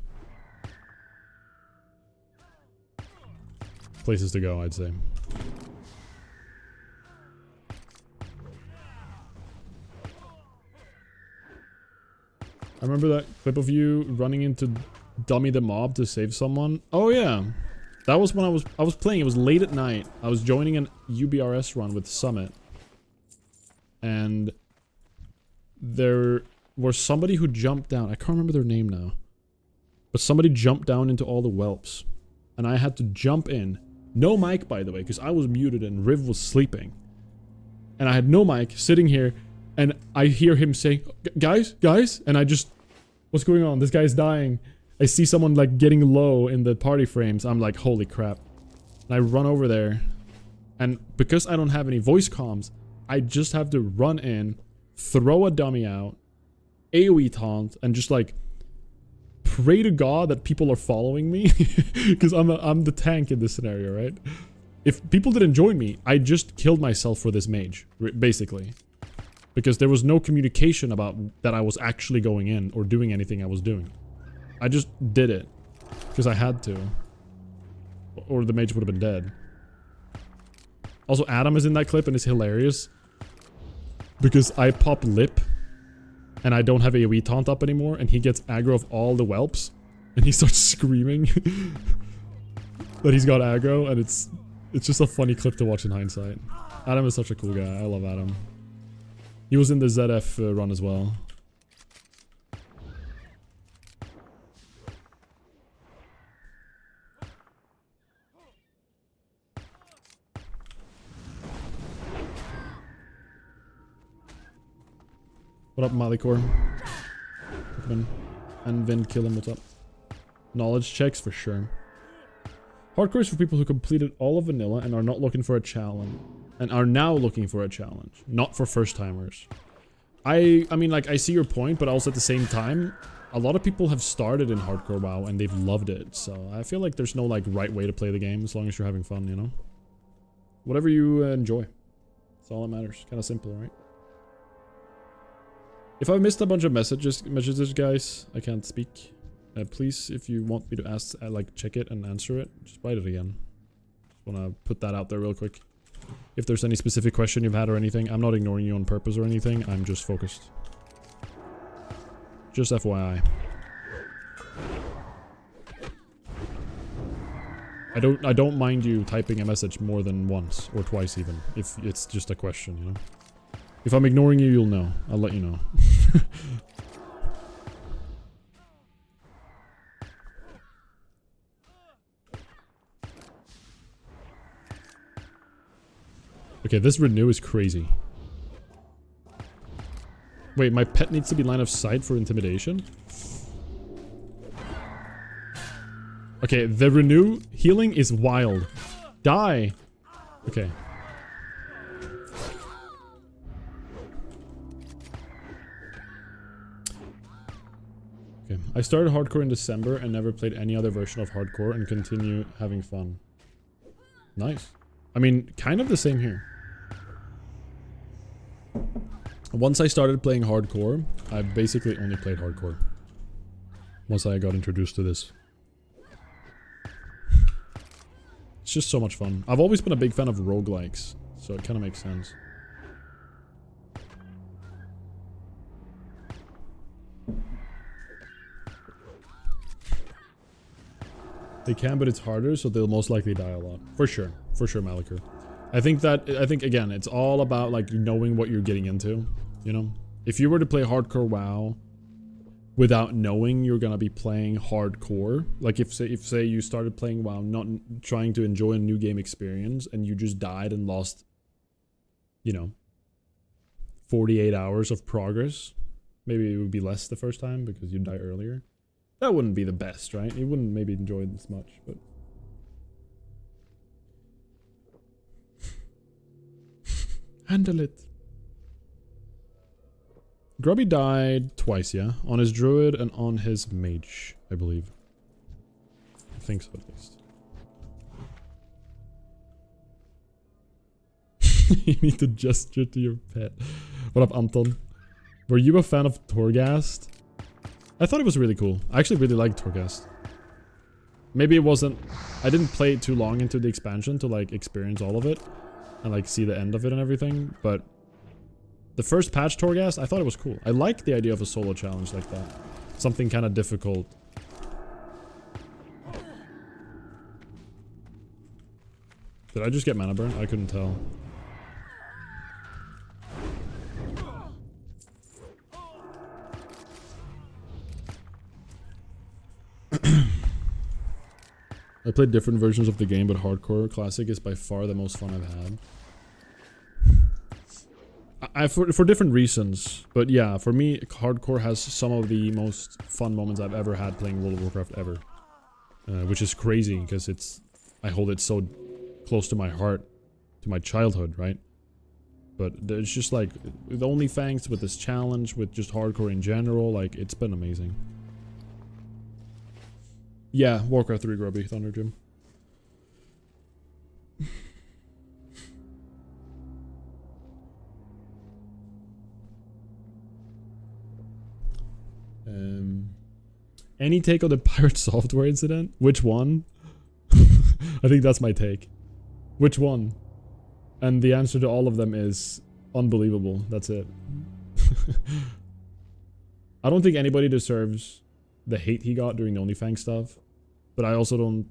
Speaker 1: places to go, I'd say. I remember that clip of you running into Dummy the Mob to save someone. Oh yeah. That was when I was playing. It was late at night. I was joining an UBRS run with Summit. And there was somebody who jumped down. I can't remember their name now. But somebody jumped down into all the whelps. And I had to jump in. No mic, by the way, because I was muted and Riv was sleeping. And I had no mic, sitting here, and I hear him saying, guys, and I just What's going on? This guy's dying. I see someone like getting low in the party frames. I'm like, holy crap. And I run over there. And because I don't have any voice comms, I just have to run in, throw a dummy out, AoE taunt, and just like pray to God that people are following me. Because I'm the tank in this scenario, right? If people didn't join me, I just killed myself for this mage, basically. Because there was no communication about that I was actually going in or doing anything I was doing. I just did it. Because I had to. Or the mage would have been dead. Also, Adam is in that clip and it's hilarious. Because I pop lip. And I don't have AoE taunt up anymore. And he gets aggro of all the whelps. And he starts screaming. that he's got aggro. And it's just a funny clip to watch in hindsight. Adam is such a cool guy. I love Adam. He was in the ZF run as well. What up, Malikor? And Vin, kill him, what's up? Knowledge checks for sure. Hardcore is for people who completed all of vanilla and are not looking for a challenge. And are now looking for a challenge, not for first timers. I mean, like, I see your point, but also at the same time, a lot of people have started in hardcore WoW and they've loved it. So I feel like there's no like right way to play the game as long as you're having fun, you know? Whatever you enjoy. That's all that matters. Kind of simple, right? If I missed a bunch of messages, guys, I can't speak. Please, if you want me to ask, like, check it and answer it, just write it again. Just wanna put that out there real quick. If there's any specific question you've had or anything, I'm not ignoring you on purpose or anything. I'm just focused. Just FYI. I don't mind you typing a message more than once or twice even, if it's just a question, you know. If I'm ignoring you, you'll know. I'll let you know. Okay, this renew is crazy. Wait, my pet needs to be line of sight for intimidation? Okay, the renew healing is wild. Die! Okay. Okay, I started hardcore in December and never played any other version of hardcore and continue having fun. Nice. I mean, kind of the same here. Once I started playing hardcore, I basically only played hardcore. Once I got introduced to this. It's just so much fun. I've always been a big fan of roguelikes, so it kind of makes sense. They can, but it's harder, so they'll most likely die a lot. For sure, Malikor. I think again, it's all about like knowing what you're getting into, you know? If you were to play hardcore WoW without knowing you're gonna be playing hardcore, like if say you started playing WoW not trying to enjoy a new game experience and you just died and lost, you know, 48 hours of progress, maybe it would be less the first time because you'd die earlier. That wouldn't be the best, right? You wouldn't maybe enjoy it as much, but... Handle it. Grubby died twice, yeah? On his druid and on his mage, I believe. I think so, at least. You need to gesture to your pet. What up, Anton? Were you a fan of Torghast? I thought it was really cool. I actually really liked Torghast. Maybe it wasn't... I didn't play it too long into the expansion to, like, experience all of it. And, like, see the end of it and everything. But the first patch Torghast, I thought it was cool. I like the idea of a solo challenge like that. Something kind of difficult. Did I just get mana burn? I couldn't tell. I played different versions of the game, but Hardcore Classic is by far the most fun I've had. For different reasons, but yeah, for me, hardcore has some of the most fun moments I've ever had playing World of Warcraft ever, which is crazy because I hold it so close to my heart, to my childhood, right? But there's just like with OnlyFans, with this challenge, with just hardcore in general, like it's been amazing. Yeah, Warcraft 3 Grubby Thunder Jim. Any take on the pirate software incident? Which one? I think that's my take. Which one? And the answer to all of them is unbelievable. That's it. I don't think anybody deserves the hate he got during the OnlyFans stuff. But I also don't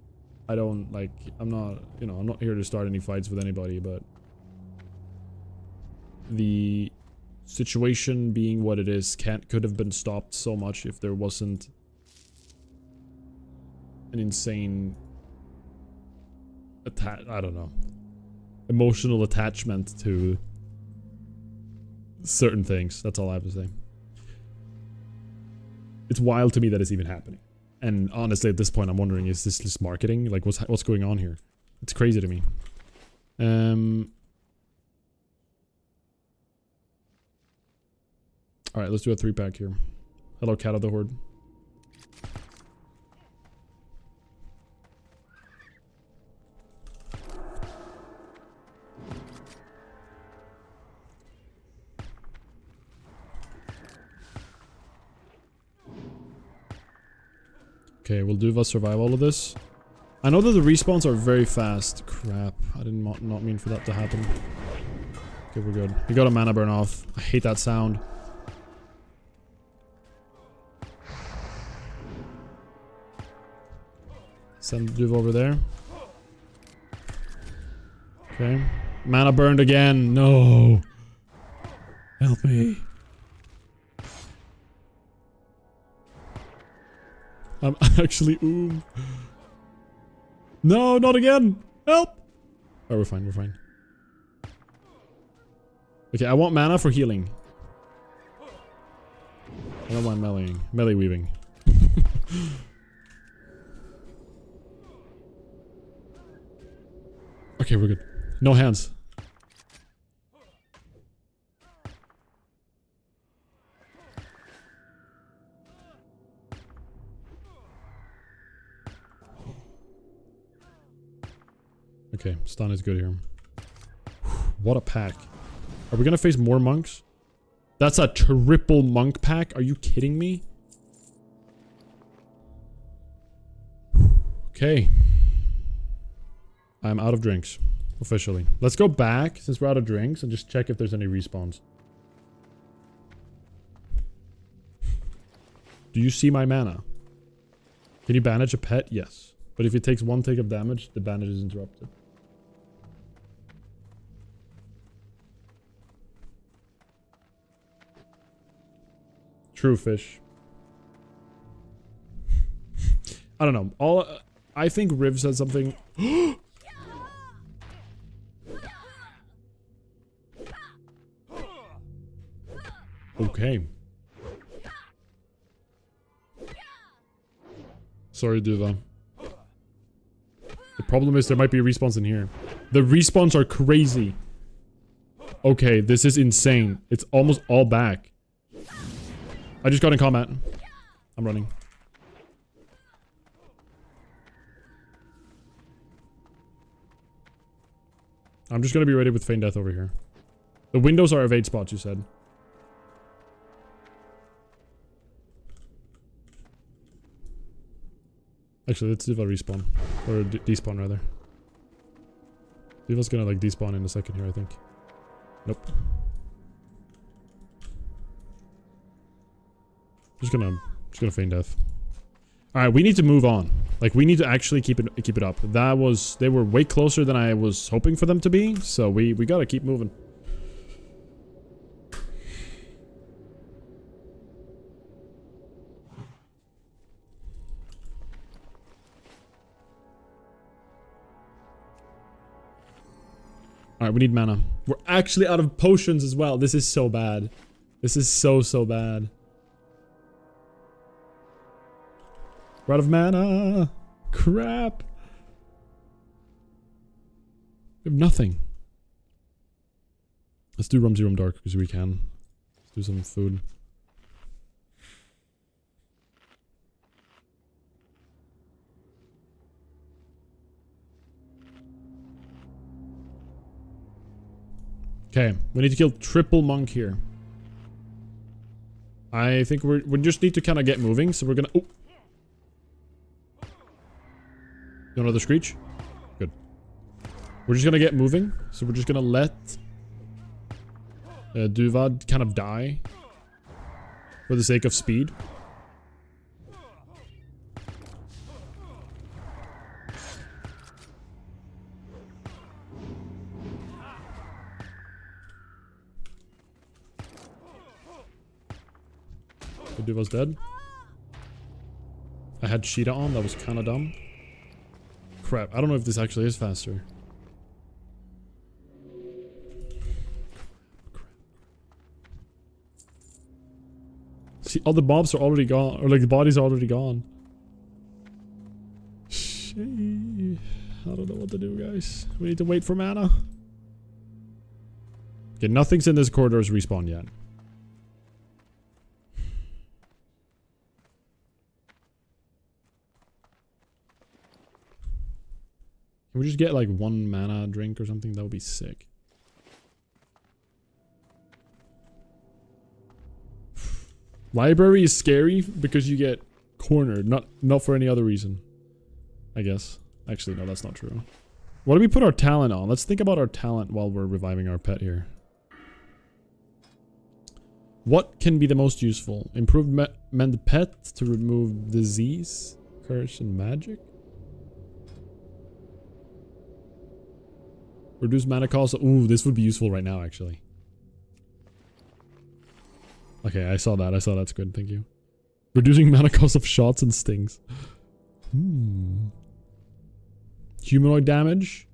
Speaker 1: like, I'm not, you know, I'm not here to start any fights with anybody, but the situation being what it is could have been stopped so much if there wasn't an insane I don't know, emotional attachment to certain things. That's all I have to say. It's wild to me that it's even happening. And honestly, at this point, I'm wondering, is this just marketing? Like, what's going on here? It's crazy to me. Alright, let's do a 3-pack here. Hello, Cat of the Horde. Okay, will Duva survive all of this? I know that the respawns are very fast. Crap, I did not mean for that to happen. Okay, we're good. We got a mana burn off. I hate that sound. Send Duva over there. Okay. Mana burned again. No. Help me. I'm actually No, not again! Help! Oh, we're fine, we're fine. Okay, I want mana for healing. I don't want melee weaving. Okay, we're good. No hands. Okay, stun is good here. What a pack. Are we gonna face more monks? That's a triple monk pack? Are you kidding me? Okay. I'm out of drinks. Officially. Let's go back, since we're out of drinks, and just check if there's any respawns. Do you see my mana? Can you bandage a pet? Yes. But if it takes 1 tick of damage, the bandage is interrupted. True fish. I don't know. I think Riv said something. Okay. Sorry, Duva. The problem is there might be respawns in here. The respawns are crazy. Okay, this is insane. It's almost all back. I just got in combat. I'm running. I'm just gonna be ready with Feign Death over here. The windows are evade spots, you said. Actually, let's Diva respawn. Or despawn, rather. Diva's gonna, like, despawn in a second here, I think. Nope. Just gonna Feign Death. Alright, we need to move on. Like, we need to actually keep it up. They were way closer than I was hoping for them to be, so we gotta keep moving. Alright, Alright, we need mana. We're actually out of potions as well. This is so bad. This is so bad. We're out of mana. Crap. We have nothing. Let's do Rumsey Rum Dark because we can. Let's do some food. Okay, we need to kill triple monk here. I think we just need to kind of get moving, so we're gonna... Oh! You want another screech? Good. We're just gonna get moving, so we're just gonna let Duvad kind of die for the sake of speed. Duval's dead. I had Sheeta on, that was kind of dumb. Crap, I don't know if this actually is faster. See, all the mobs are already gone, or like the bodies are already gone. Shit. I don't know what to do, guys. We need to wait for mana. Okay, nothing's in this corridor's respawn yet. Can we just get like one mana drink or something? That would be sick. Library is scary because you get cornered, not for any other reason. I guess. Actually, no, that's not true. What do we put our talent on? Let's think about our talent while we're reviving our pet here. What can be the most useful? Improved mend pet to remove disease, curse, and magic? Reduce mana cost. Ooh, this would be useful right now, actually. Okay, I saw that. I saw that's good. Thank you. Reducing mana cost of shots and stings. Humanoid damage.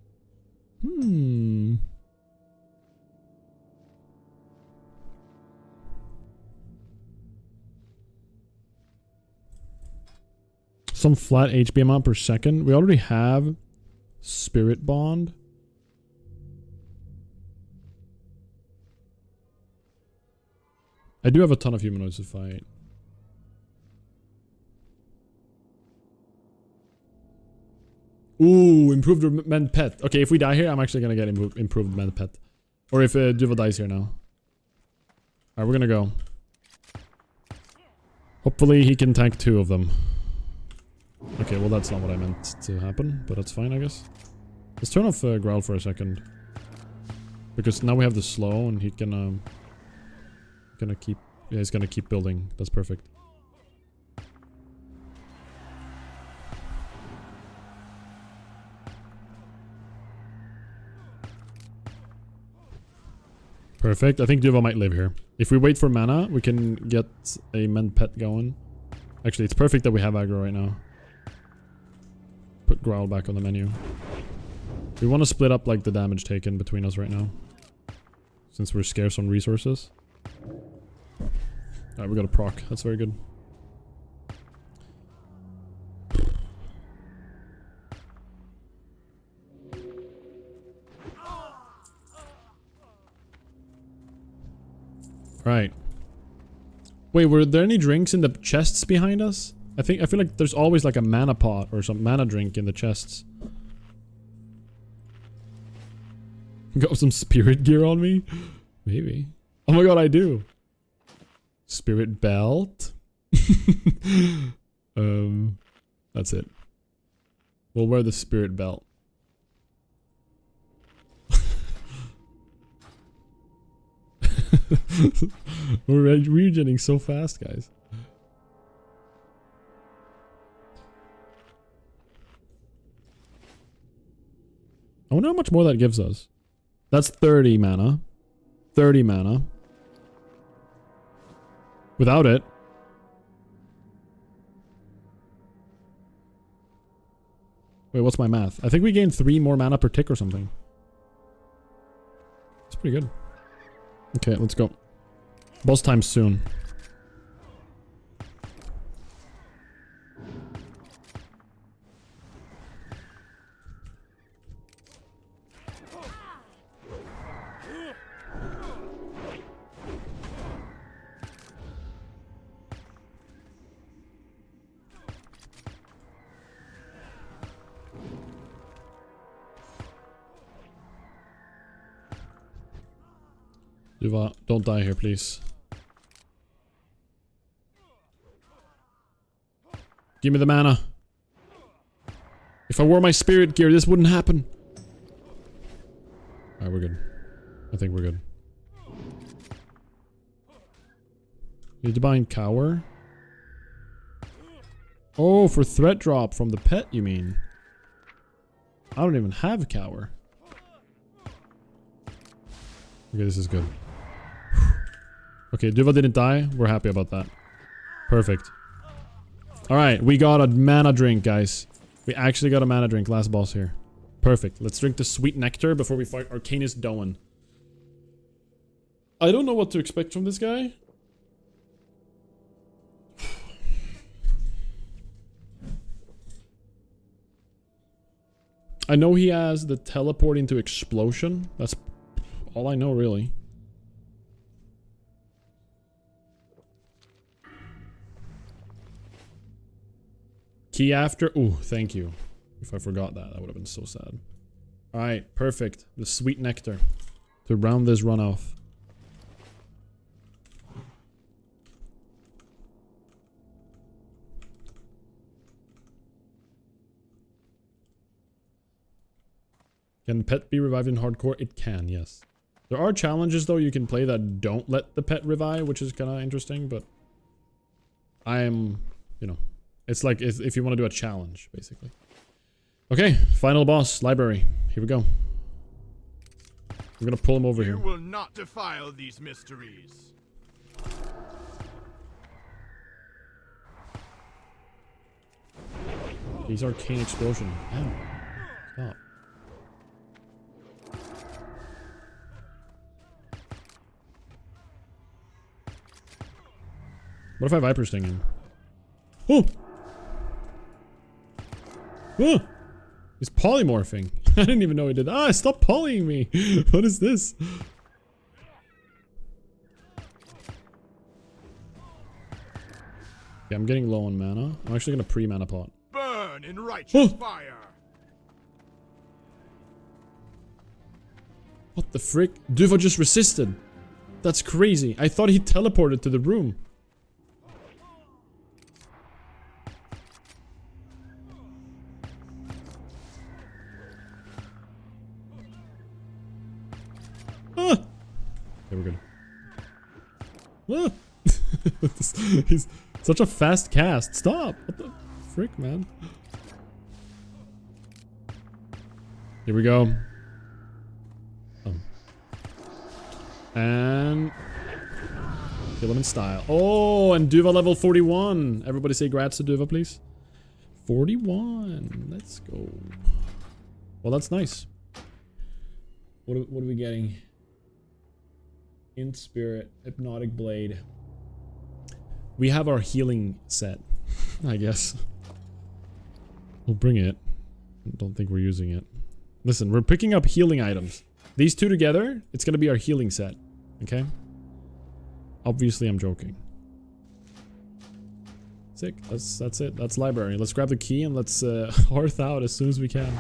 Speaker 1: Some flat HP amount per second. We already have Spirit Bond. I do have a ton of humanoids to fight. Ooh, improved mend pet. Okay, if we die here, I'm actually gonna get improved mend pet. Or if Duva dies here now. Alright, we're gonna go. Hopefully he can tank 2 of them. Okay, well that's not what I meant to happen, but that's fine, I guess. Let's turn off Growl for a second. Because now we have the slow and he can he's gonna keep building. That's perfect. Perfect. I think Duva might live here. If we wait for mana, we can get a mend pet going. Actually, it's perfect that we have aggro right now. Put Growl back on the menu. We want to split up like the damage taken between us right now. Since we're scarce on resources. Alright, we got a proc. That's very good. Right. Wait, were there any drinks in the chests behind us? I feel like there's always like a mana pot or some mana drink in the chests. Got some spirit gear on me? Maybe. Oh my god, I do. Spirit belt. That's it. We'll wear the spirit belt. We're regenerating so fast, guys. I wonder how much more that gives us. That's 30 mana. 30 mana. Without it. Wait, what's my math? I think we gain 3 more mana per tick or something. pretty good. Okay, let's go. Boss time soon. Duva, don't die here, please. Give me the mana. If I wore my spirit gear, this wouldn't happen. Alright, we're good. I think we're good. You Divine Cower? Oh, for threat drop from the pet, you mean? I don't even have a Cower. Okay, this is good. Okay, Duva didn't die. We're happy about that. Perfect. Alright, we got a mana drink, guys. We actually got a mana drink. Last boss here. Perfect. Let's drink the sweet nectar before we fight Arcanist Doan. I don't know what to expect from this guy. I know he has the teleport into explosion. That's all I know, really. Key after. Ooh, thank you. If I forgot that, that would have been so sad. Alright, perfect. The sweet nectar to round this run off. Can pet be revived in hardcore? It can, yes. There are challenges, though, you can play that don't let the pet revive, which is kind of interesting, but I'm, you know, it's like if you want to do a challenge, basically. Okay, final boss, library. Here we go. We're gonna pull him over here.
Speaker 5: You will not defile these mysteries.
Speaker 1: He's arcane explosion. Ow. Stop. What if I Viper Sting him? Oh! Oh! He's polymorphing. I didn't even know he did that. Ah, stop polying me! What is this? Yeah, I'm getting low on mana. I'm actually gonna pre-mana pot.
Speaker 5: Burn in righteous fire.
Speaker 1: What the frick? Duva just resisted. That's crazy. I thought he teleported to the room. Ah! Okay, we're good. Ah! He's such a fast cast. Stop! What the frick, man? Here we go. Oh. And kill him in style. Oh, and Duva level 41. Everybody say grats to Duva, please. 41. Let's go. Well, that's nice. What are we getting? Int Spirit, Hypnotic Blade. We have our healing set, I guess. We'll bring it. Don't think we're using it. Listen, we're picking up healing items. These two together, it's gonna be our healing set. Okay? Obviously, I'm joking. Sick. That's it. That's library. Let's grab the key and let's hearth out as soon as we can.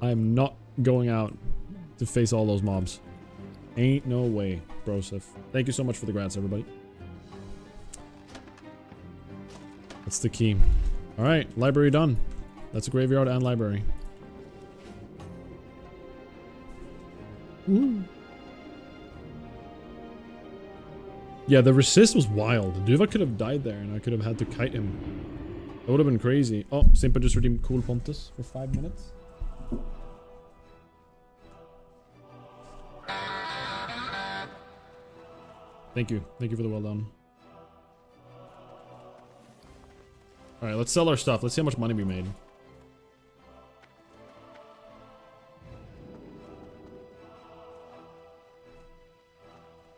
Speaker 1: I'm not going out to face all those mobs. Ain't no way, Broseph. Thank you so much for the grants, everybody. That's the key. Alright, library done. That's a graveyard and library. Woo. Yeah, the resist was wild. Duva could have died there and I could have had to kite him. That would have been crazy. Oh, Simpa just redeemed Cool Pontus for 5 minutes. Thank you. Thank you for the well done. Alright, let's sell our stuff. Let's see how much money we made.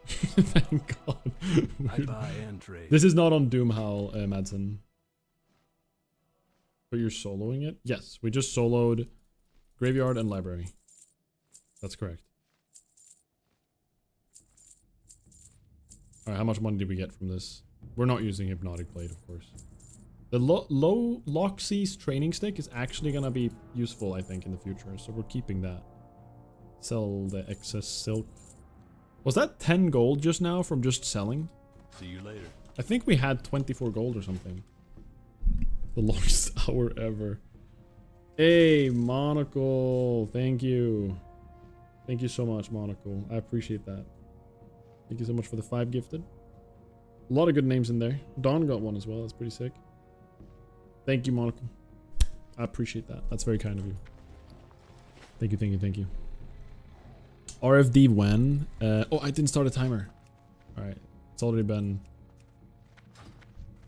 Speaker 1: Thank God.
Speaker 5: I buy and trade.
Speaker 1: This is not on Doomhowl, Madsen. But you're soloing it? Yes, we just soloed Graveyard and Library. That's correct. Alright, how much money did we get from this? We're not using Hypnotic Blade, of course. The low Loxy's training stick is actually gonna be useful, I think, in the future, so we're keeping that. Sell the excess silk. Was that 10 gold just now from just selling?
Speaker 5: See you later.
Speaker 1: I think we had 24 gold or something. The longest hour ever. Hey, Monocle. Thank you. Thank you so much, Monocle. I appreciate that. Thank you so much for the 5 gifted. A lot of good names in there. Dawn got one as well. That's pretty sick. Thank you, Monocle. I appreciate that. That's very kind of you. Thank you, thank you, thank you. RFD when? Oh, I didn't start a timer. Alright. It's already been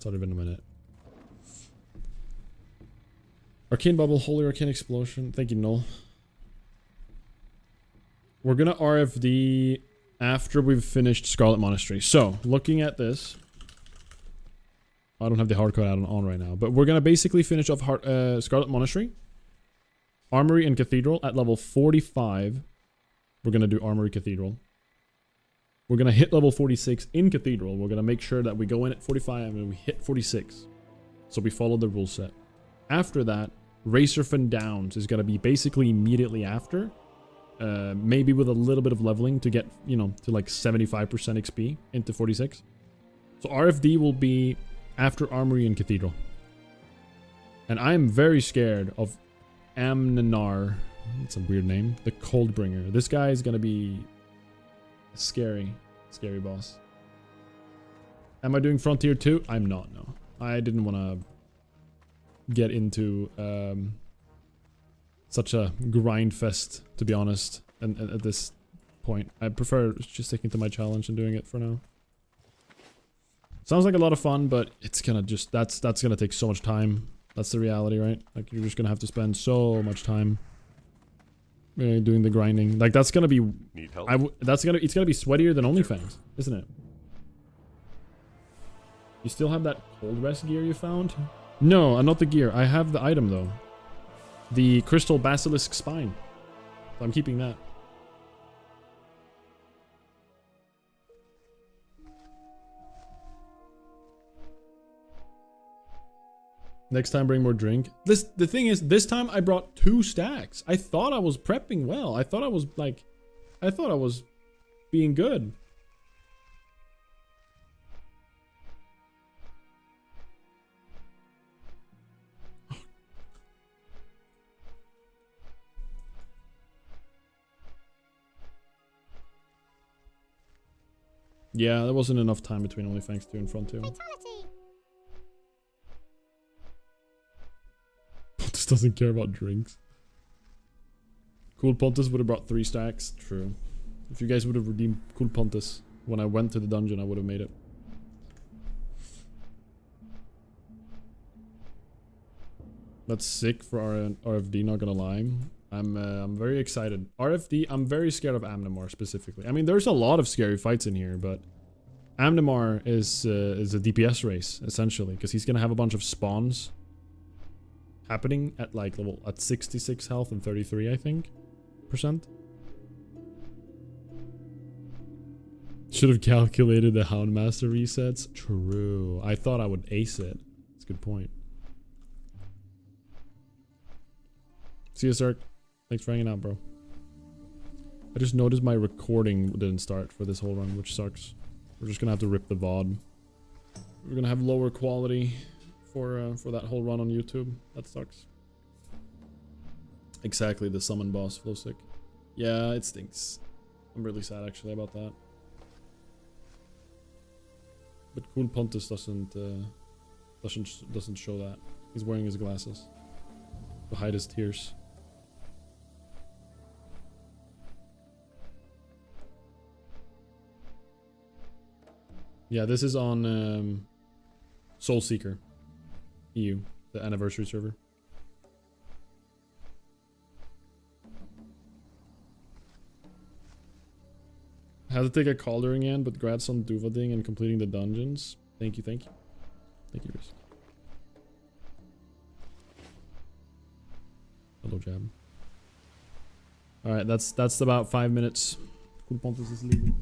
Speaker 1: a minute. Arcane Bubble, Holy Arcane Explosion. Thank you, Null. We're gonna RFD after we've finished Scarlet Monastery. So, looking at this, I don't have the hardcode on right now, but we're gonna basically finish off Scarlet Monastery, Armory and Cathedral at level 45. We're gonna do Armory Cathedral. We're gonna hit level 46 in Cathedral. We're gonna make sure that we go in at 45 and we hit 46. So we follow the rule set. After that, Racerfin Downs is gonna be basically immediately after. Maybe with a little bit of leveling to get, you know, to like 75% XP into 46. So RFD will be after Armory and Cathedral. And I am very scared of Amnanar. That's a weird name. The Coldbringer. This guy is gonna be a scary boss. Am I doing Frontier 2? I'm not, no. I didn't want to get into such a grind fest, to be honest, and at this point. I prefer just sticking to my challenge and doing it for now. Sounds like a lot of fun, but it's gonna just, that's gonna take so much time. That's the reality, right? Like, you're just gonna have to spend so much time doing the grinding. Like, that's gonna be,
Speaker 5: Need help?
Speaker 1: it's gonna be sweatier than OnlyFans, isn't it? You still have that cold rest gear you found? No, not the gear. I have the item though. The Crystal Basilisk Spine. So I'm keeping that. Next time bring more drink. The thing is, this time I brought 2 stacks. I thought I was prepping well. I thought I was being good. Yeah, there wasn't enough time between OnlyFans 2 and Frontier.
Speaker 3: Fatality.
Speaker 1: Pontus doesn't care about drinks. Cool Pontus would have brought 3 stacks. True. If you guys would have redeemed Cool Pontus when I went to the dungeon, I would have made it. That's sick for RFD, not gonna lie. I'm very excited. RFD, I'm very scared of Amnamar specifically. I mean, there's a lot of scary fights in here, but Amnamar is a DPS race, essentially, because he's gonna have a bunch of spawns happening at like level at 66 health and 33, I think, percent. Should have calculated the Houndmaster resets. True. I thought I would ace it. That's a good point. See you, Zerk. Thanks for hanging out, bro. I just noticed my recording didn't start for this whole run, which sucks. We're just gonna have to rip the VOD. We're gonna have lower quality for that whole run on YouTube. That sucks. Exactly, the summon boss flow sick. Yeah, it stinks. I'm really sad actually about that. But Cool Pontus doesn't show that. He's wearing his glasses to hide his tears. Yeah, this is on Soulseeker EU, the anniversary server. Had to take a call during end, but grats on Duvading and completing the dungeons. Thank you, thank you. Thank you, Riz. Hello, Jab. Alright, that's about 5 minutes. Cool Pontus is leaving.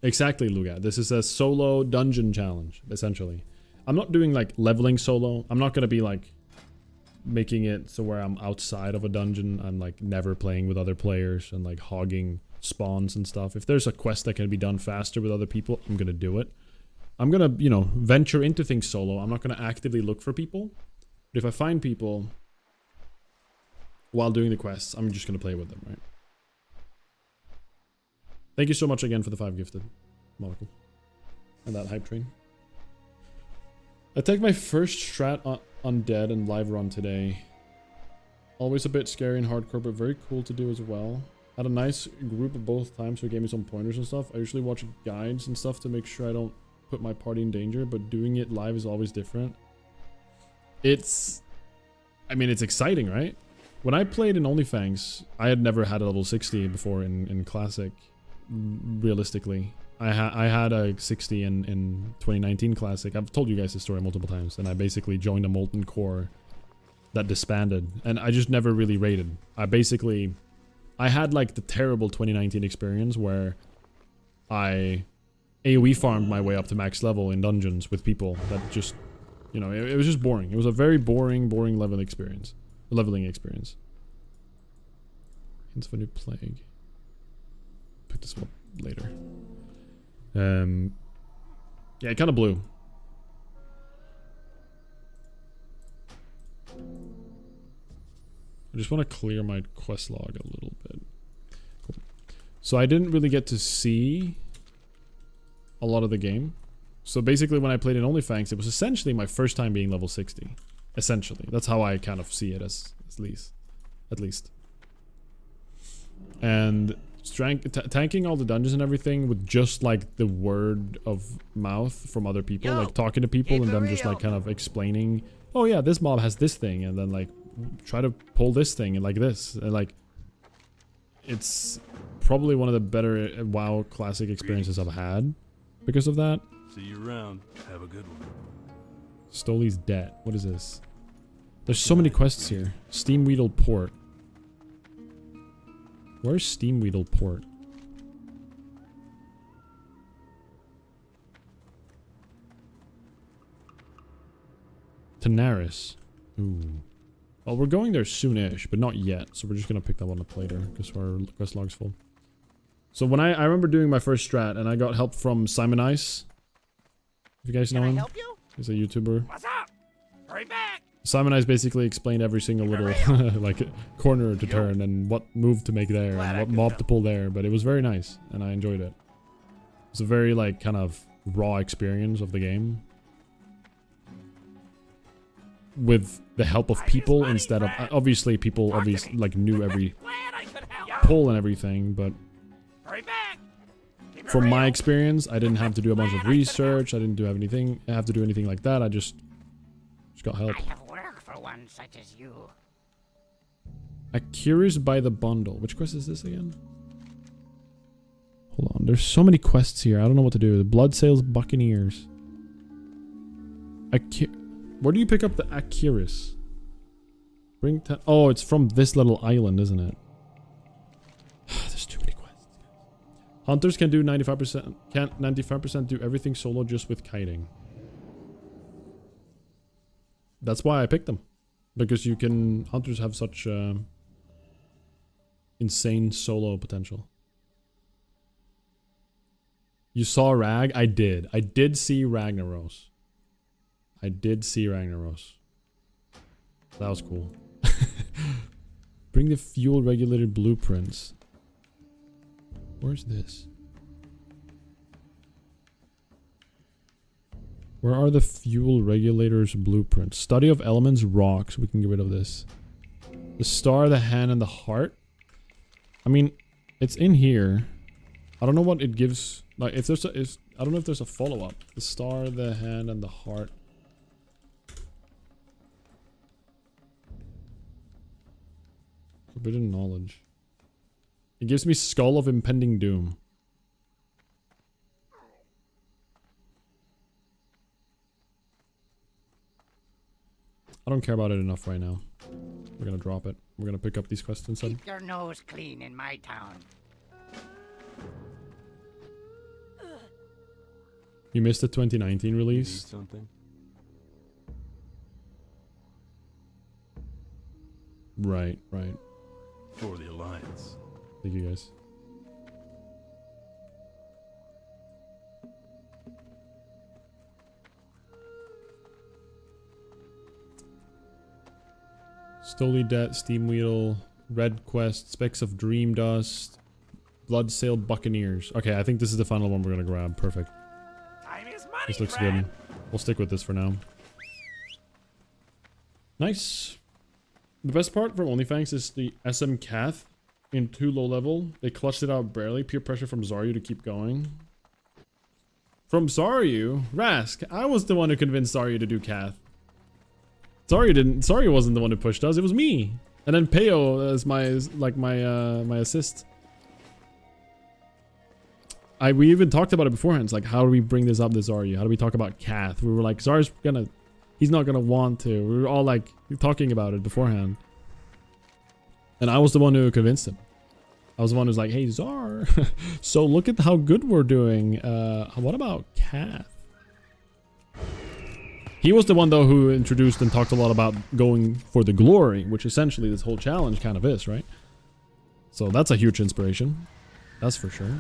Speaker 1: Exactly, Luga. This is a solo dungeon challenge, essentially. I'm not doing like leveling solo. I'm not gonna be like making it so where I'm outside of a dungeon. I'm like never playing with other players and like hogging spawns and stuff. If there's a quest that can be done faster with other people, I'm gonna do it. I'm gonna, you know, venture into things solo. I'm not gonna actively look for people. But if I find people while doing the quests, I'm just gonna play with them, right? Thank you so much again for the 5 gifted, Monocle. And that hype train. I take my first strat on Undead and live run today. Always a bit scary and hardcore, but very cool to do as well. Had a nice group of both times, so it gave me some pointers and stuff. I usually watch guides and stuff to make sure I don't put my party in danger, but doing it live is always different. I mean, it's exciting, right? When I played in OnlyFangs, I had never had a level 60 before in Classic. Realistically, I had a 60 in 2019 Classic. I've told you guys this story multiple times, and I basically joined a Molten Core that disbanded, and I just never really raided. I had like the terrible 2019 experience where I AoE farmed my way up to max level in dungeons with people that just, you know, it was just boring. It was a very boring leveling experience. Hints of a new plague. Pick this one up later. Yeah, it kind of blew. I just want to clear my quest log a little bit. Cool. So I didn't really get to see a lot of the game. So basically when I played in OnlyFangs, it was essentially my first time being level 60. Essentially. That's how I kind of see it at least. And tanking all the dungeons and everything with just like the word of mouth from other people, like talking to people and them just like kind of explaining, oh yeah, this mob has this thing, and then like try to pull this thing and like this, and like it's probably one of the better WoW Classic experiences I've had because of that.
Speaker 5: See you around. Have a good one.
Speaker 1: Stoli's debt. What is this? There's so many quests here. Steamweedle Port. Where's Steamweedle Port? Tanaris. Ooh. Well, we're going there soonish, but not yet. So we're just gonna pick that one up later because our quest log's full. So when I remember doing my first strat and I got help from Simon Ice. If you guys know him, he's a YouTuber.
Speaker 2: What's up? Hurry back!
Speaker 1: Simon Ice basically explained every single little like corner to turn and what move to make there and what mob to pull there, but it was very nice and I enjoyed it. It's a very like kind of raw experience of the game with the help of people instead of obviously people like knew every pull and everything, but from my experience I didn't have to do a bunch of research. I didn't have to do anything like that. I just got help.
Speaker 3: I have work for one such as you.
Speaker 1: Curious by the bundle. Which quest is this again? Hold on. There's so many quests here. I don't know what to do. The Blood Sales Buccaneers. Where do you pick up the Acuris? Oh, it's from this little island, isn't it? There's too many quests. Hunters can do 95%. Can't 95% do everything solo just with kiting. That's why I picked them. Because hunters have such insane solo potential. You saw Rag? I did. I did see Ragnaros. That was cool. Bring the fuel regulator blueprints. Where's this? Where are the fuel regulators blueprints? Study of elements, rocks. We can get rid of this. The star, the hand, and the heart. I mean, it's in here. I don't know what it gives. Like, if there's I don't know if there's a follow-up. The star, the hand, and the heart. Forbidden knowledge. It gives me Skull of Impending Doom. I don't care about it enough right now. We're gonna drop it. We're gonna pick up these quests instead.
Speaker 3: Keep your nose clean in my town.
Speaker 1: You missed the 2019
Speaker 5: Need
Speaker 1: release.
Speaker 5: something?
Speaker 1: Right, right.
Speaker 5: For the Alliance.
Speaker 1: Thank you guys. Stoli Debt, Steam Wheel, Red Quest, Specks of Dream Dust, Bloodsail Buccaneers. Okay, I think this is the final one we're gonna grab. Perfect.
Speaker 2: Time is money,
Speaker 1: This looks
Speaker 2: friend.
Speaker 1: good. We'll stick with this for now. Nice. The best part from OnlyFans is the SM Cath in 2 low level. They clutched it out barely. Peer pressure from Zaryu to keep going. From Zaryu? Rask, I was the one who convinced Zaryu to do Cath. Zaryu wasn't the one who pushed us, it was me. And then Peo as my assist. We even talked about it beforehand. It's like, how do we bring this up to Zaryu? How do we talk about Cath? We were like, he's not gonna want to. We were all like talking about it beforehand. And I was the one who convinced him. I was the one who was like, hey Zar, so look at how good we're doing. What about Cath? He was the one though who introduced and talked a lot about going for the glory, which essentially this whole challenge kind of is, right? So that's a huge inspiration. That's for sure.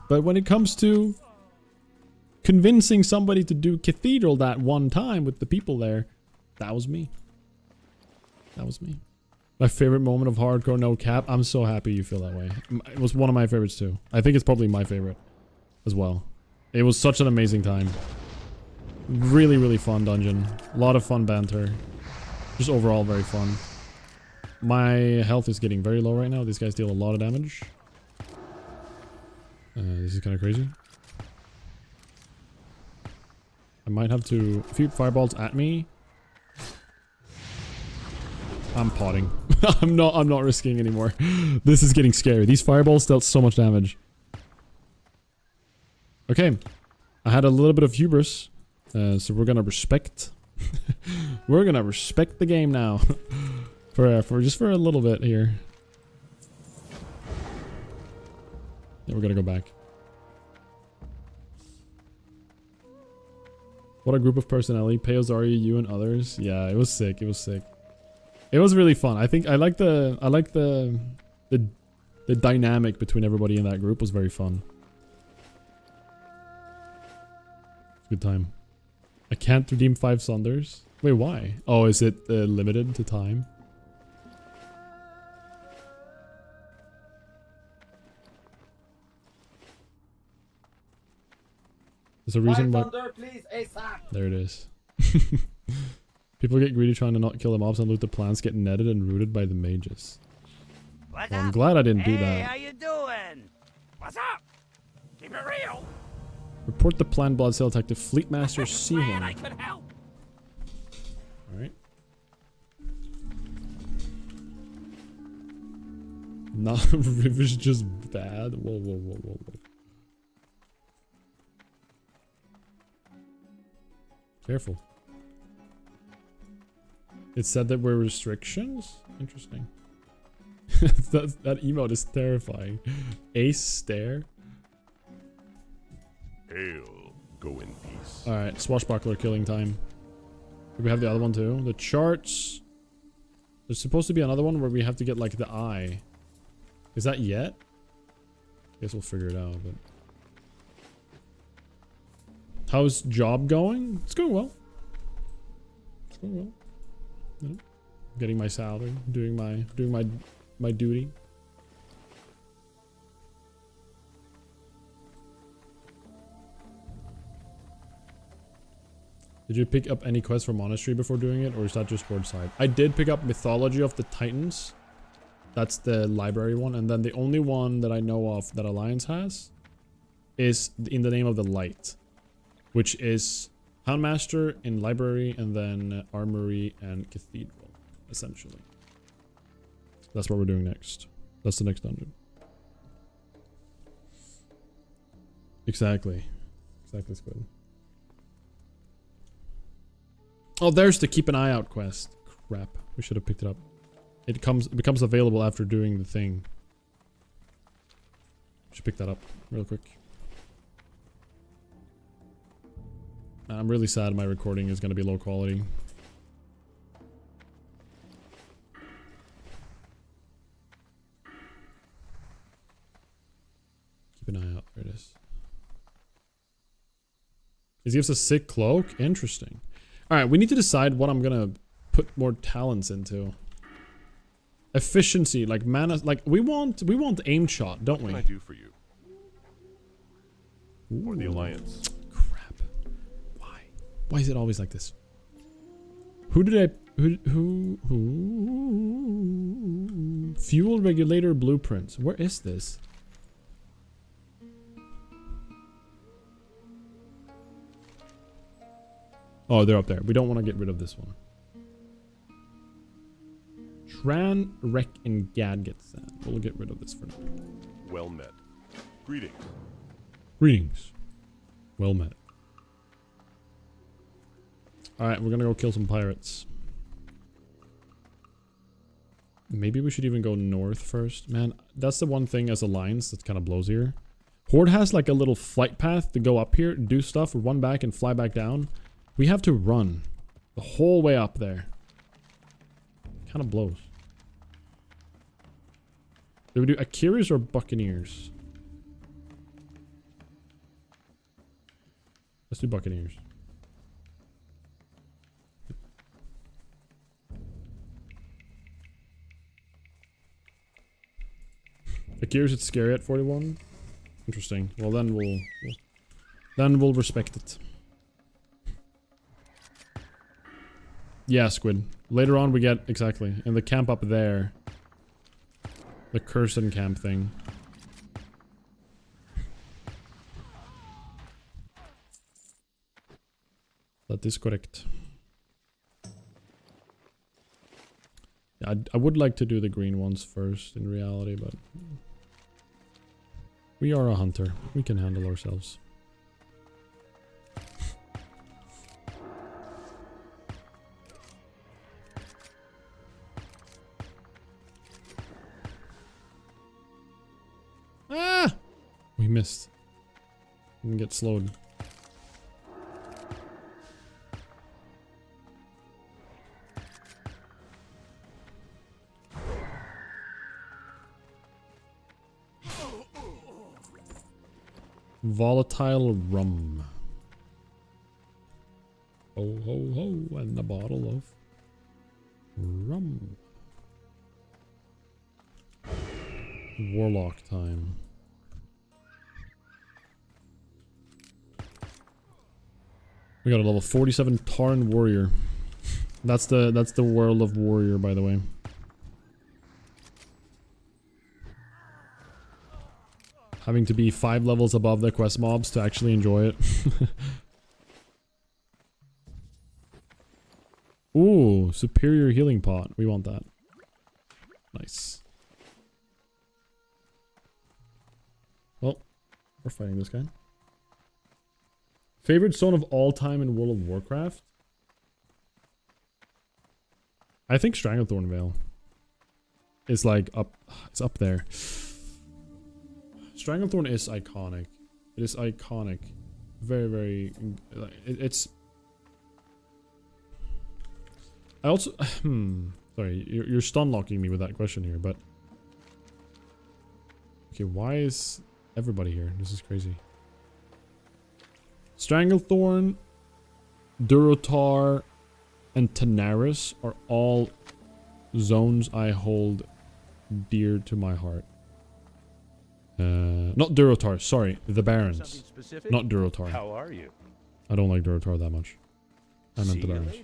Speaker 1: But when it comes to convincing somebody to do Cathedral that one time with the people there, that was me. That was me. My favorite moment of hardcore, no cap. I'm so happy you feel that way. It was one of my favorites too. I think it's probably my favorite as well. It was such an amazing time. Really, really fun dungeon. A lot of fun banter. Just overall very fun. My health is getting very low right now. These guys deal a lot of damage. This is kind of crazy. I might have to... A few fireballs at me. I'm potting. I'm not risking anymore. This is getting scary. These fireballs dealt so much damage. Okay. I had a little bit of hubris. So we're gonna respect. We're gonna respect the game now. for just for a little bit here. Yeah, we're gonna go back. What a group of personality. Peo, Zaryu, you and others. Yeah, it was sick. It was sick. It was really fun. I think I like the dynamic between everybody in that group was very fun. Good time. I can't redeem 5 Sunders. Wait, why? Oh, is it limited to time? There's a reason why.
Speaker 6: Please, ASAP.
Speaker 1: There it is. People get greedy trying to not kill the mobs and loot the plants, get netted and rooted by the mages.
Speaker 2: What's
Speaker 1: Well, I'm
Speaker 2: up?
Speaker 1: glad I didn't do
Speaker 2: Hey,
Speaker 1: that.
Speaker 2: how you doing? What's up? Keep it real.
Speaker 1: Report the planned blood cell attack to Fleetmaster
Speaker 2: Glad I
Speaker 1: Seahorn.
Speaker 2: could help.
Speaker 1: Alright. Nah, River's just bad. Whoa, whoa, whoa, whoa, whoa. Careful. It said that were restrictions? Interesting. that emote is terrifying. Ace stare.
Speaker 4: Hail, go in peace.
Speaker 1: Alright, swashbuckler killing time. Do we have the other one too? The charts. There's supposed to be another one where we have to get like the eye. Is that yet? Guess we'll figure it out, but. How's job going? It's going well. It's going well. You know, getting my salary, doing my duty. Did you pick up any quests for Monastery before doing it, or is that just Horde side? I did pick up Mythology of the Titans. That's the library one, and then the only one that I know of that Alliance has is In the Name of the Light, which is Houndmaster in Library, and then Armory and Cathedral, essentially. That's what we're doing next. That's the next dungeon. Exactly. Exactly, Squid. Oh, there's the keep an eye out quest. Crap. We should have picked it up. It becomes available after doing the thing. Should pick that up real quick. I'm really sad my recording is going to be low quality. Keep an eye out. There it is. He gives a sick cloak. Interesting. Alright, we need to decide what I'm going to put more talents into. Efficiency, like mana, like we want aim shot, don't we?
Speaker 4: What can I do for you? For the Alliance.
Speaker 1: Crap. Why? Why is it always like this? Who Fuel regulator blueprints. Where is this? Oh, they're up there. We don't want to get rid of this one. Tran, Wreck, and Gadget set. We'll get rid of this for now.
Speaker 4: Well met. Greetings.
Speaker 1: Greetings. Well met. Alright, we're gonna go kill some pirates. Maybe we should even go north first. Man, that's the one thing as Alliance that kind of blows here. Horde has like a little flight path to go up here, do stuff, run back, and fly back down. We have to run the whole way up there. Kind of blows. Do we do Akiris or Buccaneers? Let's do Buccaneers. Akiris, it's scary at 41. Interesting. Well, then we'll respect it. Yeah, Squid. Later on we get, exactly, in the camp up there. The Cursed camp thing. That is correct. Yeah, I would like to do the green ones first in reality, but... we are a hunter. We can handle ourselves. Ah! We missed. Didn't get slowed. Volatile rum. Ho ho ho, and a bottle of rum. Warlock time. We got a level 47 Tauren warrior. That's the world of warrior, by the way. Having to be 5 levels above the quest mobs to actually enjoy it. Ooh, superior healing pot. We want that. Nice. Well, we're fighting this guy. Favorite stone of all time in World of Warcraft? I think Stranglethorn Veil is like up. It's up there. Stranglethorn is iconic. It is iconic. Very, very... it's... I also... Sorry, you're stun locking me with that question here, but... Okay, why is everybody here? This is crazy. Stranglethorn, Durotar, and Tanaris are all zones I hold dear to my heart. Not Durotar, sorry, the Barons. Not Durotar.
Speaker 5: How are you?
Speaker 1: I don't like Durotar that much. I meant the Barons.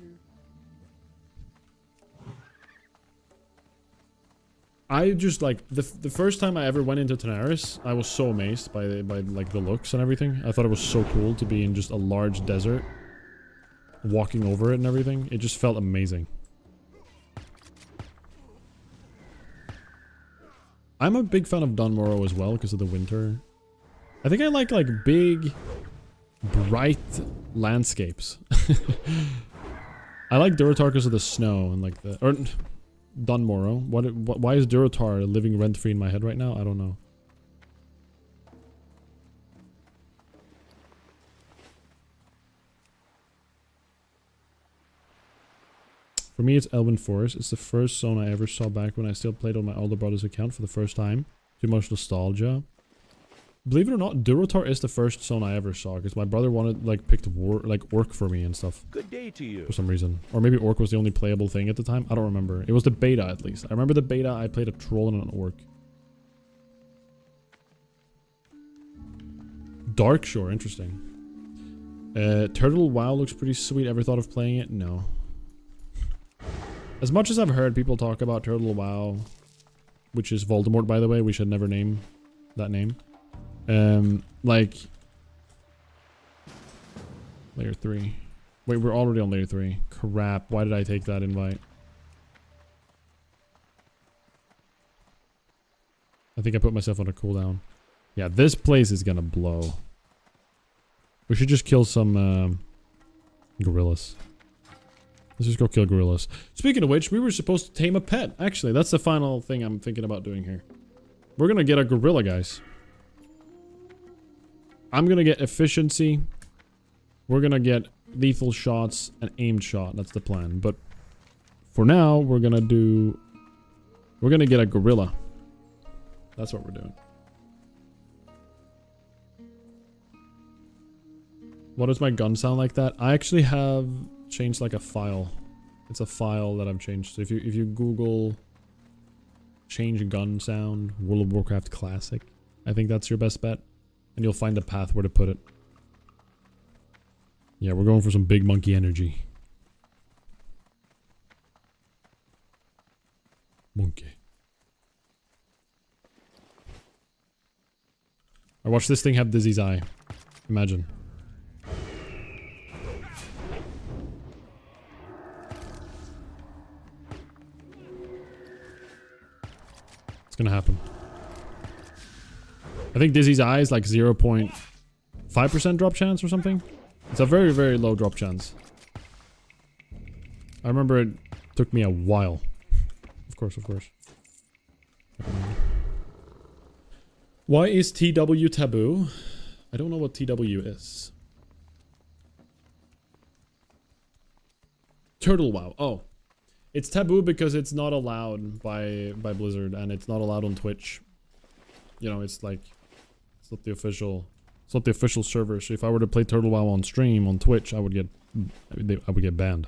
Speaker 1: I just like the first time I ever went into Tanaris, I was so amazed by like the looks and everything. I thought it was so cool to be in just a large desert, walking over it and everything. It just felt amazing. I'm a big fan of Dunmorrow as well because of the winter. I think I like big, bright landscapes. I like Durotar because of the snow and like the... Or Dunmorrow. Why is Durotar living rent-free in my head right now? I don't know. For me, it's Elven Forest. It's the first zone I ever saw back when I still played on my older brother's account for the first time. Too much nostalgia. Believe it or not, Durotar is the first zone I ever saw because my brother wanted picked Orc for me and stuff.
Speaker 2: Good day to you.
Speaker 1: For some reason. Or maybe Orc was the only playable thing at the time. I don't remember. It was the beta at least. I remember the beta. I played a troll and an Orc. Darkshore, interesting. Turtle WoW looks pretty sweet. Ever thought of playing it? No. As much as I've heard people talk about Turtle WoW, which is Voldemort, by the way, we should never name that name. Like layer 3. Wait, we're already on layer 3. Crap, why did I take that invite? I think I put myself on a cooldown. Yeah, this place is gonna blow. We should just kill some gorillas. Let's just go kill gorillas. Speaking of which, we were supposed to tame a pet. Actually, that's the final thing I'm thinking about doing here. We're gonna get a gorilla, guys. I'm gonna get efficiency. We're gonna get lethal shots and aimed shot. That's the plan. But for now, we're gonna get a gorilla. That's what we're doing. What does my gun sound like that? I actually have changed like a file. It's a file that I've changed. So if you Google change gun sound World of Warcraft Classic, I think that's your best bet. And you'll find a path where to put it. Yeah, we're going for some big monkey energy. Monkey. I watched this thing have Dizzy's eye. Imagine. It's gonna happen. I think Dizzy's eye is like 0.5% drop chance or something. It's a very, very low drop chance. I remember it took me a while. Of course, of course. Why is TW taboo? I don't know what TW is. Turtle WoW. Oh. It's taboo because it's not allowed by Blizzard and it's not allowed on Twitch. You know, it's like it's not the official server. So if I were to play Turtle WoW on stream on Twitch, I would get banned.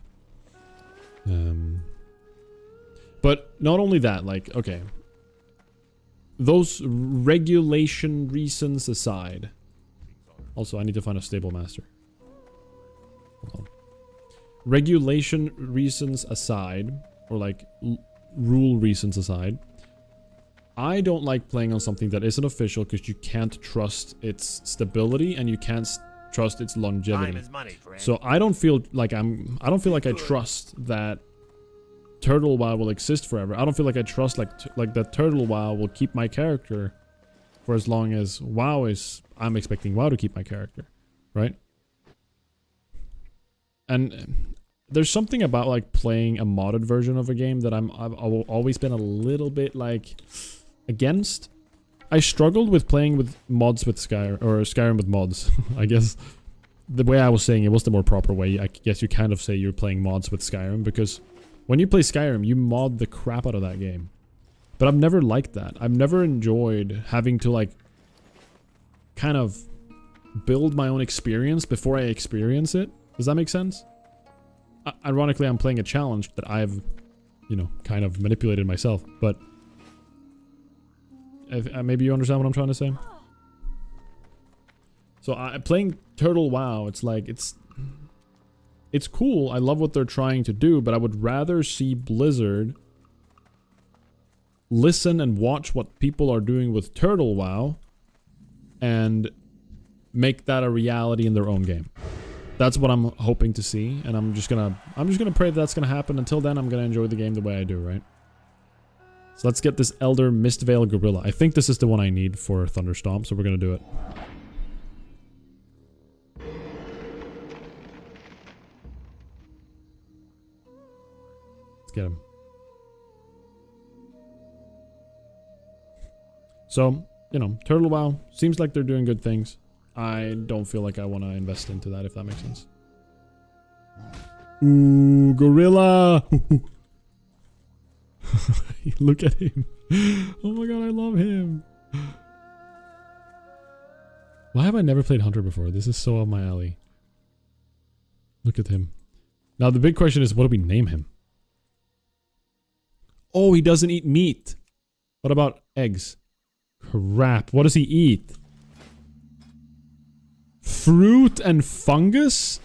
Speaker 1: But not only that, like, okay. Those regulation reasons aside. Also, I need to find a stable master. Hold on. Regulation reasons aside, or like rule reasons aside, I don't like playing on something that isn't official because you can't trust its stability and you can't trust its longevity.
Speaker 2: Time is money, friend.
Speaker 1: So I don't feel like I trust that Turtle WoW will exist forever. I don't feel like I trust like that Turtle WoW will keep my character for as long as WoW is. I'm expecting WoW to keep my character, right? And there's something about like playing a modded version of a game that I've always been a little bit like against. I struggled with playing with mods with Skyrim, or Skyrim with mods. I guess the way I was saying it was the more proper way. I guess you kind of say you're playing mods with Skyrim because when you play Skyrim, you mod the crap out of that game. But I've never liked that. I've never enjoyed having to like kind of build my own experience before I experience it. Does that make sense? Ironically, I'm playing a challenge that I've, you know, kind of manipulated myself. But maybe you understand what I'm trying to say. So playing Turtle WoW, it's like it's cool. I love what they're trying to do, but I would rather see Blizzard listen and watch what people are doing with Turtle WoW and make that a reality in their own game. That's what I'm hoping to see, and I'm just gonna pray that's gonna happen. Until then, I'm gonna enjoy the game the way I do, right? So let's get this Elder Mistvale Gorilla. I think this is the one I need for Thunderstomp, so we're gonna do it. Let's get him. So, you know, Turtle WoW seems like they're doing good things. I don't feel like I want to invest into that, if that makes sense. Ooh, gorilla! Look at him. Oh my god, I love him. Why have I never played Hunter before? This is so up my alley. Look at him. Now the big question is, what do we name him? Oh, he doesn't eat meat. What about eggs? Crap, what does he eat? Fruit and fungus?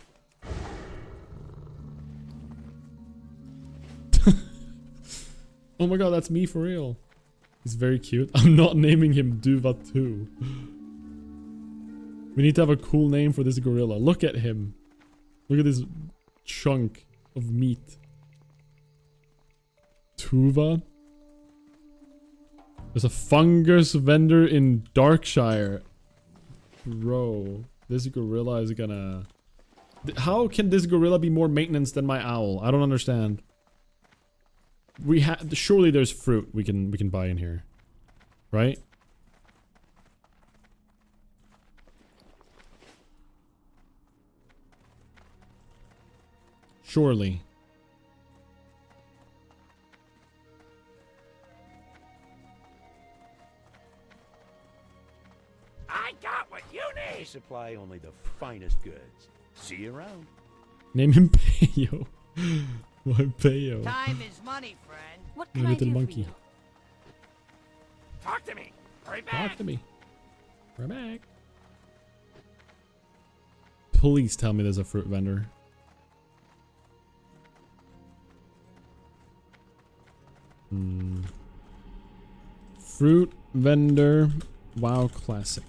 Speaker 1: Oh my god, that's me for real. He's very cute. I'm not naming him Duvatu. We need to have a cool name for this gorilla. Look at him. Look at this chunk of meat. Tuva? There's a fungus vendor in Darkshire. Bro, this gorilla is gonna... How can this gorilla be more maintenance than my owl? I don't understand. We have... Surely there's fruit we can buy in here. Right? Surely.
Speaker 2: I got what you
Speaker 5: We
Speaker 2: need.
Speaker 5: supply only the finest goods. See you around.
Speaker 1: Name him Peyo. Why Peyo?
Speaker 3: Time is money, friend.
Speaker 6: What
Speaker 1: My
Speaker 6: can I
Speaker 1: little
Speaker 6: do
Speaker 1: monkey.
Speaker 6: for you?
Speaker 2: Talk to me. Hurry back.
Speaker 1: Talk to me. We're back. Please tell me there's a fruit vendor. Fruit vendor. WoW Classic.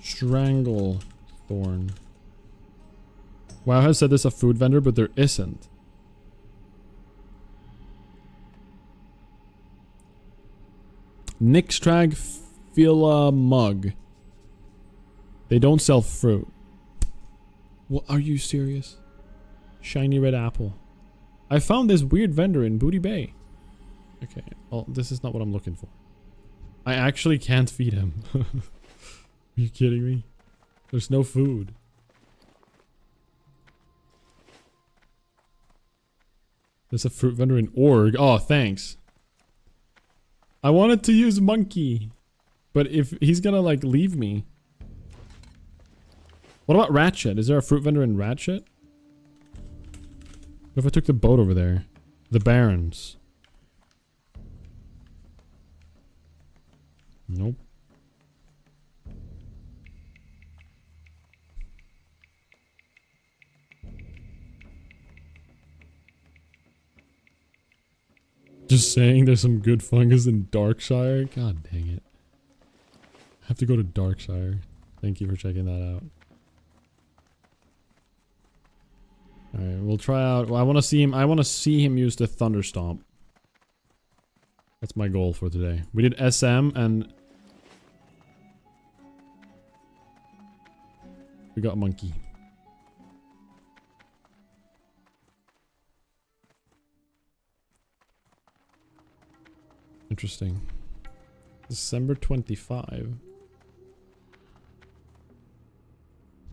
Speaker 1: Strangle Thorn. WoW has said there's a food vendor, but there isn't. Nixtrag Phila Mug. They don't sell fruit. What, are you serious? Shiny red apple. I found this weird vendor in Booty Bay. Okay, well, this is not what I'm looking for. I actually can't feed him. Are you kidding me? There's no food. There's a fruit vendor in Org. Oh, thanks. I wanted to use monkey. But if he's gonna, like, leave me. What about Ratchet? Is there a fruit vendor in Ratchet? What if I took the boat over there? The Barrens. Nope. Just saying there's some good fungus in Darkshire? God dang it. I have to go to Darkshire. Thank you for checking that out. Alright, we'll try out... Well, I want to see him use the Thunderstomp. That's my goal for today. We did SM and... we got a monkey. Interesting. December 25.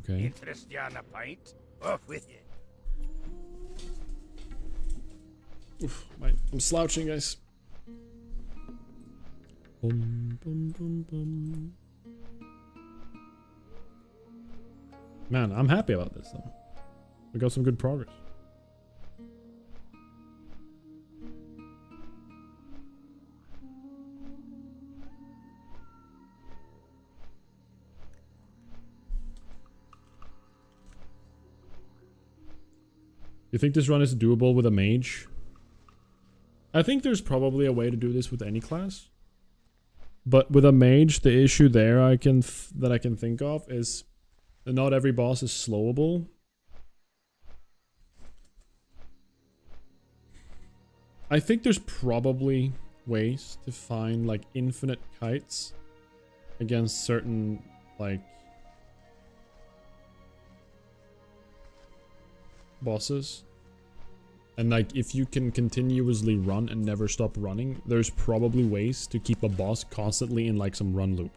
Speaker 1: Okay.
Speaker 2: Interest you on a pint? Off with you.
Speaker 1: Oof, I'm slouching, guys. Bum, bum, bum, bum. Man, I'm happy about this though. We got some good progress. You think this run is doable with a mage? I think there's probably a way to do this with any class. But with a mage, the issue there that I can think of is that not every boss is slowable. I think there's probably ways to find like infinite kites against certain like bosses. And like if you can continuously run and never stop running, there's probably ways to keep a boss constantly in like some run loop.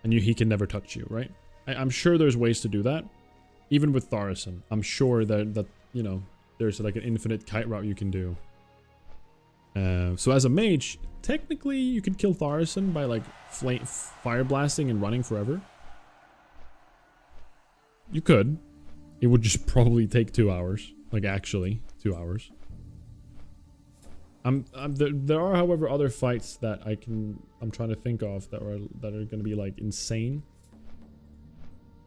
Speaker 1: And he can never touch you, right? I'm sure there's ways to do that. Even with Thaurissan, I'm sure that you know, there's like an infinite kite route you can do. So as a mage, technically you could kill Thaurissan by like fire blasting and running forever. You could. It would just probably take 2 hours. Like actually, 2 hours. There are, however, other fights that I'm trying to think of that are gonna be like insane.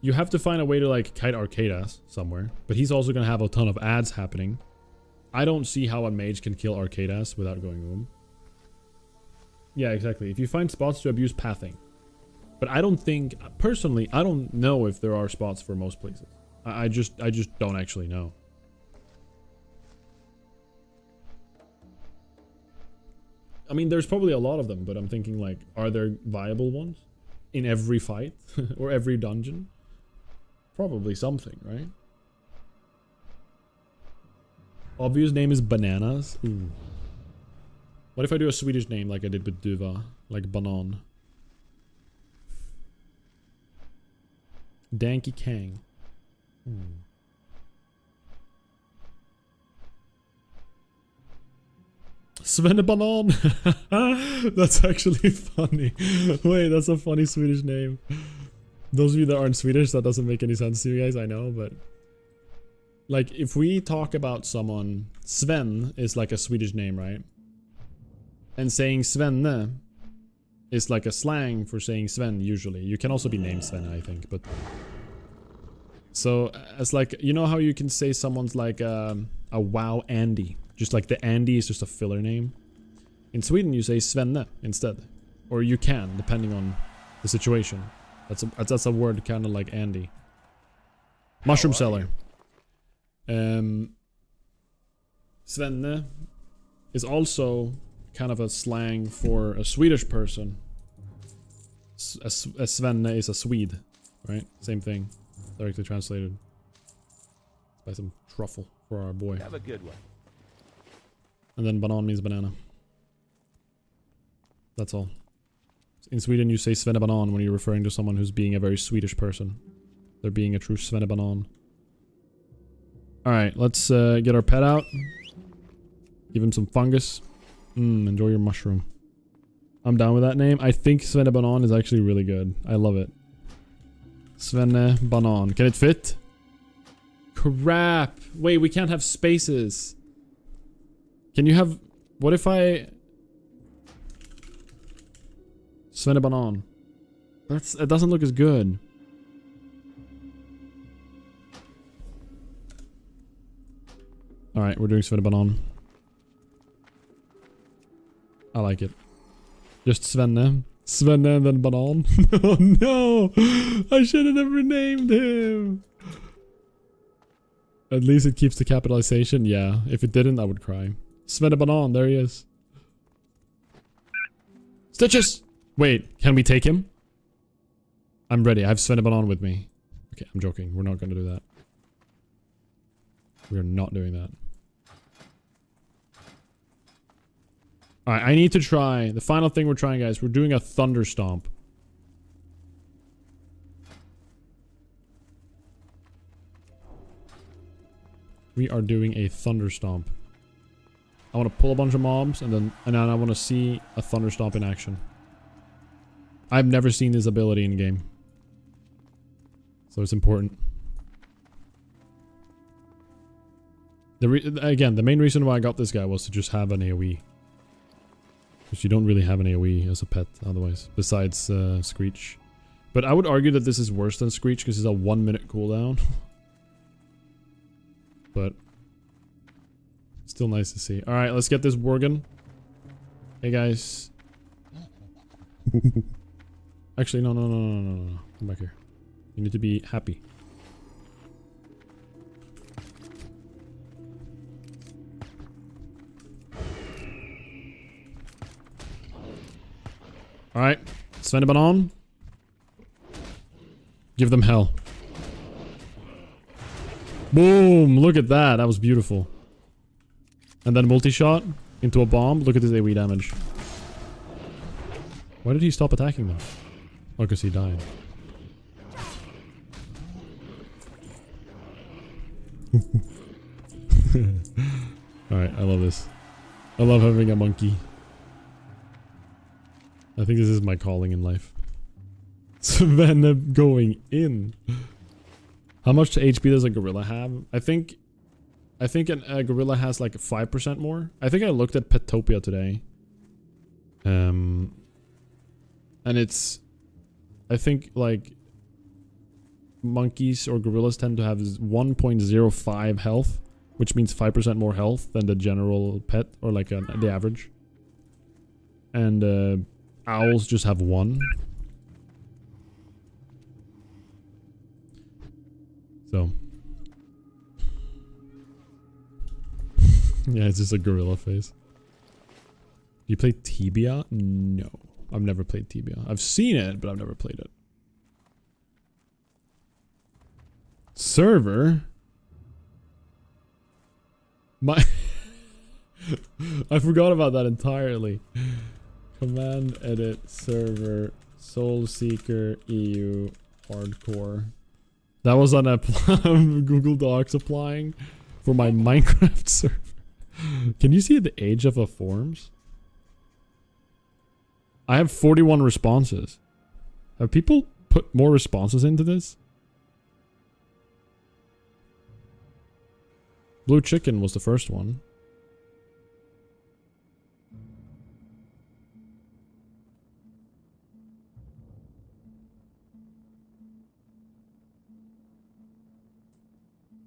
Speaker 1: You have to find a way to like kite Arcadas somewhere, but he's also gonna have a ton of ads happening. I don't see how a mage can kill Arcadas without going Oom. Yeah, exactly. If you find spots to abuse pathing. But I don't think, personally, I don't know if there are spots for most places. I just don't actually know. I mean, there's probably a lot of them, but I'm thinking like, are there viable ones in every fight or every dungeon? Probably something, right? Obvious name is Bananas. Ooh. What if I do a Swedish name like I did with Duva? Like Banan. Danky Kang. Svennebanan. That's actually funny. Wait, that's a funny Swedish name. Those of you that aren't Swedish, that doesn't make any sense to you guys, I know, but like if we talk about someone, Sven is like a Swedish name, right? And saying Svenne is like a slang for saying Sven usually. You can also be named Sven, I think, but so as like, you know how you can say someone's like a wow Andy, just like the Andy is just a filler name. In Sweden you say Svenne instead, or you can depending on the situation. That's a word kind of like Andy. Mushroom seller. Svenne is also kind of a slang for a Swedish person. A Svenne is a Swede, right? Same thing. Directly translated. Let's buy some truffle for our boy.
Speaker 5: Have a good one.
Speaker 1: And then banan means banana. That's all. In Sweden you say svennebanan when you're referring to someone who's being a very Swedish person. They're being a true svennebanan. Alright, let's get our pet out. Give him some fungus. Enjoy your mushroom. I'm down with that name. I think svennebanan is actually really good. I love it. Svennebanan. Can it fit? Crap! Wait, we can't have spaces. Can you have... What if I... Svennebanan. It doesn't look as good. Alright, we're doing Svennebanan. I like it. Just Svenne. Svenne and then Banan. Oh no! I should have never named him! At least it keeps the capitalization. Yeah, if it didn't, I would cry. Svennebanan, there he is. Stitches! Wait, can we take him? I'm ready. I have Svennebanan with me. Okay, I'm joking. We're not gonna do that. We're not doing that. Alright, I need to try. The final thing we're trying, guys. We're doing a Thunder Stomp. We are doing a Thunder Stomp. I want to pull a bunch of mobs, and then I want to see a Thunder Stomp in action. I've never seen this ability in game. So it's important. Again, the main reason why I got this guy was to just have an AoE. Because you don't really have an AoE as a pet otherwise, besides Screech. But I would argue that this is worse than Screech because it's a 1 minute cooldown. But still nice to see. Alright, let's get this Worgen. Hey guys. Actually, no. Come back here. You need to be happy. Alright. Svenneban on. Give them hell. Boom! Look at that. That was beautiful. And then multi-shot into a bomb. Look at this AoE damage. Why did he stop attacking them? Oh, because he died. Alright, I love this. I love having a monkey. I think this is my calling in life. Savannah going in. How much HP does a gorilla have? I think a gorilla has like 5% more. I think I looked at Petopia today. And it's... I think like... monkeys or gorillas tend to have 1.05 health, which means 5% more health than the general pet, or like the average. And owls just have 1. So yeah, it's just a gorilla face. You play Tibia? No, I've never played Tibia. I've seen it, but I've never played it. Server? My I forgot about that entirely. Command edit server Soul Seeker EU hardcore. That was on a Google Docs applying for my Minecraft server. Can you see the age of a forms? I have 41 responses. Have people put more responses into this? Blue Chicken was the first one.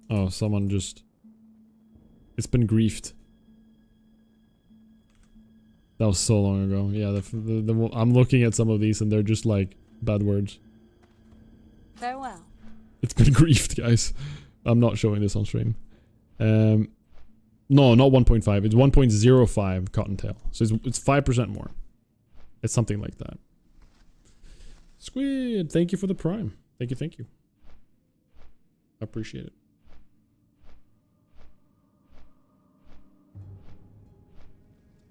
Speaker 1: Oh, someone just... It's been griefed. That was so long ago. Yeah, I'm looking at some of these and they're just like bad words.
Speaker 6: Farewell.
Speaker 1: It's been griefed, guys. I'm not showing this on stream. No, not 1.5. It's 1.05 Cottontail. So it's 5% more. It's something like that. Squid, thank you for the prime. Thank you, thank you. I appreciate it.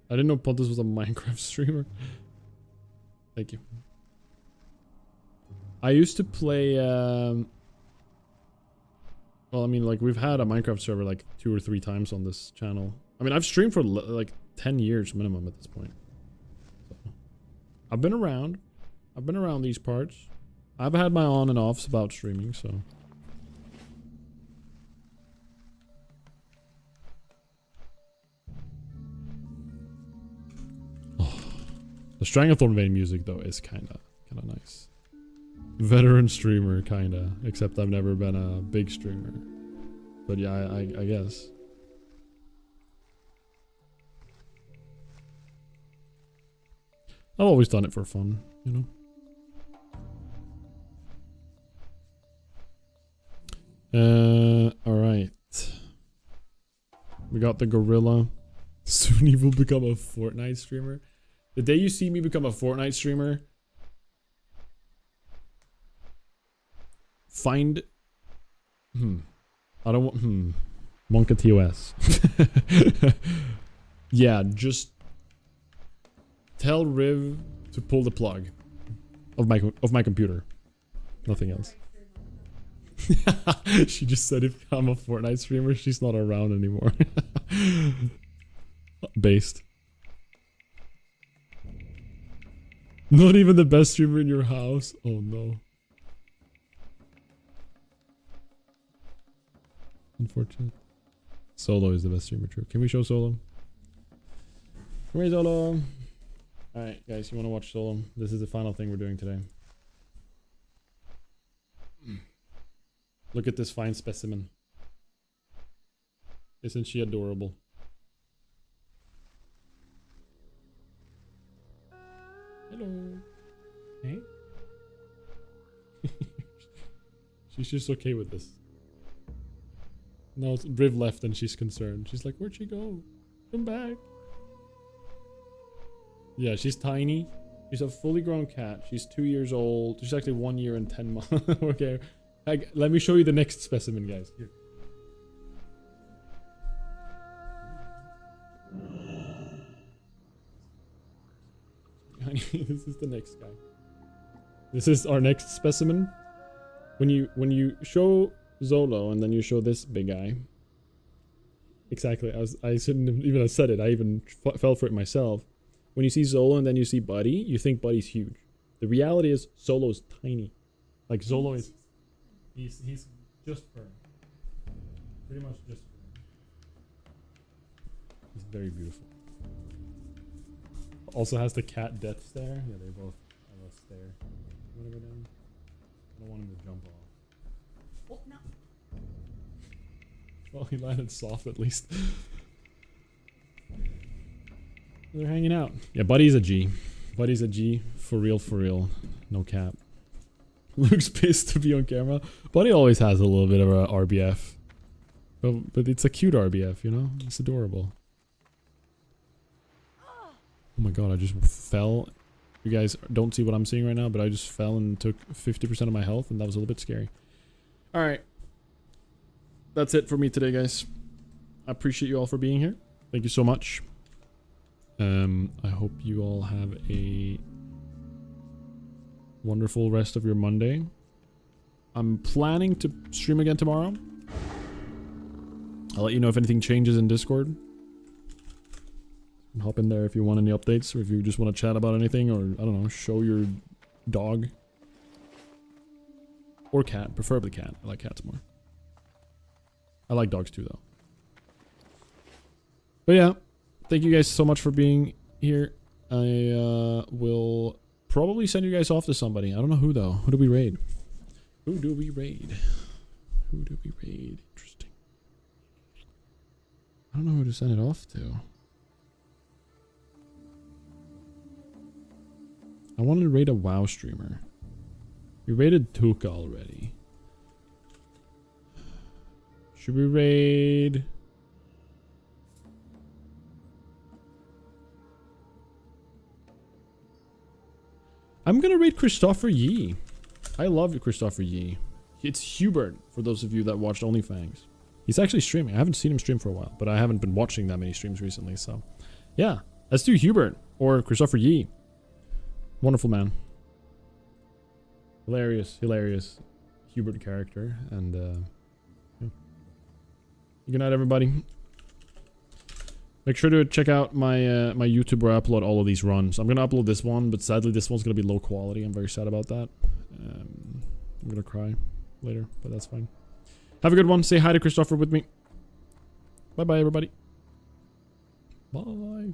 Speaker 1: I didn't know Pontus was a Minecraft streamer. Thank you. I used to play, well, I mean, like, we've had a Minecraft server like 2 or 3 times on this channel. I mean, I've streamed for like 10 years minimum at this point. So, I've been around. I've been around these parts. I've had my on and offs about streaming, so. Oh, the Stranglethorn Vein music though is kinda nice. Veteran streamer, kinda. Except I've never been a big streamer. But yeah, I guess. I've always done it for fun, you know? Alright. We got the gorilla. Soon he will become a Fortnite streamer. The day you see me become a Fortnite streamer, find... I don't want... Monka TOS. Yeah, just... tell Riv to pull the plug of my computer. Nothing else. She just said if I'm a Fortnite streamer, she's not around anymore. Based. Not even the best streamer in your house? Oh no. Unfortunate. Solo is the best streamer, true. Can we show Solo? Come here, Solo. Alright, guys, you want to watch Solo? This is the final thing we're doing today. Look at this fine specimen. Isn't she adorable? Hello. Hey? She's just okay with this. No, Riv left and she's concerned. She's like, where'd she go? Come back. Yeah, she's tiny. She's a fully grown cat. She's 2 years old. She's actually 1 year and 10 months. Okay. Let me show you the next specimen, guys. Here. This is the next guy. This is our next specimen. When you show Zolo and then you show this big guy. Exactly. I shouldn't even have said it. I even fell for it myself. When you see Zolo and then you see Buddy, you think Buddy's huge. The reality is Zolo's tiny. Like Zolo is he's just fur. Pretty much just fur. He's very beautiful. Also has the cat death stare. Yeah, they both have a stare. You wanna go down? I don't want him to jump off. Oh no. Well, he landed soft at least. They're hanging out. Yeah, Buddy's a G. Buddy's a G. For real, for real. No cap. Luke's pissed to be on camera. Buddy always has a little bit of a RBF. But it's a cute RBF, you know? It's adorable. Oh my god, I just fell. You guys don't see what I'm seeing right now, but I just fell and took 50% of my health, and that was a little bit scary. Alright. That's it for me today, guys. I appreciate you all for being here. Thank you so much. I hope you all have a wonderful rest of your Monday. I'm planning to stream again tomorrow. I'll let you know if anything changes in Discord. Hop in there if you want any updates, or if you just want to chat about anything, or I don't know, show your dog or cat, preferably cat. I like cats more. I like dogs too, though. But yeah, thank you guys so much for being here. I will probably send you guys off to somebody. I don't know who though. Who do we raid? Who do we raid? Who do we raid? Interesting. I don't know who to send it off to. I wanted to raid a WoW streamer. We raided Tuka already. Should we raid... I'm gonna raid Christopher Yee. I love Christopher Yee. It's Hubert, for those of you that watched OnlyFans. He's actually streaming. I haven't seen him stream for a while, but I haven't been watching that many streams recently, so... Yeah, let's do Hubert, or Christopher Yee. Wonderful man. Hilarious, hilarious Hubert character, and yeah. Good night, everybody. Make sure to check out my my YouTube where I upload all of these runs. I'm gonna upload this one, but sadly this one's gonna be low quality. I'm very sad about that. I'm gonna cry later, but that's fine. Have a good one. Say hi to Christopher with me. Bye bye, everybody. Bye.